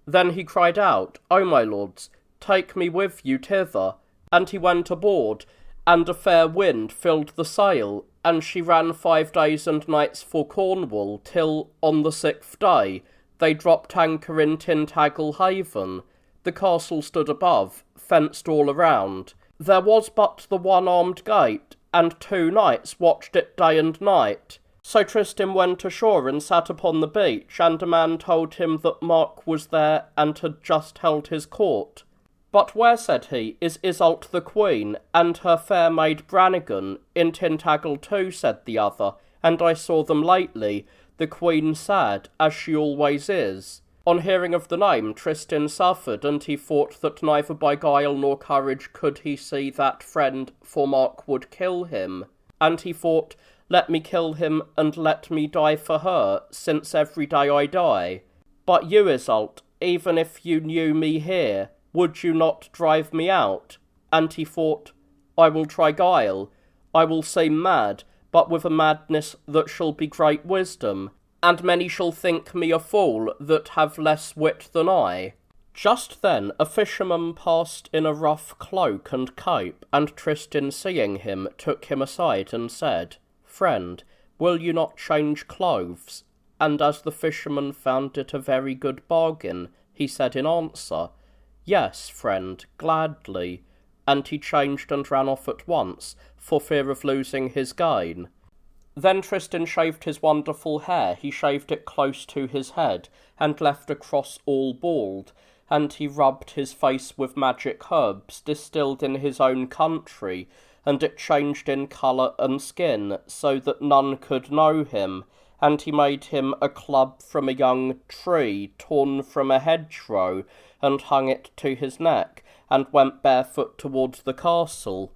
Then he cried out, O my lords, take me with you thither. And he went aboard, and a fair wind filled the sail, and she ran 5 days and nights for Cornwall, till, on the 6th day, they dropped anchor in Tintagel haven. The castle stood above, fenced all around. There was but the one armed gate, and 2 knights watched it day and night. So Tristan went ashore and sat upon the beach, and a man told him that Mark was there and had just held his court. But where, said he, is Iseult the queen, and her fair maid Brannigan? In Tintagel too, said the other, and I saw them lately, the queen sad, as she always is. On hearing of the name, Tristan suffered, and he thought that neither by guile nor courage could he see that friend, for Mark would kill him. And he thought, Let me kill him, and let me die for her, since every day I die. But you, Iseult, even if you knew me here, would you not drive me out? And he thought, I will try guile. I will seem mad, but with a madness that shall be great wisdom, and many shall think me a fool that have less wit than I. Just then a fisherman passed in a rough cloak and cape, and Tristan, seeing him, took him aside and said, Friend, will you not change clothes? And as the fisherman found it a very good bargain, he said in answer, Yes, friend, gladly. And he changed and ran off at once, for fear of losing his gain. Then Tristan shaved his wonderful hair, he shaved it close to his head, and left across all bald, and he rubbed his face with magic herbs, distilled in his own country, and it changed in colour and skin, so that none could know him, and he made him a club from a young tree, torn from a hedgerow, and hung it to his neck, and went barefoot towards the castle.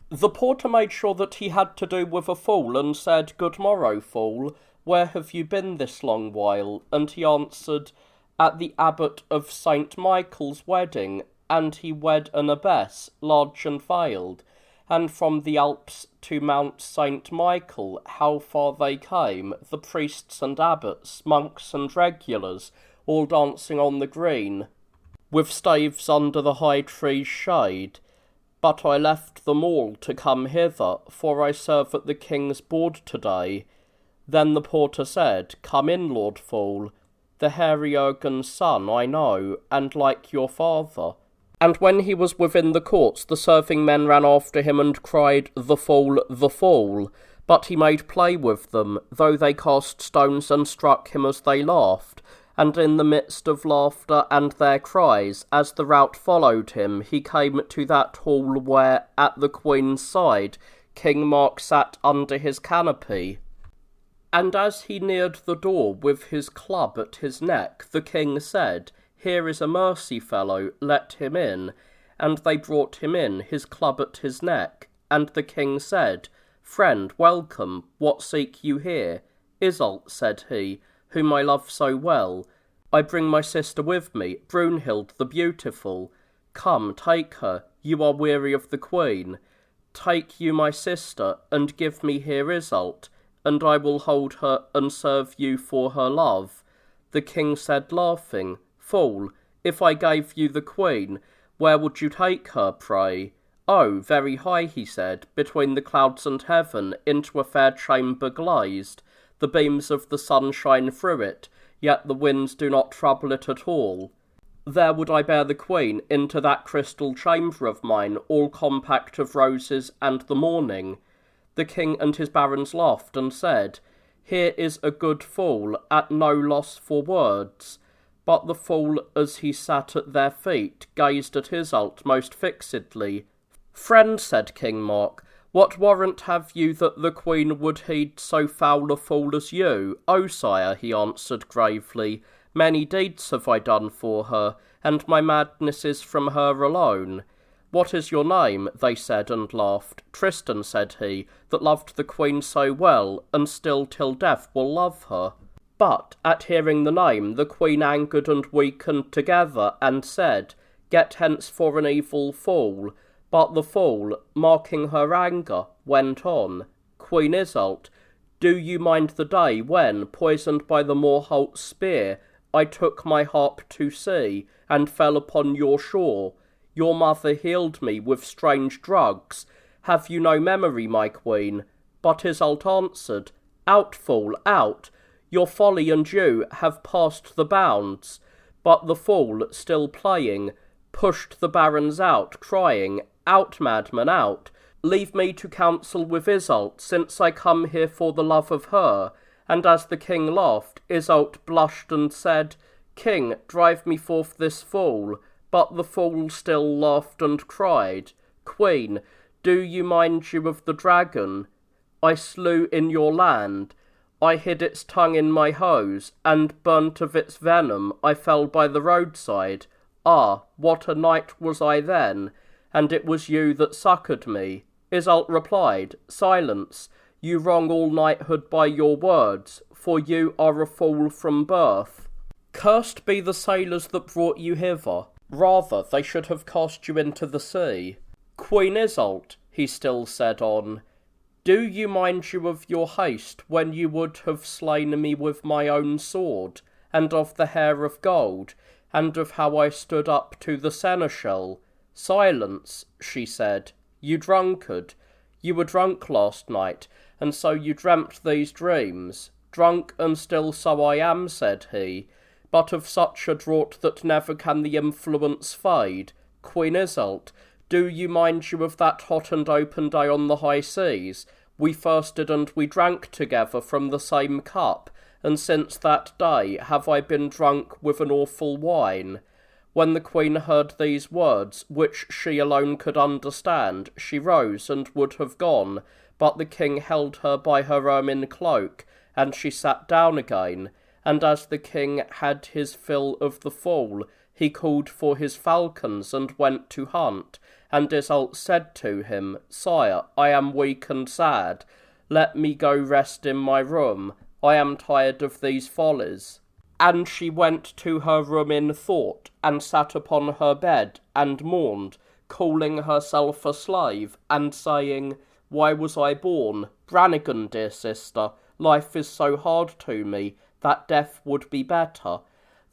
The porter made sure that he had to do with a fool, and said, Good morrow, fool, where have you been this long while? And he answered, At the abbot of St. Michael's wedding, and he wed an abbess, large and veiled. And from the Alps to Mount St. Michael, how far they came, the priests and abbots, monks and regulars, all dancing on the green, with staves under the high tree's shade. But I left them all to come hither, for I serve at the king's board to-day. Then the porter said, Come in, Lord Fool, the hairy Urgan's son, I know, and like your father. And when he was within the courts, the serving men ran after him and cried, The fool, the fool. But he made play with them, though they cast stones and struck him as they laughed. And in the midst of laughter and their cries, as the rout followed him, he came to that hall where, at the queen's side, King Mark sat under his canopy. And as he neared the door with his club at his neck, the king said, Here is a mercy fellow, let him in. And they brought him in, his club at his neck. And the king said, Friend, welcome, what seek you here? Iseult, said he, whom I love so well, I bring my sister with me, Brunhild the beautiful. Come, take her, you are weary of the queen. Take you my sister, and give me here Iseult, and I will hold her and serve you for her love. The king said, laughing, Fool, if I gave you the queen, where would you take her, pray? Oh, very high, he said, between the clouds and heaven, into a fair chamber glazed. The beams of the sun shine through it, yet the winds do not trouble it at all. There would I bear the queen into that crystal chamber of mine, all compact of roses and the morning. The king and his barons laughed and said, Here is a good fool, at no loss for words. But the fool, as he sat at their feet, gazed at Iseult most fixedly. Friend, said King Mark, what warrant have you that the queen would heed so foul a fool as you? O sire, he answered gravely, many deeds have I done for her, and my madness is from her alone. What is your name? They said and laughed. Tristan, said he, that loved the queen so well, and still till death will love her. But at hearing the name, the queen angered and weakened together, and said, Get hence for an evil fool. But the fool, marking her anger, went on, Queen Iseult, do you mind the day when, poisoned by the Moorholt's spear, I took my harp to sea, and fell upon your shore? Your mother healed me with strange drugs. Have you no memory, my queen? But Iseult answered, Out, fool, out! Your folly and you have passed the bounds. But the fool, still playing, pushed the barons out, crying, Out, madman, out! Leave me to counsel with Iseult, since I come here for the love of her. And as the king laughed, Iseult blushed and said, King, drive me forth this fool. But the fool still laughed and cried, Queen, do you mind you of the dragon I slew in your land? I hid its tongue in my hose, and burnt of its venom I fell by the roadside. Ah, what a knight was I then! And it was you that succoured me. Iseult replied, Silence, you wrong all knighthood by your words, for you are a fool from birth. Cursed be the sailors that brought you hither, rather they should have cast you into the sea. Queen Iseult, he still said on, do you mind you of your haste when you would have slain me with my own sword, and of the hair of gold, and of how I stood up to the seneschal? Silence, she said, you drunkard. You were drunk last night, and so you dreamt these dreams. Drunk, and still so I am, said he, but of such a draught that never can the influence fade. Queen Iseult, do you mind you of that hot and open day on the high seas? We fasted and we drank together from the same cup, and since that day have I been drunk with an awful wine. When the queen heard these words, which she alone could understand, she rose and would have gone, but the king held her by her ermine cloak, and she sat down again. And as the king had his fill of the fool, he called for his falcons and went to hunt. And Iseult said to him, Sire, I am weak and sad. Let me go rest in my room. I am tired of these follies. And she went to her room in thought, and sat upon her bed, and mourned, calling herself a slave, and saying, Why was I born? Brannigan, dear sister, life is so hard to me, that death would be better.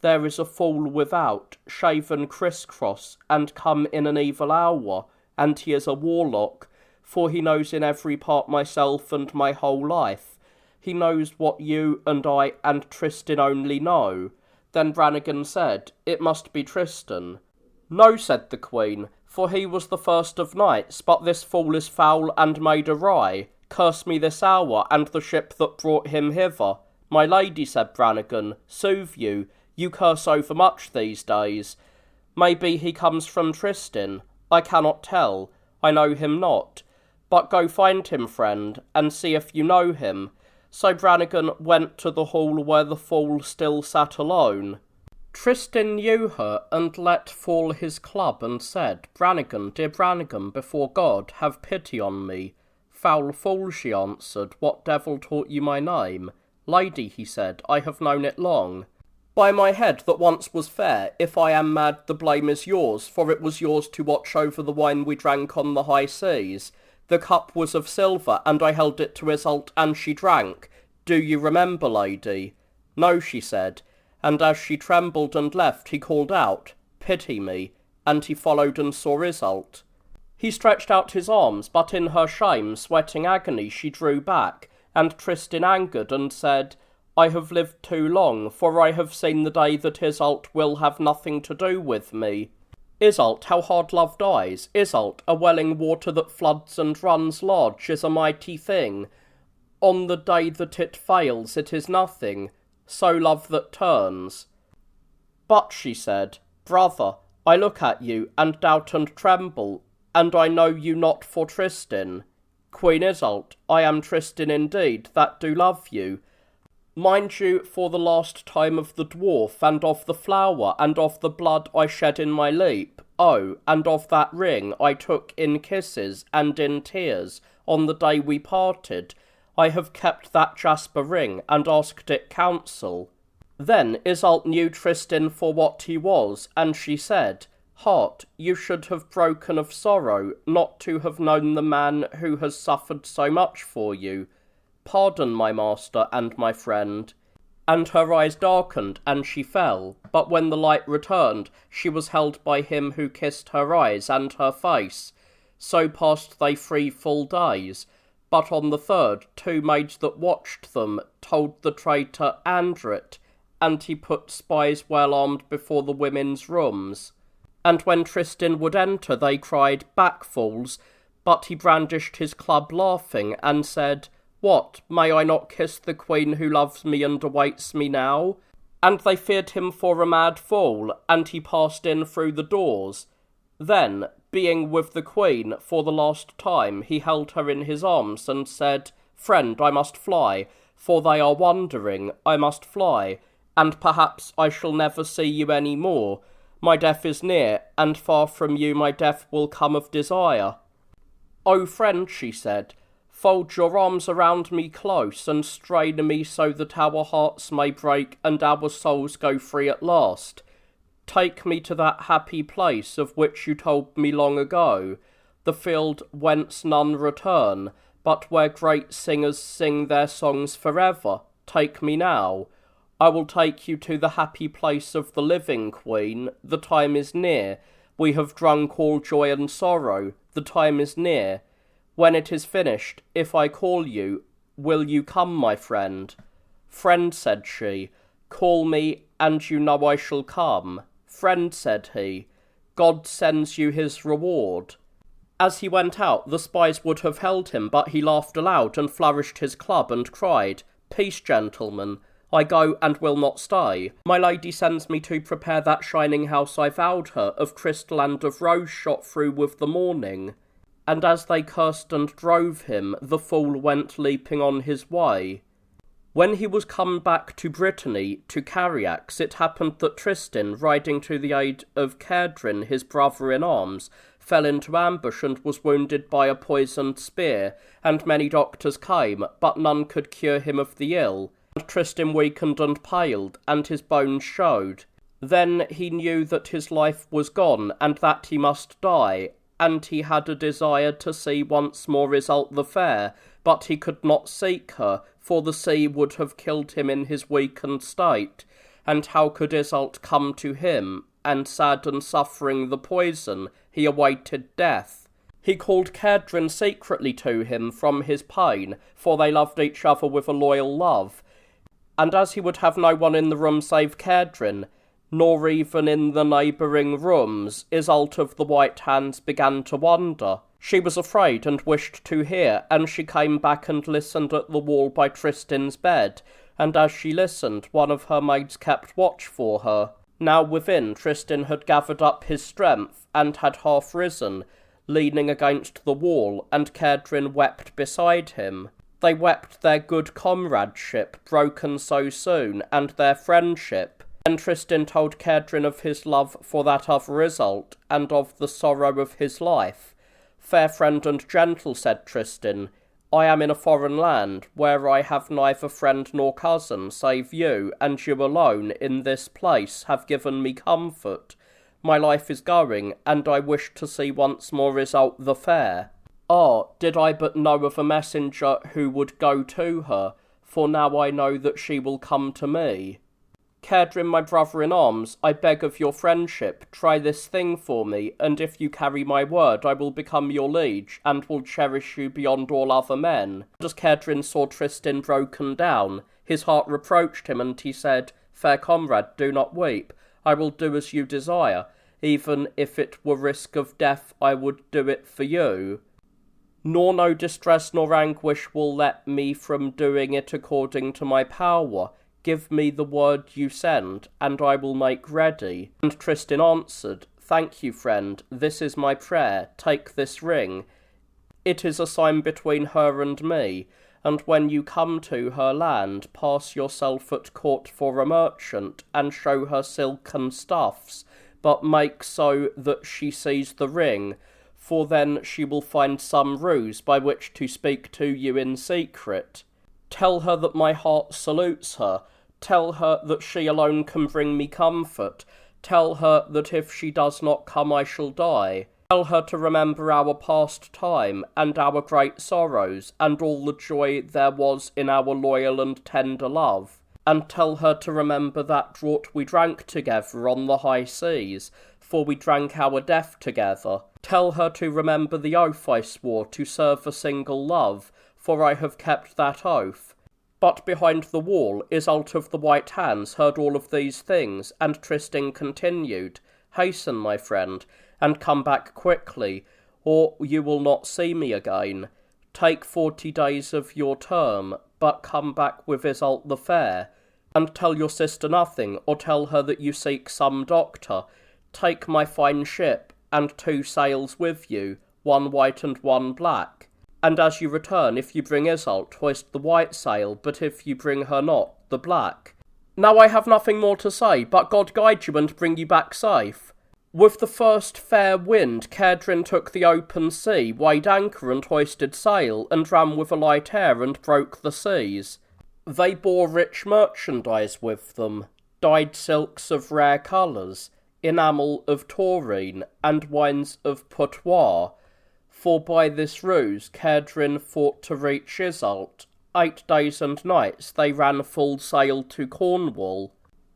There is a fool without, shaven criss-cross, and come in an evil hour, and he is a warlock, for he knows in every part myself and my whole life. He knows what you and I and Tristan only know. Then Brannigan said, It must be Tristan. No, said the queen, for he was the first of knights, but this fool is foul and made awry. Curse me this hour, and the ship that brought him hither. My lady, said Brannigan, soothe you. You curse overmuch these days. Maybe he comes from Tristan. I cannot tell. I know him not. But go find him, friend, and see if you know him. So Brannigan went to the hall where the fool still sat alone. Tristan knew her, and let fall his club, and said, Brannigan, dear Brannigan, before God, have pity on me. Foul fool, she answered, what devil taught you my name? Lady, he said, I have known it long. By my head that once was fair, if I am mad the blame is yours, for it was yours to watch over the wine we drank on the high seas. The cup was of silver, and I held it to Iseult, and she drank. Do you remember, lady? No, she said, and as she trembled and left, he called out, Pity me, and he followed and saw Iseult. He stretched out his arms, but in her shame, sweating agony, she drew back, and Tristan angered and said, I have lived too long, for I have seen the day that Iseult will have nothing to do with me. Iseult, how hard love dies. Iseult, a welling water that floods and runs large, is a mighty thing. On the day that it fails, it is nothing, so love that turns. But, she said, brother, I look at you, and doubt and tremble, and I know you not for Tristan. Queen Iseult, I am Tristan indeed, that do love you. Mind you, for the last time of the dwarf, and of the flower, and of the blood I shed in my leap, oh, and of that ring I took in kisses and in tears on the day we parted, I have kept that jasper ring, and asked it counsel. Then Iseult knew Tristan for what he was, and she said, Heart, you should have broken of sorrow, not to have known the man who has suffered so much for you. Pardon, my master and my friend. And her eyes darkened, and she fell, but when the light returned, she was held by him who kissed her eyes and her face. So passed they 3 full days. But on the third, 2 maids that watched them told the traitor Andret, and he put spies well armed before the women's rooms. And when Tristan would enter, they cried, Back, fools! But he brandished his club laughing, and said, What, may I not kiss the queen who loves me and awaits me now? And they feared him for a mad fool, and he passed in through the doors. Then, being with the queen for the last time, he held her in his arms, and said, Friend, I must fly, for they are wandering, I must fly, and perhaps I shall never see you any more. My death is near, and far from you my death will come of desire. O friend, she said, fold your arms around me close, and strain me so that our hearts may break, and our souls go free at last. Take me to that happy place of which you told me long ago, the field whence none return, but where great singers sing their songs forever. Take me now. I will take you to the happy place of the living, queen. The time is near. We have drunk all joy and sorrow. The time is near. When it is finished, if I call you, will you come, my friend? Friend, said she, call me, and you know I shall come. Friend, said he, God sends you his reward. As he went out, the spies would have held him, but he laughed aloud and flourished his club and cried, Peace, gentlemen. I go and will not stay. My lady sends me to prepare that shining house I vowed her, of crystal and of rose shot through with the morning. And as they cursed and drove him, the fool went leaping on his way. When he was come back to Brittany, to Cariax, it happened that Tristan, riding to the aid of Kedron, his brother in arms, fell into ambush and was wounded by a poisoned spear, and many doctors came, but none could cure him of the ill. And Tristan weakened and paled, and his bones showed. Then he knew that his life was gone, and that he must die, and he had a desire to see once more Iseult the fair, but he could not seek her, for the sea would have killed him in his weakened state. And how could Iseult come to him? And sad and suffering the poison, he awaited death. He called Kedron secretly to him from his pain, for they loved each other with a loyal love. And as he would have no one in the room save Kedron, nor even in the neighbouring rooms, Iseult of the White Hands began to wonder. She was afraid and wished to hear, and she came back and listened at the wall by Tristan's bed, and as she listened, one of her maids kept watch for her. Now within, Tristan had gathered up his strength, and had half risen, leaning against the wall, and Kedron wept beside him. They wept their good comradeship, broken so soon, and their friendship. And Tristan told Kedron of his love for that other Iseult, and of the sorrow of his life. Fair friend and gentle, said Tristan, I am in a foreign land, where I have neither friend nor cousin, save you, and you alone in this place have given me comfort. My life is going, and I wish to see once more Iseult the fair. Ah, did I but know of a messenger who would go to her, for now I know that she will come to me. Kedrin, my brother-in-arms, I beg of your friendship, try this thing for me, and if you carry my word, I will become your liege, and will cherish you beyond all other men. As Kedrin saw Tristan broken down, his heart reproached him, and he said, Fair comrade, do not weep. I will do as you desire. Even if it were risk of death, I would do it for you. Nor no distress nor anguish will let me from doing it according to my power. Give me the word you send, and I will make ready. And Tristan answered, Thank you, friend, this is my prayer, take this ring. It is a sign between her and me, and when you come to her land, pass yourself at court for a merchant, and show her silken stuffs, but make so that she sees the ring, for then she will find some ruse by which to speak to you in secret. Tell her that my heart salutes her. Tell her that she alone can bring me comfort. Tell her that if she does not come I shall die. Tell her to remember our past time, and our great sorrows, and all the joy there was in our loyal and tender love. And tell her to remember that draught we drank together on the high seas, for we drank our death together. Tell her to remember the oath I swore to serve a single love, for I have kept that oath. But behind the wall, Iseult of the White Hands heard all of these things, and Tristan continued, Hasten, my friend, and come back quickly, or you will not see me again. Take 40 days of your term, but come back with Iseult the fair, and tell your sister nothing, or tell her that you seek some doctor. Take my fine ship, and 2 sails with you, 1 white and 1 black. And as you return, if you bring Iseult, hoist the white sail, but if you bring her not, the black. Now I have nothing more to say, but God guide you and bring you back safe. With the first fair wind, Kedrin took the open sea, weighed anchor and hoisted sail, and ran with a light air and broke the seas. They bore rich merchandise with them, dyed silks of rare colours, enamel of taurine, and wines of Poitou. For by this ruse Kedrin thought to reach Iseult. 8 days and nights they ran full sail to Cornwall.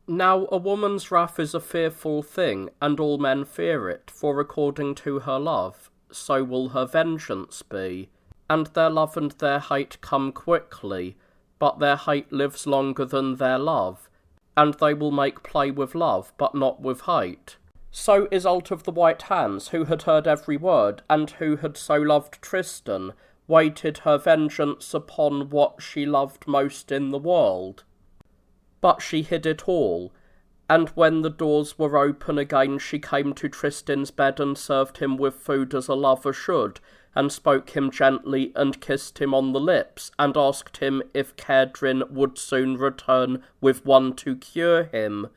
Now a woman's wrath is a fearful thing, and all men fear it, for according to her love, so will her vengeance be. And their love and their hate come quickly, but their hate lives longer than their love, and they will make play with love, but not with hate. So Iseult of the White Hands, who had heard every word, and who had so loved Tristan, waited her vengeance upon what she loved most in the world. But she hid it all, and when the doors were open again she came to Tristan's bed and served him with food as a lover should, and spoke him gently and kissed him on the lips, and asked him if Kedrin would soon return with one to cure him.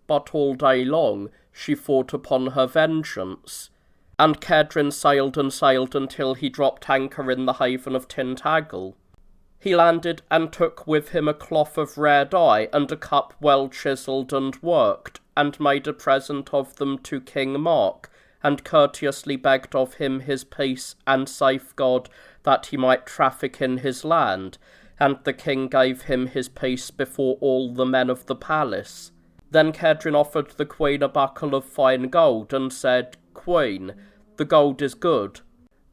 But all day long she fought upon her vengeance. And Kedrin sailed and sailed until he dropped anchor in the haven of Tintagel. He landed and took with him a cloth of rare dye and a cup well chiselled and worked, and made a present of them to King Mark, and courteously begged of him his peace and safeguard that he might traffic in his land, and the king gave him his peace before all the men of the palace. Then Kedrin offered the queen a buckle of fine gold, and said, Queen, the gold is good.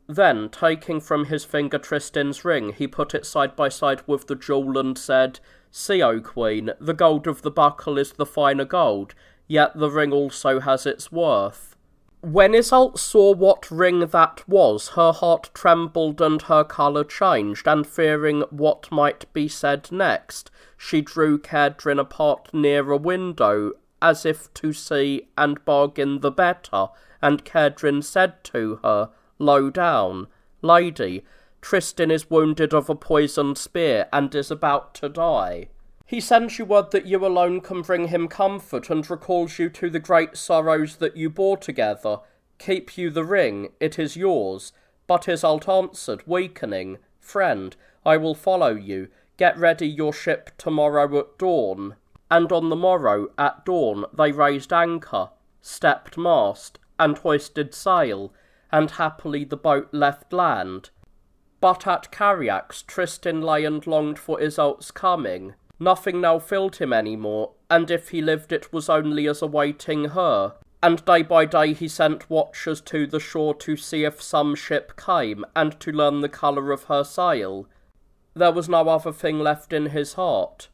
Then, taking from his finger Tristan's ring, he put it side by side with the jewel, and said, See, O queen, the gold of the buckle is the finer gold, yet the ring also has its worth. When Iseult saw what ring that was, her heart trembled and her colour changed, and fearing what might be said next, she drew Kedrin apart near a window, as if to see and bargain the better, and Kedrin said to her, Low down, Lady, Tristan is wounded of a poisoned spear, and is about to die. He sends you word that you alone can bring him comfort, and recalls you to the great sorrows that you bore together. Keep you the ring, it is yours. But Iseult answered, weakening, Friend, I will follow you. Get ready your ship tomorrow at dawn. And on the morrow at dawn they raised anchor, stepped mast, and hoisted sail, and happily the boat left land. But at Cariax Tristan lay and longed for Iseult's coming. Nothing now filled him any more, and if he lived it was only as awaiting her. And day by day he sent watchers to the shore to see if some ship came, and to learn the colour of her sail. There was no other thing left in his heart.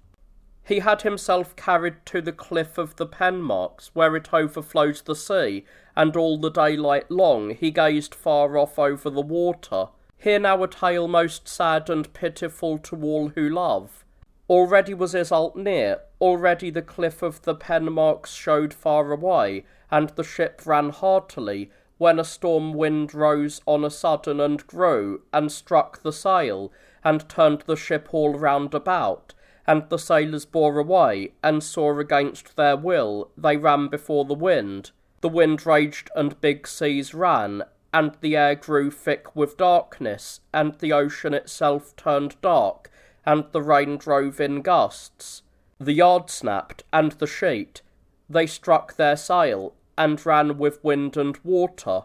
He had himself carried to the cliff of the Penmarks, where it overflows the sea, and all the daylight long he gazed far off over the water. Hear now a tale most sad and pitiful to all who love. Already was Iseult near, already the cliff of the Penmarks showed far away, and the ship ran heartily, when a storm wind rose on a sudden and grew, and struck the sail, and turned the ship all round about, and the sailors bore away, and sore against their will, they ran before the wind. The wind raged and big seas ran, and the air grew thick with darkness, and the ocean itself turned dark, and the rain drove in gusts. The yard snapped, and the sheet. They struck their sail, and ran with wind and water.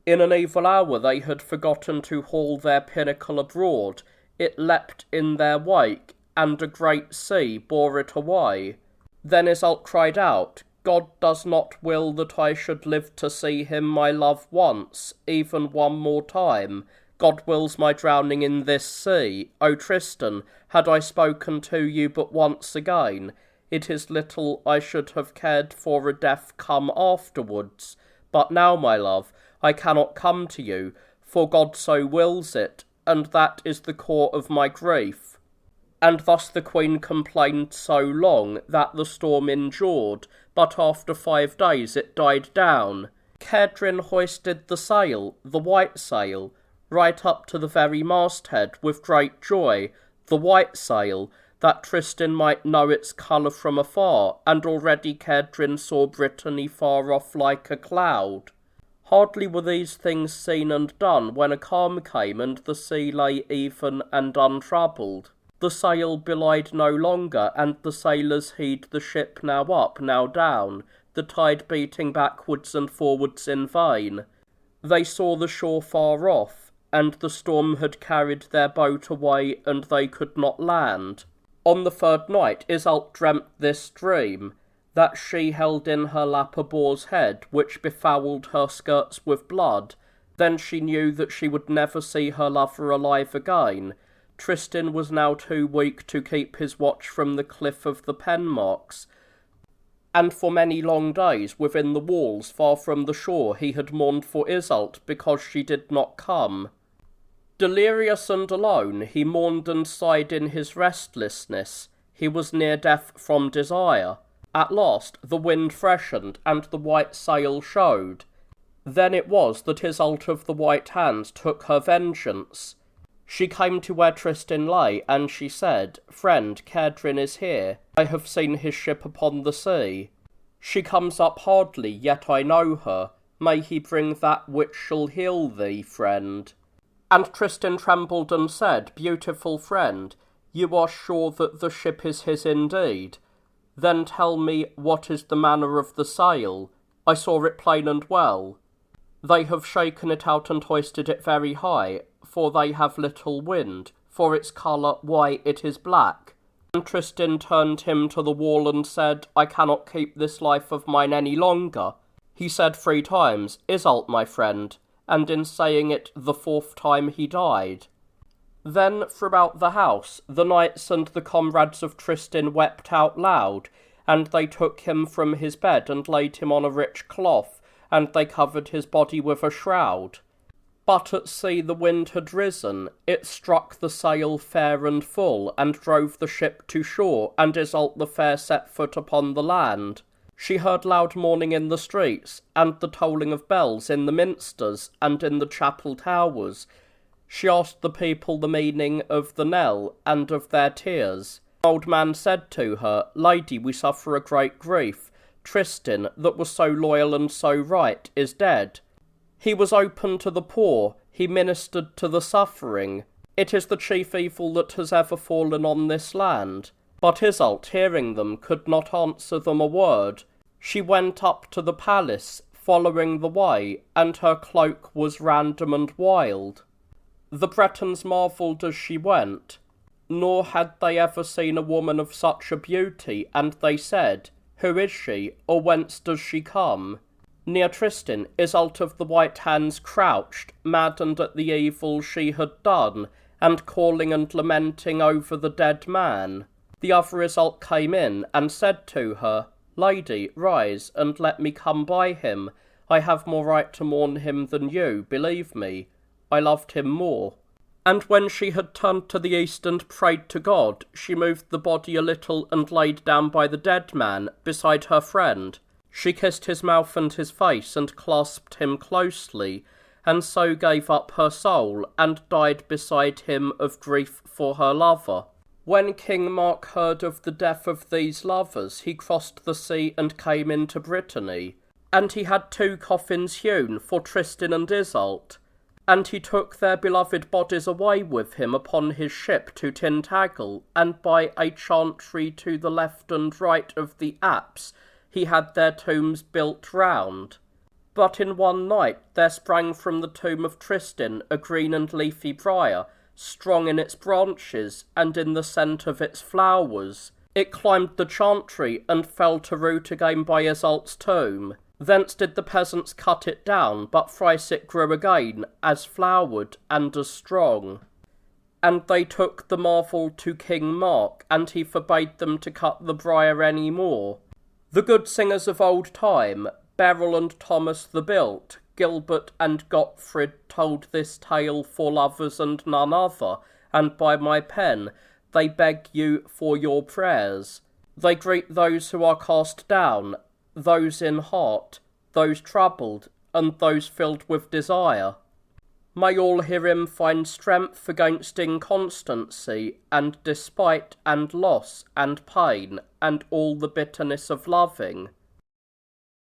In an evil hour they had forgotten to haul their pinnacle abroad. It leapt in their wake, and a great sea bore it away. Then Iseult cried out, God does not will that I should live to see him, my love, once, even one more time. God wills my drowning in this sea. O Tristan, had I spoken to you but once again, it is little I should have cared for a death come afterwards. But now, my love, I cannot come to you, for God so wills it, and that is the core of my grief. And thus the queen complained so long that the storm endured, but after 5 days it died down. Kedrin hoisted the sail, the white sail, right up to the very masthead with great joy, the white sail, that Tristan might know its colour from afar, and already Kedrin saw Brittany far off like a cloud. Hardly were these things seen and done when a calm came, and the sea lay even and untroubled. The sail belied no longer, and the sailors heed the ship now up, now down, the tide beating backwards and forwards in vain. They saw the shore far off, and the storm had carried their boat away, and they could not land. On the 3rd night Iseult dreamt this dream, that she held in her lap a boar's head, which befouled her skirts with blood. Then she knew that she would never see her lover alive again. Tristan was now too weak to keep his watch from the cliff of the Penmarks, and for many long days within the walls far from the shore he had mourned for Iseult because she did not come. Delirious and alone he mourned and sighed in his restlessness. He was near death from desire. At last the wind freshened, and the white sail showed. Then it was that Iseult of the White Hands took her vengeance. She came to where Tristan lay, and she said, Friend, Kedrin is here. I have seen his ship upon the sea. She comes up hardly, yet I know her. May he bring that which shall heal thee, friend. And Tristan trembled and said, Beautiful friend, you are sure that the ship is his indeed? Then tell me what is the manner of the sail. I saw it plain and well. They have shaken it out and hoisted it very high, for they have little wind. For its colour, why, it is black. And Tristan turned him to the wall and said, I cannot keep this life of mine any longer. He said 3 times, Iseult, my friend, and in saying it the 4th time he died. Then throughout the house the knights and the comrades of Tristan wept out loud, and they took him from his bed and laid him on a rich cloth, and they covered his body with a shroud. But at sea the wind had risen, it struck the sail fair and full, and drove the ship to shore, and Iseult the fair set foot upon the land. She heard loud mourning in the streets, and the tolling of bells in the minsters, and in the chapel towers. She asked the people the meaning of the knell, and of their tears. An old man said to her, Lady, we suffer a great grief. Tristan, that was so loyal and so right, is dead. He was open to the poor, he ministered to the suffering. It is the chief evil that has ever fallen on this land. But Iseult, hearing them, could not answer them a word. She went up to the palace, following the way, and her cloak was random and wild. The Bretons marvelled as she went, nor had they ever seen a woman of such a beauty, and they said, "Who is she, or whence does she come?" Near Tristan, Iseult of the White Hands crouched, maddened at the evil she had done, and calling and lamenting over the dead man. The other Iseult came in, and said to her, "Lady, rise, and let me come by him. I have more right to mourn him than you, believe me. I loved him more." And when she had turned to the east and prayed to God, she moved the body a little and laid down by the dead man, beside her friend. She kissed his mouth and his face, and clasped him closely, and so gave up her soul, and died beside him of grief for her lover. When King Mark heard of the death of these lovers, he crossed the sea and came into Brittany. And he had 2 coffins hewn for Tristan and Iseult. And he took their beloved bodies away with him upon his ship to Tintagel, and by a chantry to the left and right of the apse he had their tombs built round. But in one night there sprang from the tomb of Tristan a green and leafy briar, strong in its branches and in the scent of its flowers. It climbed the chantry and fell to root again by Iseult's tomb. Thence did the peasants cut it down, but thrice it grew again, as flowered and as strong. And they took the marvel to King Mark, and he forbade them to cut the briar any more. The good singers of old time, Beryl and Thomas the Built, Gilbert and Gottfried, told this tale for lovers and none other, and by my pen they beg you for your prayers. They greet those who are cast down, those in heart, those troubled, and those filled with desire. May all herein find strength against inconstancy, and despite, and loss, and pain, and all the bitterness of loving.